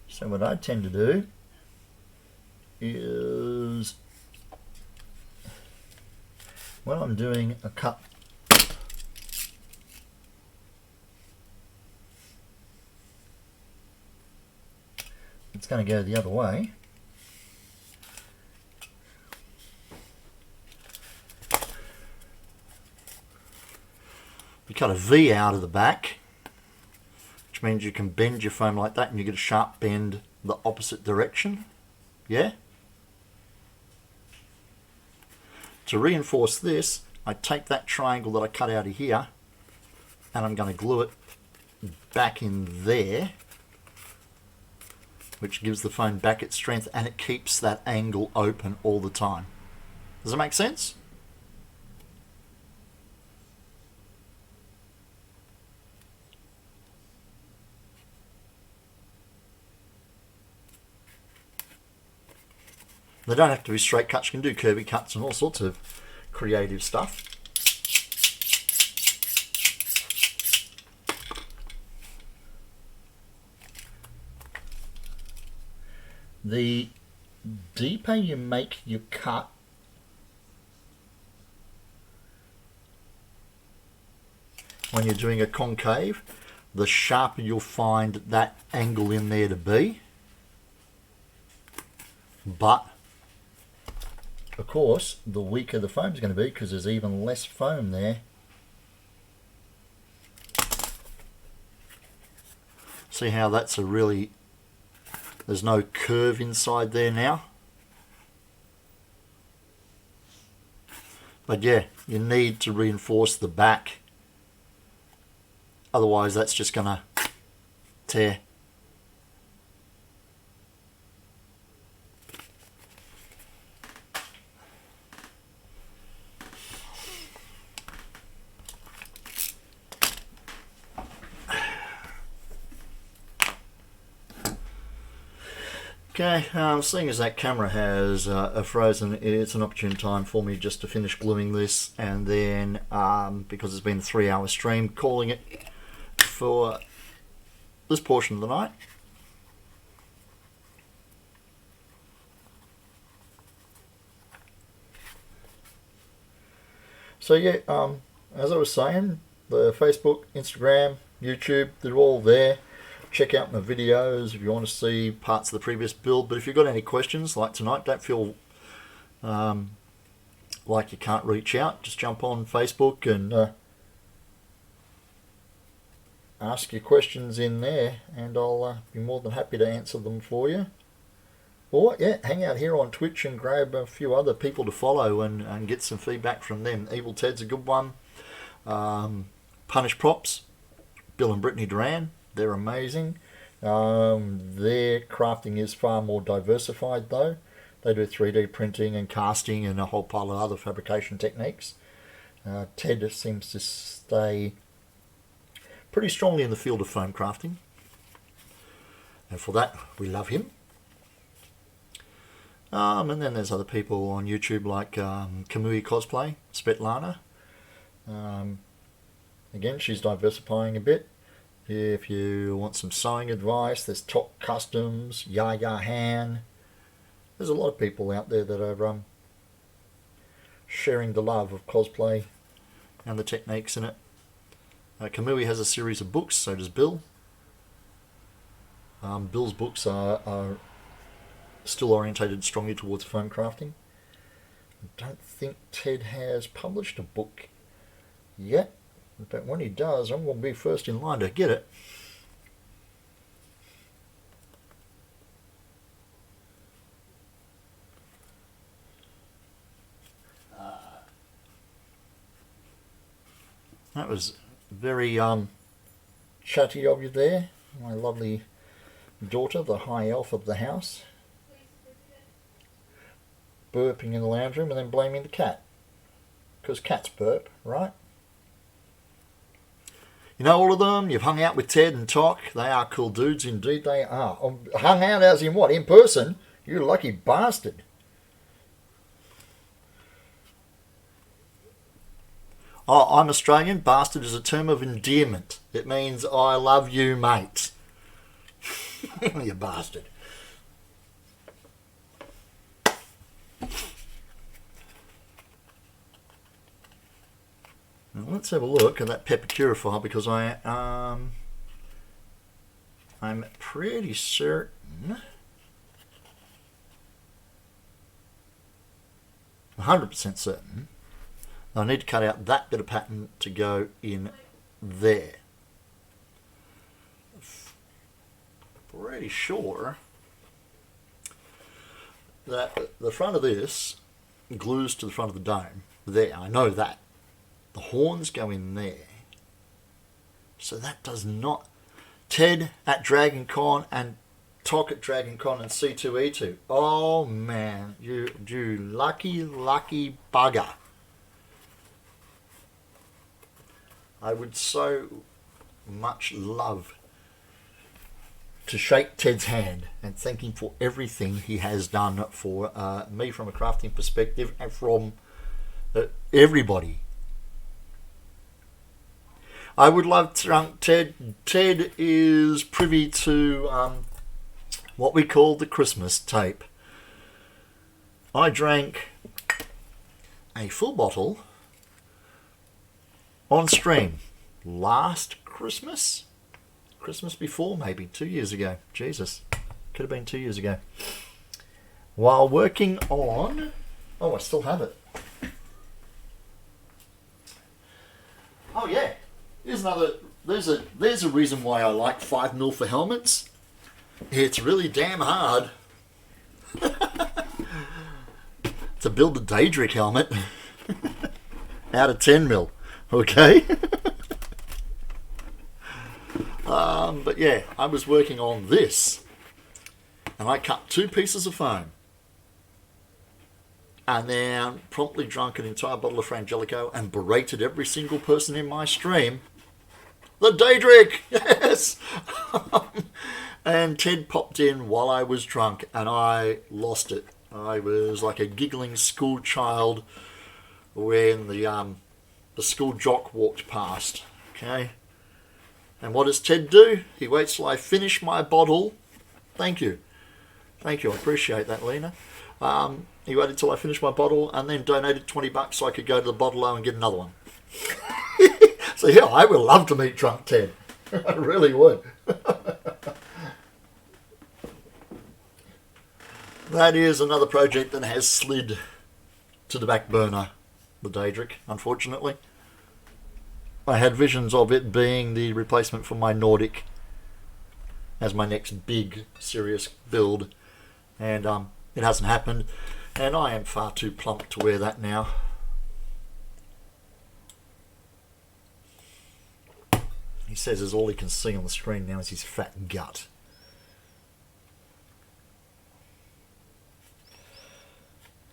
So what I tend to do is, when I'm doing a cut, it's going to go the other way. You cut a V out of the back, which means you can bend your foam like that and you get a sharp bend the opposite direction. Yeah? To reinforce this, I take that triangle that I cut out of here and I'm going to glue it back in there, which gives the foam back its strength and it keeps that angle open all the time. Does that make sense? They don't have to be straight cuts. You can do curvy cuts and all sorts of creative stuff. The deeper you make your cut, when you're doing a concave, the sharper you'll find that angle in there to be. But of course, the weaker the foam is going to be because there's even less foam there. See how that's a really, there's no curve inside there now. But yeah, you need to reinforce the back. Otherwise that's just going to tear. Okay, seeing as that camera has frozen, it's an opportune time for me just to finish gluing this, and then, because it's been a 3-hour stream, calling it for this portion of the night. So yeah, as I was saying, the Facebook, Instagram, YouTube, they're all there. Check out my videos if you want to see parts of the previous build. But if you've got any questions like tonight, don't feel like you can't reach out. Just jump on Facebook and ask your questions in there, and I'll be more than happy to answer them for you. Or yeah, hang out here on Twitch and grab a few other people to follow and get some feedback from them. Evil Ted's a good one. Punish Props, Bill and Brittany Duran. They're amazing. Their crafting is far more diversified though. They do 3D printing and casting and a whole pile of other fabrication techniques. Ted seems to stay pretty strongly in the field of foam crafting, and for that we love him. And then there's other people on YouTube like Kamui Cosplay, Svetlana. Again, she's diversifying a bit. If you want some sewing advice, there's Top Customs, Yaya Han. There's a lot of people out there that are sharing the love of cosplay and the techniques in it. Kamui has a series of books, so does Bill. Bill's books are still orientated strongly towards foam crafting. I don't think Ted has published a book yet. But when he does, I'm going to be first in line to get it. That was very chatty of you there, my lovely daughter, the high elf of the house, burping in the lounge room and then blaming the cat. Because cats burp, right? You know all of them? You've hung out with Ted and Toc. They are cool dudes, indeed they are. Hung out as in what? In person? You lucky bastard. Oh, I'm Australian. Bastard is a term of endearment. It means I love you, mate. You bastard. Now let's have a look at that pepper purifier, because I'm pretty certain, 100% certain, I need to cut out that bit of pattern to go in there. Pretty sure that the front of this glues to the front of the dome. There, I know that. The horns go in there. So that does not... Ted at Dragon Con and Tok at Dragon Con and C2E2. Oh man, you lucky, lucky bugger. I would so much love to shake Ted's hand and thank him for everything he has done for me from a crafting perspective and from everybody. I would love to drunk Ted. Ted is privy to what we call the Christmas tape. I drank a full bottle on stream last Christmas. Christmas before, maybe 2 years ago. Jesus, could have been 2 years ago. While working on... Oh, I still have it. Oh yeah, here's another... There's a reason why I like 5mm for helmets. It's really damn hard to build a Daedric helmet out of 10mm. Okay. But yeah, I was working on this and I cut 2 pieces of foam and then promptly drank an entire bottle of Frangelico and berated every single person in my stream. The Daedric! Yes! And Ted popped in while I was drunk and I lost it. I was like a giggling school child when the school jock walked past. Okay? And what does Ted do? He waits till I finish my bottle. Thank you. Thank you. I appreciate that, Lena. He waited till I finished my bottle and then donated $20 so I could go to the bottle-o and get another one. So yeah, I would love to meet drunk Ted. I really would. That is another project that has slid to the back burner, the Daedric, unfortunately. I had visions of it being the replacement for my Nordic as my next big, serious build. And it hasn't happened. And I am far too plump to wear that now. He says is all he can see on the screen now is his fat gut.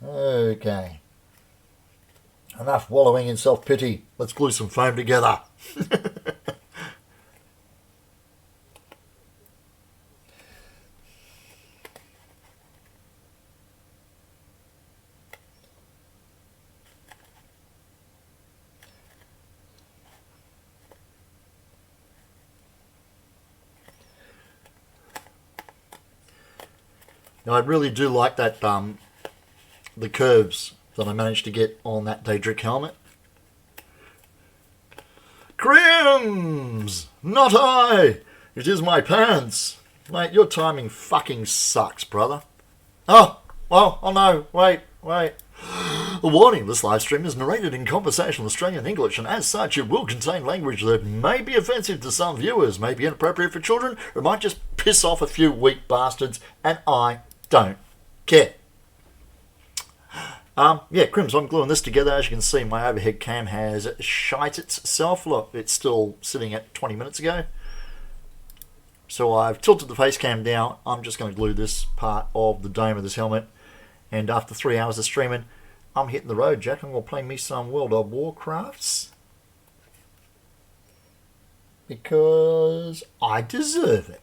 Okay. Enough wallowing in self-pity. Let's glue some foam together. Now I really do like that the curves that I managed to get on that Daedric helmet. Crims! Not I! It is my pants! Mate, your timing fucking sucks, brother. Oh no, wait. A warning, this live stream is narrated in conversational Australian English and as such it will contain language that may be offensive to some viewers, may be inappropriate for children, or might just piss off a few weak bastards, and I don't care. Yeah, Crims, I'm gluing this together. As you can see, my overhead cam has shite itself. Look, it's still sitting at 20 minutes ago. So I've tilted the face cam down. I'm just going to glue this part of the dome of this helmet. And after 3 hours of streaming, I'm hitting the road, Jack. I'm going to play me some World of Warcrafts. Because I deserve it.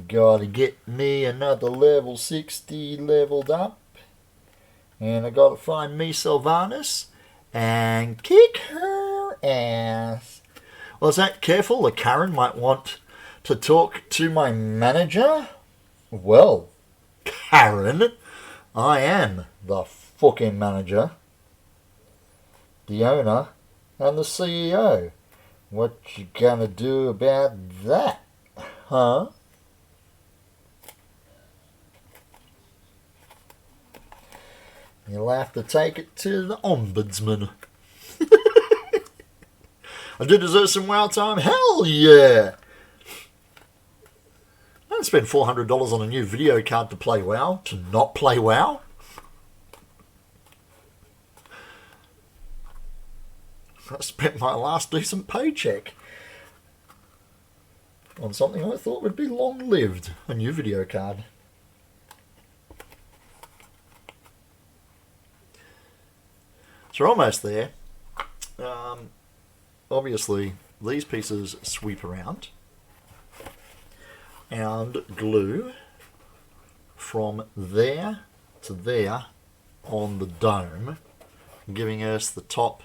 Gotta get me another level 60 leveled up. And I gotta find me Sylvanas and kick her ass. Well, is that careful? The Karen might want to talk to my manager? Well, Karen, I am the fucking manager, the owner, and the CEO. What you gonna do about that, huh? You'll have to take it to the ombudsman. I did deserve some WoW time. Hell yeah! I didn't spend $400 on a new video card to play WoW, to not play WoW. I spent my last decent paycheck on something I thought would be long-lived, a new video card. So we're almost there. Obviously, these pieces sweep around and glue from there to there on the dome, giving us the top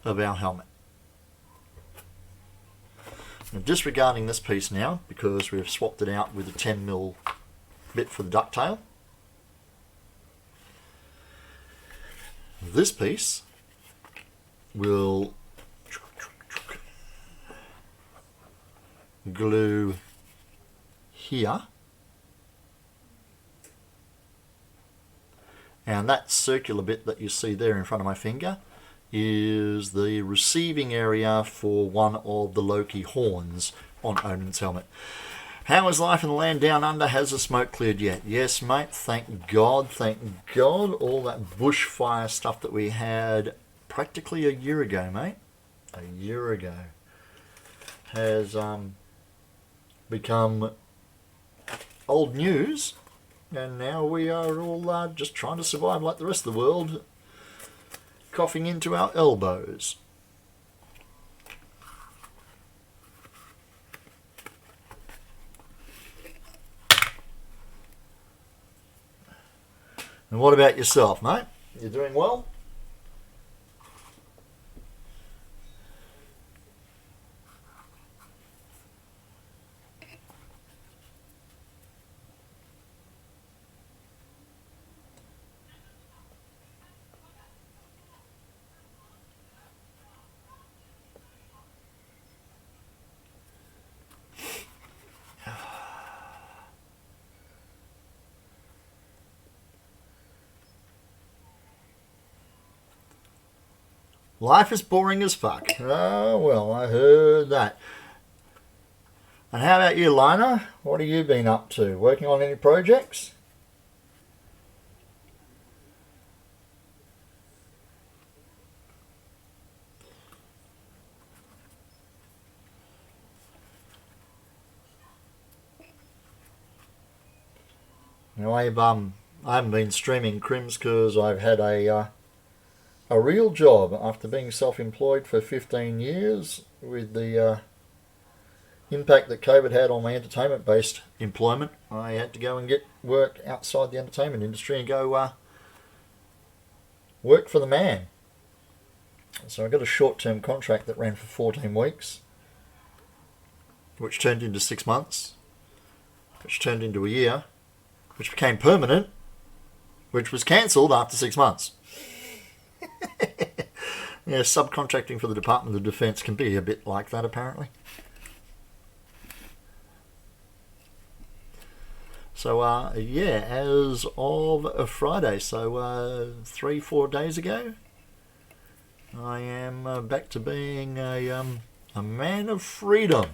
of our helmet. Now, disregarding this piece now, because we've swapped it out with a 10mm bit for the ducktail, this piece will glue here, and that circular bit that you see there in front of my finger is the receiving area for one of the Loki horns on Odin's helmet. How is life in the land down under? Has the smoke cleared yet? Yes, mate, thank God, thank God. All that bushfire stuff that we had practically a year ago, mate, a year ago, has become old news, and now we are all just trying to survive like the rest of the world, coughing into our elbows. And what about yourself, mate? You doing well? Life is boring as fuck. Oh, well, I heard that. And how about you, Lina? What have you been up to? Working on any projects? Now, I haven't been streaming Crims because I've had a real job after being self-employed for 15 years with the impact that COVID had on my entertainment-based employment. I had to go and get work outside the entertainment industry and go work for the man. So I got a short-term contract that ran for 14 weeks, which turned into 6 months, which turned into a year, which became permanent, which was cancelled after 6 months. Yeah, subcontracting for the Department of Defence can be a bit like that, apparently. So, yeah, as of Friday, so 3-4 days ago, I am back to being a man of freedom.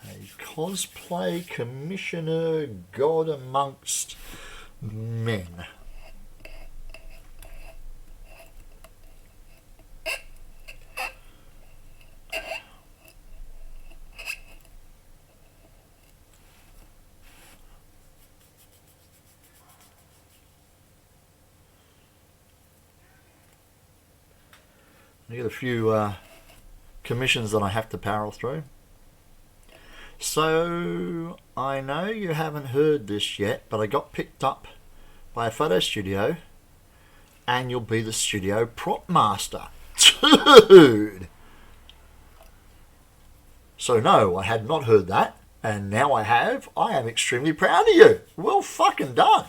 A cosplay commissioner, god amongst men. I get a few commissions that I have to barrel through. So, I know you haven't heard this yet, but I got picked up by a photo studio and you'll be the studio prop master. Dude! So no, I had not heard that, and now I have. I am extremely proud of you. Well fucking done.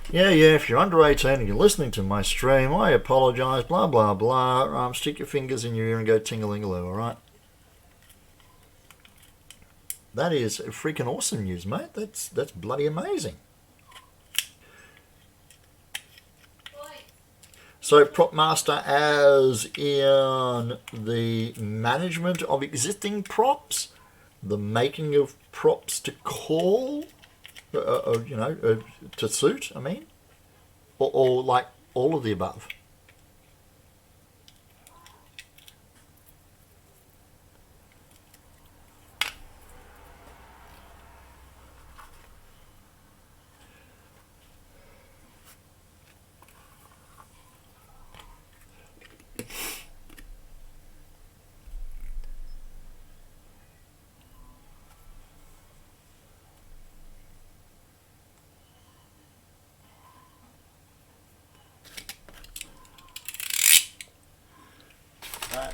Yeah, if you're under 18 and you're listening to my stream, I apologise, blah, blah, blah. Stick your fingers in your ear and go ting-a-ling-a-loo, alright? That is freaking awesome news, mate. That's bloody amazing. So prop master as in the management of existing props, the making of props to call, to suit, I mean, or like all of the above.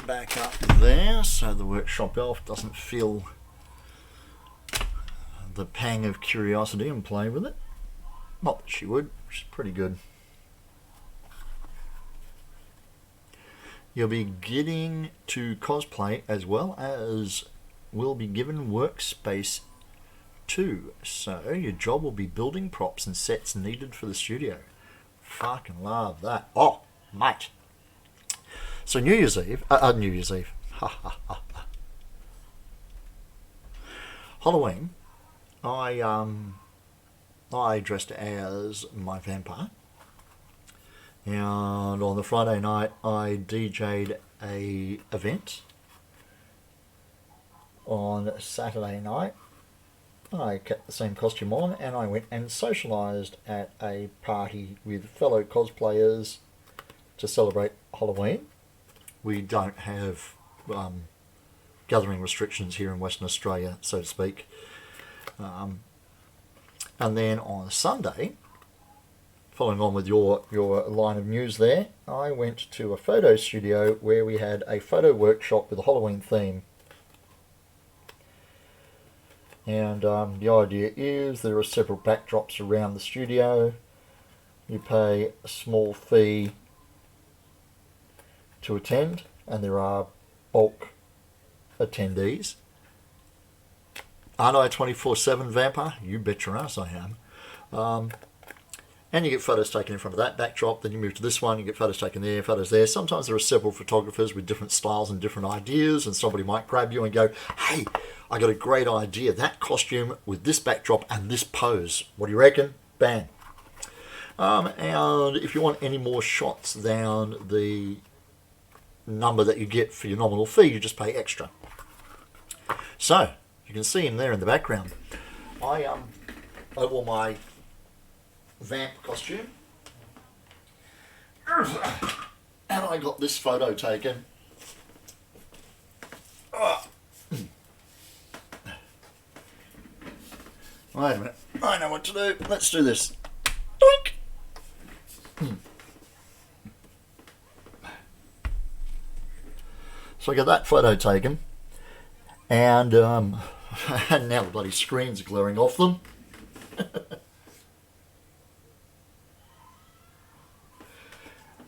Back up there so the workshop elf doesn't feel the pang of curiosity and play with it. Not that she would, she's pretty good. You'll be getting to cosplay as well as will be given workspace too. So your job will be building props and sets needed for the studio. Fucking love that. Oh, mate. So New Year's Eve, Halloween, I dressed as my vampire, and on the Friday night I DJ'd a event. On Saturday night I kept the same costume on and I went and socialised at a party with fellow cosplayers to celebrate Halloween. We don't have gathering restrictions here in Western Australia, so to speak. And then on Sunday, following on with your line of news there, I went to a photo studio where we had a photo workshop with a Halloween theme. And the idea is there are several backdrops around the studio. You pay a small fee to attend, and there are bulk attendees. Aren't I 24/7 vampire? You bet your ass I am. And you get photos taken in front of that backdrop, then you move to this one, you get photos taken there, photos there. Sometimes there are several photographers with different styles and different ideas, and somebody might grab you and go, hey, I got a great idea, that costume with this backdrop and this pose. What do you reckon? Bang. And if you want any more shots than the number that you get for your nominal fee, you just pay extra. So you can see him there in the background. I wore my vamp costume and I got this photo taken. Wait a minute, I know what to do. Let's do this. Doink. So I got that photo taken, and and now the bloody screen's glaring off them.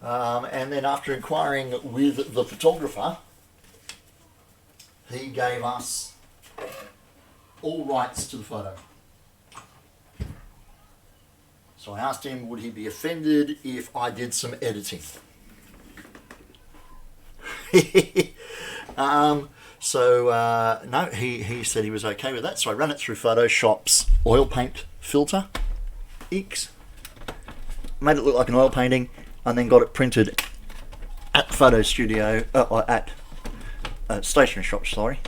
And then after inquiring with the photographer, he gave us all rights to the photo. So I asked him, would he be offended if I did some editing? No, he said he was okay with that. So I ran it through Photoshop's oil paint filter, made it look like an oil painting, and then got it printed at the photo studio, at stationery shop, sorry.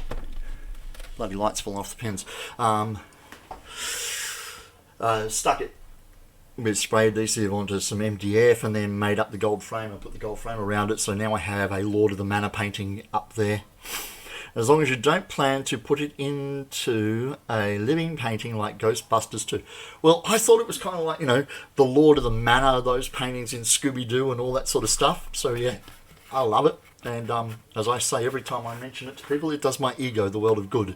Bloody lights falling off the pins. Stuck it with spray adhesive onto some MDF and then made up the gold frame and put the gold frame around it. So now I have a Lord of the Manor painting up there. As long as you don't plan to put it into a living painting like Ghostbusters 2. Well, I thought it was kind of like, the Lord of the Manor, those paintings in Scooby-Doo and all that sort of stuff. So yeah, I love it. And as I say every time I mention it to people, it does my ego the world of good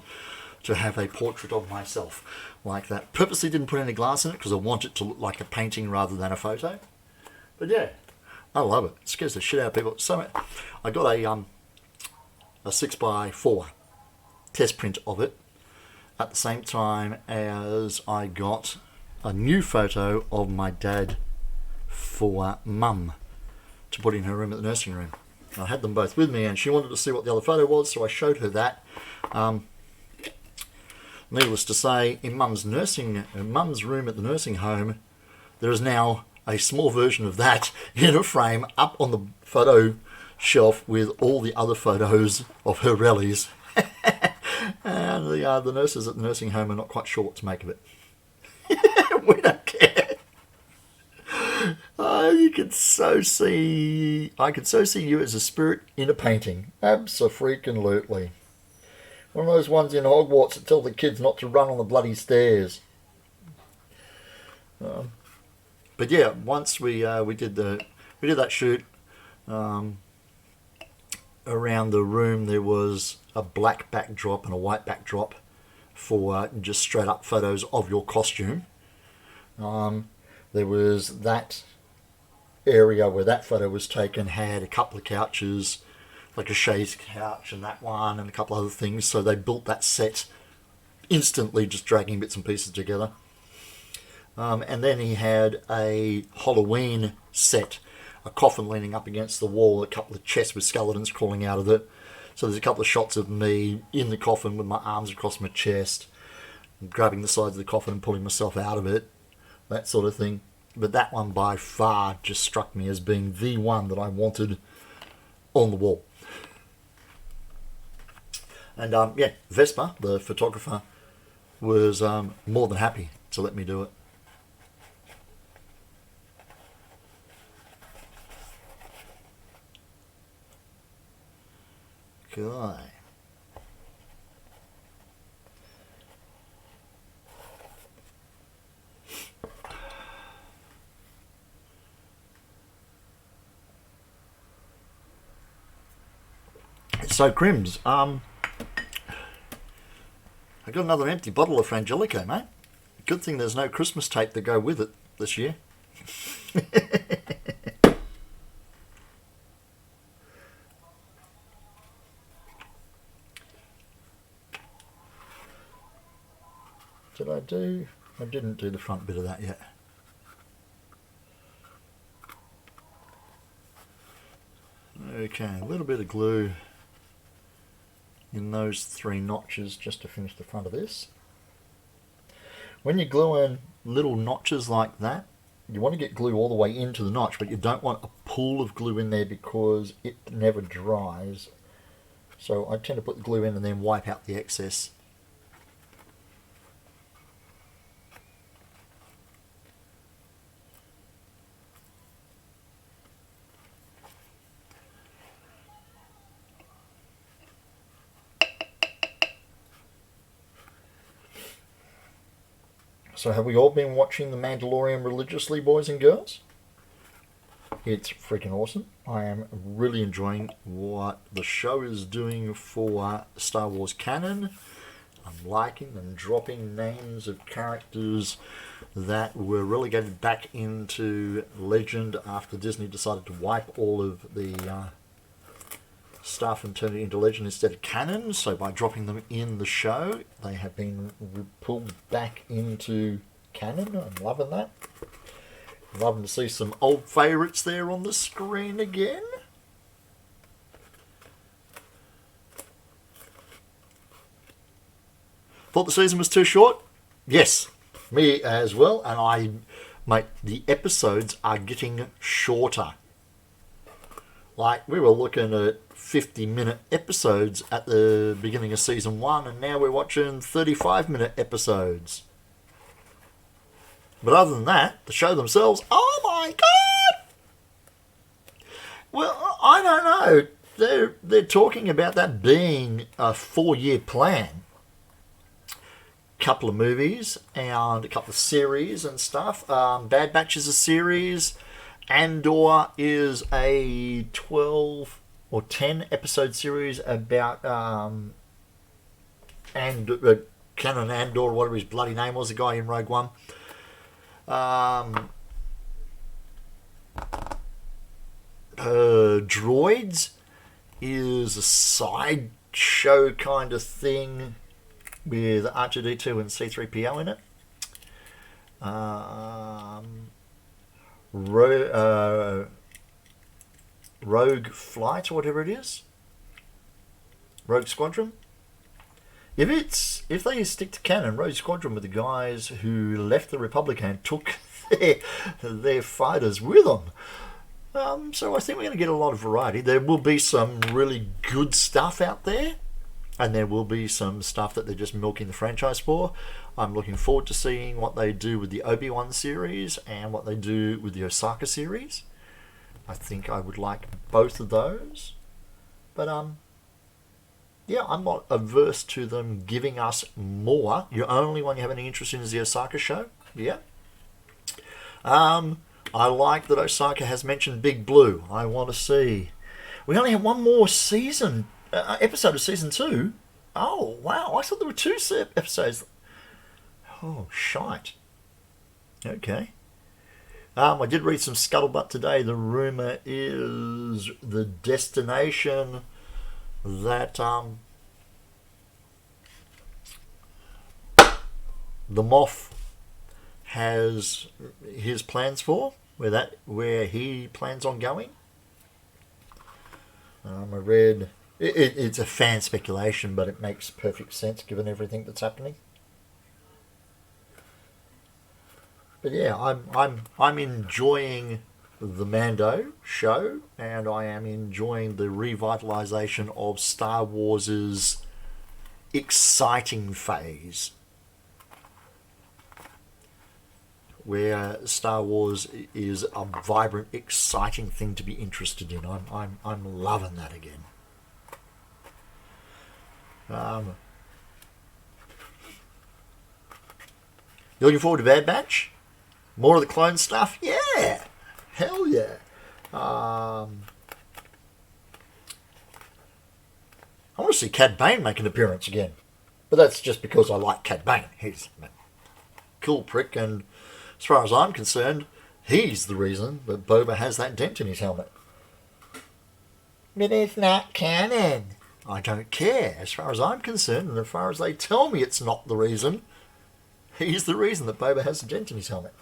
to have a portrait of myself like that. Purposely didn't put any glass in it because I want it to look like a painting rather than a photo. But yeah, I love it. It scares the shit out of people. So I got a 6x4 test print of it. at the same time as I got a new photo of my dad for Mum to put in her room at the nursing room. I had them both with me, and she wanted to see what the other photo was, so I showed her that. Needless to say, in Mum's room at the nursing home, there is now a small version of that in a frame up on the photo shelf with all the other photos of her rallies. And the nurses at the nursing home are not quite sure what to make of it. We don't care. I could so see you as a spirit in a painting. Abso-freaking-lutely. One of those ones in Hogwarts that tell the kids not to run on the bloody stairs. But yeah, once we did that shoot, around the room there was a black backdrop and a white backdrop for just straight up photos of your costume. There was that area where that photo was taken had a couple of couches, like a chaise couch and that one and a couple of other things, so they built that set instantly, just dragging bits and pieces together. And then he had a Halloween set, a coffin leaning up against the wall, a couple of chests with skeletons crawling out of it. So there's a couple of shots of me in the coffin with my arms across my chest, grabbing the sides of the coffin and pulling myself out of it, that sort of thing. But that one by far just struck me as being the one that I wanted on the wall. And yeah, Vespa, the photographer, was more than happy to let me do it. Okay. So Crims, I got another empty bottle of Frangelico, mate. Good thing there's no Christmas tape to go with it this year. Did I do? I didn't do the front bit of that yet. Okay, a little bit of glue in those 3 notches just to finish the front of this. When you glue in little notches like that, you want to get glue all the way into the notch, but you don't want a pool of glue in there because it never dries. So I tend to put the glue in and then wipe out the excess. So have we all been watching The Mandalorian religiously, boys and girls? It's freaking awesome. I am really enjoying what the show is doing for Star Wars canon. I'm liking and dropping names of characters that were relegated back into legend after Disney decided to wipe all of the stuff and turn it into legend instead of canon. So by dropping them in the show, they have been pulled back into canon. I'm loving that. Loving to see some old favourites there on the screen again. Thought the season was too short? Yes, me as well. And mate, the episodes are getting shorter. Like, we were looking at 50-minute episodes at the beginning of season 1, and now we're watching 35-minute episodes. But other than that, the show themselves, oh my god! Well, I don't know. They're talking about that being a 4-year plan. Couple of movies and a couple of series and stuff. Bad Batch is a series. Andor is a 12 or 10 episode series about Canon Andor, whatever his bloody name was, the guy in Rogue One. Droids is a side show kind of thing with R2D2 and C3PO in it. Rogue Flight or whatever it is. Rogue Squadron. If they stick to canon, Rogue Squadron were the guys who left the Republic and took their fighters with them. So I think we're going to get a lot of variety. There will be some really good stuff out there, and there will be some stuff that they're just milking the franchise for. I'm looking forward to seeing what they do with the Obi-Wan series and what they do with the Osaka series. I think I would like both of those. But yeah, I'm not averse to them giving us more. The only one you have any interest in is the Osaka show. Yeah. I like that Osaka has mentioned Big Blue. I want to see. We only have one more season, episode of season 2. Oh, wow. I thought there were 2 episodes. Oh, shite. Okay. I did read some scuttlebutt today. The rumour is the destination that the Moff has his plans for, where he plans on going. I read it's a fan speculation, but it makes perfect sense given everything that's happening. But yeah, I'm enjoying the Mando show, and I am enjoying the revitalization of Star Wars's exciting phase, where Star Wars is a vibrant, exciting thing to be interested in. I'm loving that again. You looking forward to Bad Batch? More of the clone stuff? Yeah! Hell yeah! I want to see Cad Bane make an appearance again. But that's just because I like Cad Bane. He's a cool prick, and as far as I'm concerned, he's the reason that Boba has that dent in his helmet. But it's not canon. I don't care. As far as I'm concerned, and as far as they tell me it's not the reason, he's the reason that Boba has a dent in his helmet.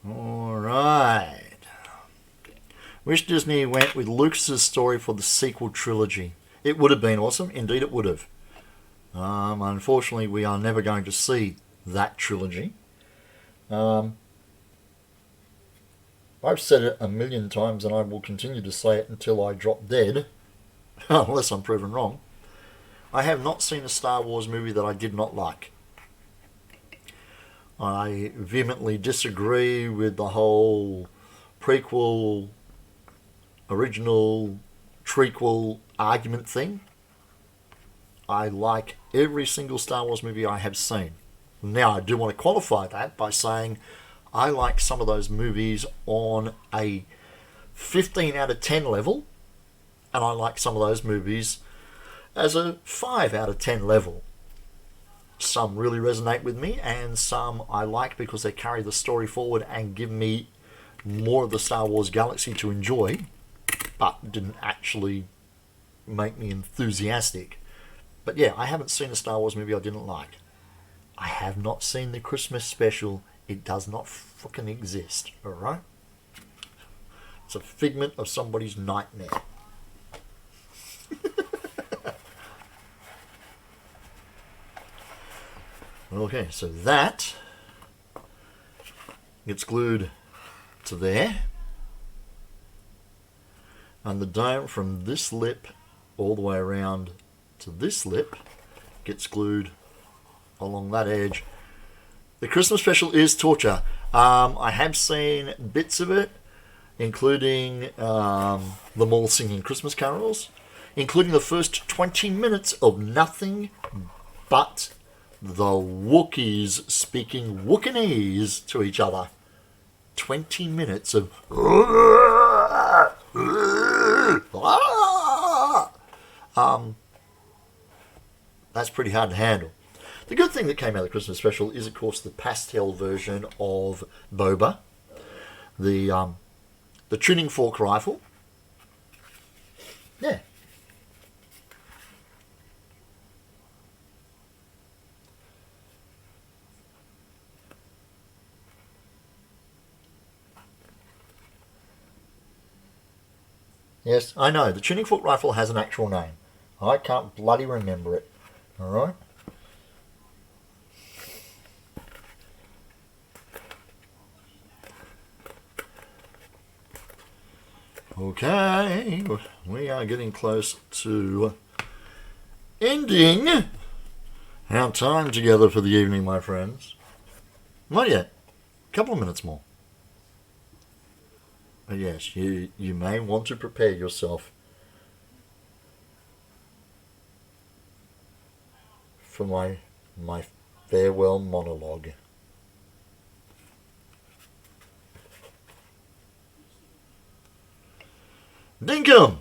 Alright. Wish Disney went with Lucas's story for the sequel trilogy. It would have been awesome. Indeed it would have. Unfortunately, we are never going to see that trilogy. I've said it a million times, and I will continue to say it until I drop dead, unless I'm proven wrong. I have not seen a Star Wars movie that I did not like. I vehemently disagree with the whole prequel, original, trequel argument thing. I like every single Star Wars movie I have seen. Now, I do want to qualify that by saying I like some of those movies on a 15 out of 10 level, and I like some of those movies as a 5 out of 10 level. Some really resonate with me, and some I like because they carry the story forward and give me more of the Star Wars galaxy to enjoy, but didn't actually make me enthusiastic. But yeah, I haven't seen a Star Wars movie I didn't like. I have not seen the Christmas special. It does not fucking exist, alright? It's a figment of somebody's nightmare. Okay, so that gets glued to there. And the dome from this lip all the way around to this lip gets glued along that edge. The Christmas special is torture. I have seen bits of it. including them all singing Christmas carols, including the first 20 minutes of nothing but the Wookiees speaking Wookienese to each other. 20 minutes of that's pretty hard to handle. The good thing that came out of the Christmas special is, of course, the pastel version of Boba, the tuning fork rifle. Yeah. Yes, I know. The tuning fork rifle has an actual name. I can't bloody remember it. Alright? Okay. We are getting close to ending our time together for the evening, my friends. Not yet. A couple of minutes more. But yes, you may want to prepare yourself for my farewell monologue. Dinkum!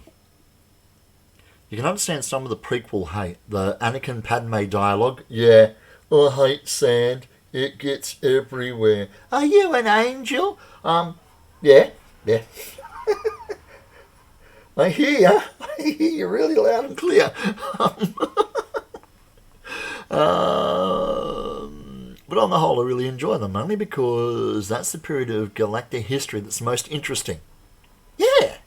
You can understand some of the prequel hate. The Anakin Padme dialogue. Yeah, I hate sand. It gets everywhere. Are you an angel? Yeah. I hear you really loud and clear. But on the whole, I really enjoy them, only because that's the period of galactic history that's most interesting. Yeah.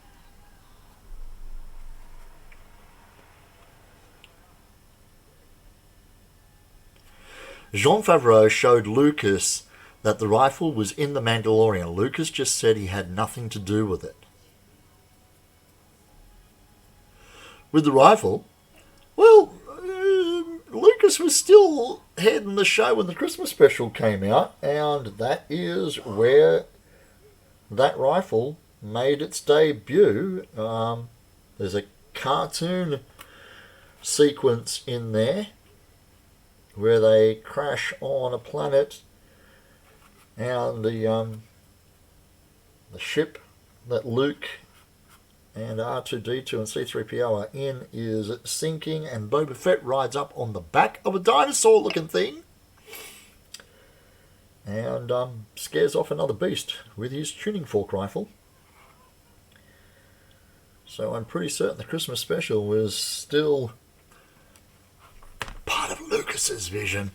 Jon Favreau showed Lucas that the rifle was in The Mandalorian. Lucas just said he had nothing to do with it. With the rifle, well, Lucas was still heading the show when the Christmas special came out, and that is where that rifle made its debut. There's a cartoon sequence in there where they crash on a planet, and the ship that Luke and R2-D2 and C-3PO are in is sinking, and Boba Fett rides up on the back of a dinosaur-looking thing and scares off another beast with his tuning fork rifle. So I'm pretty certain the Christmas special was still part of Lucas's vision.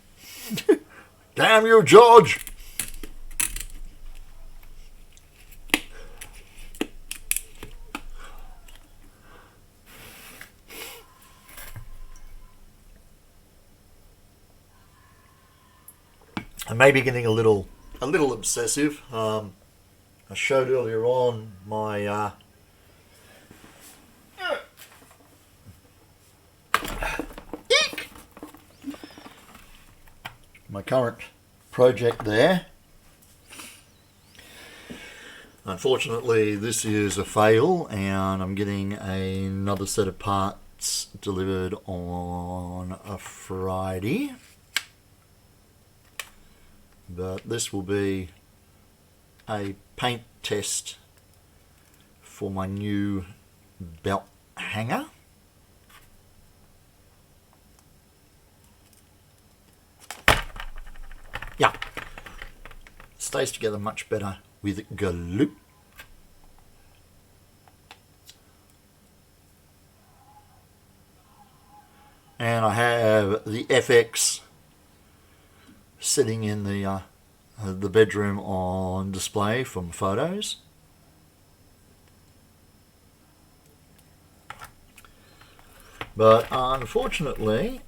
Damn you, George! I may be getting a little obsessive. I showed earlier on my my current project there. Unfortunately, this is a fail, and I'm getting another set of parts delivered on a Friday. But this will be a paint test for my new belt hanger. Yeah, stays together much better with glue. And I have the FX sitting in the bedroom on display from photos. But unfortunately,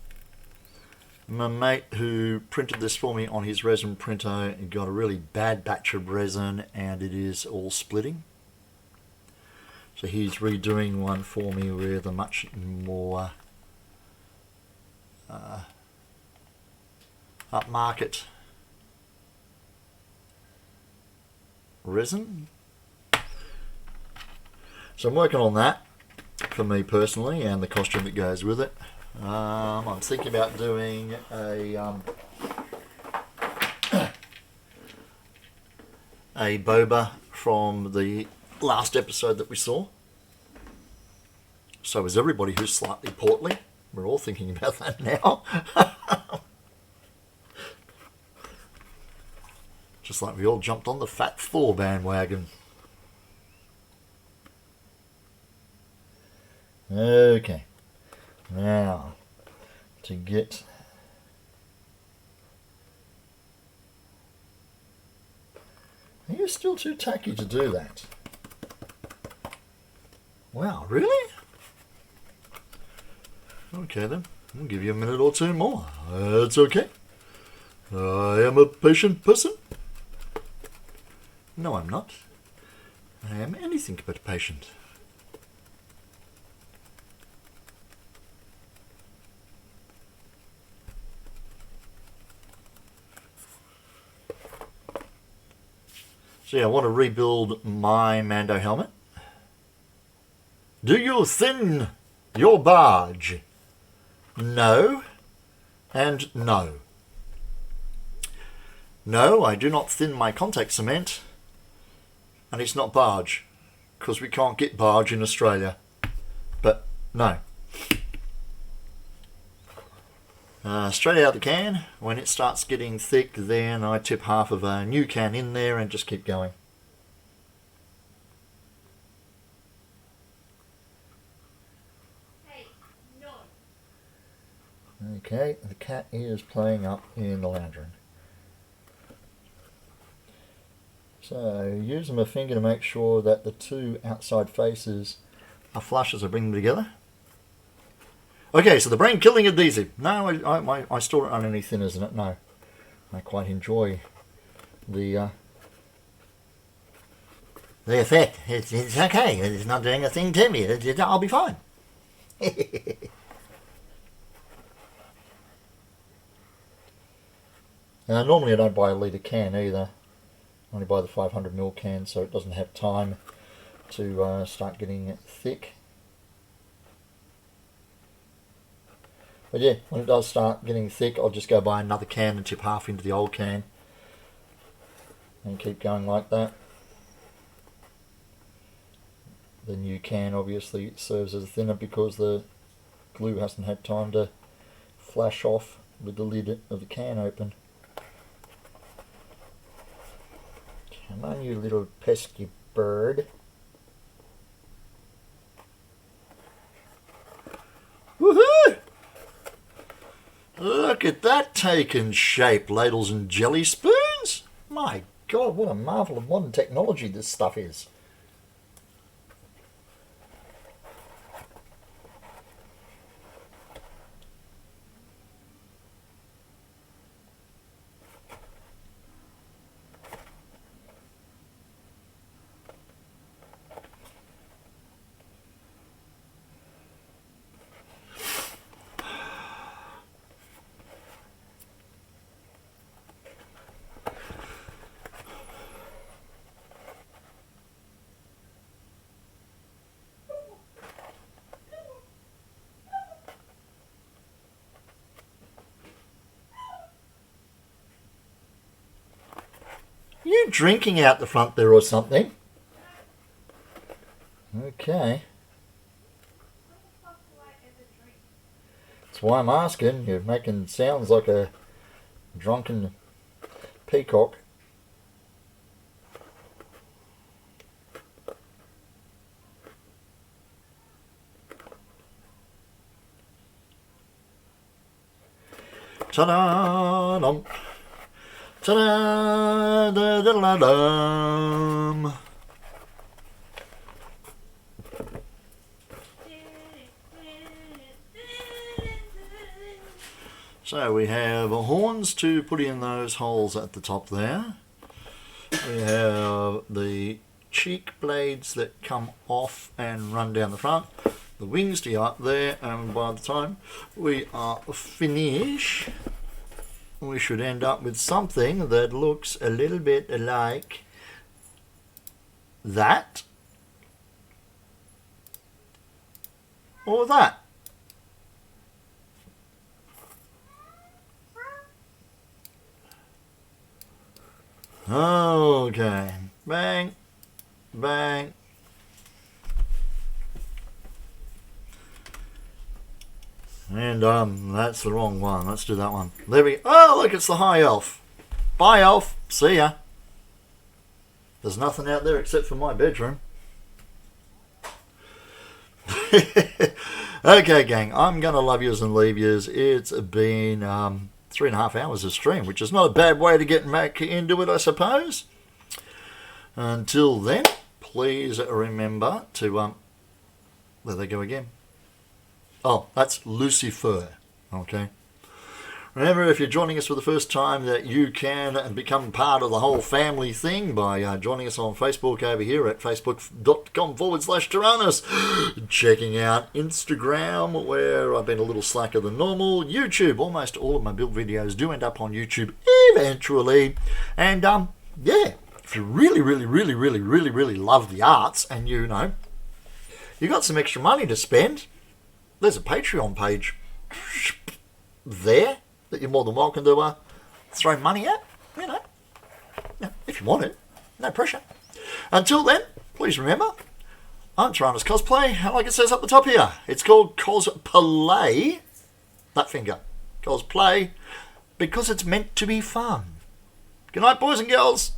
my mate who printed this for me on his resin printer got a really bad batch of resin, and it is all splitting. So he's redoing one for me with a much more upmarket resin. So I'm working on that for me personally, and the costume that goes with it. I'm thinking about doing a boba from the last episode that we saw. So is everybody who's slightly portly. We're all thinking about that now. Just like we all jumped on the Fat Thor bandwagon. Okay. Now, to get... Are you still too tacky to do that? Wow, really? Okay then, we'll give you a minute or two more. That's okay. I am a patient person. No, I'm not. I am anything but patient. So yeah, I want to rebuild my Mando helmet. Do you thin your barge? No, and no. No, I do not thin my contact cement, and it's not barge, because we can't get barge in Australia. But no. Straight out the can. When it starts getting thick, then I tip half of a new can in there and just keep going. Hey, no. Okay, the cat is playing up in the lounge room. So, using my finger to make sure that the two outside faces are flush as I bring them together. Okay, so the brain killing adhesive. No, I store it underneath thinners in it. No, I quite enjoy the effect. It's okay. It's not doing a thing to me. I'll be fine. Normally I don't buy a litre can either. I only buy the 500ml can, so it doesn't have time to start getting thick. But yeah, when it does start getting thick, I'll just go buy another can and tip half into the old can. And keep going like that. The new can obviously serves as a thinner because the glue hasn't had time to flash off with the lid of the can open. Come on, you little pesky bird. Woohoo! Look at that taking shape, ladles and jelly spoons. My God, what a marvel of modern technology this stuff is. You drinking out the front there or something? Okay. That's why I'm asking. You're making sounds like a drunken peacock. Ta-da-dum. Ta-da-da-da-da-dum. So we have horns to put in those holes at the top there. We have the cheek blades that come off and run down the front. The wings to go up there, and by the time we are finished, we should end up with something that looks a little bit like that. What was that? Okay. Bang. Bang. And that's the wrong one. Let's do that one. There we go. Oh, look, it's the high elf. Bye, elf. See ya. There's nothing out there except for my bedroom. Okay, gang. I'm going to love yous and leave yous. It's been 3.5 hours of stream, which is not a bad way to get back into it, I suppose. Until then, please remember to... there they go again. Oh, that's Lucifer. Okay. Remember, if you're joining us for the first time, that you can become part of the whole family thing by joining us on Facebook over here at facebook.com/Tyrannus. Checking out Instagram, where I've been a little slacker than normal. YouTube, almost all of my build videos do end up on YouTube eventually. And, yeah, if you really, really, really, really, really, really love the arts and you got some extra money to spend, there's a Patreon page there that you're more than welcome to throw money at, if you want it. No pressure. Until then, please remember, I'm Tyrannus Cosplay, and like it says up the top here, it's called Cosplay, that finger, Cosplay, because it's meant to be fun. Good night, boys and girls.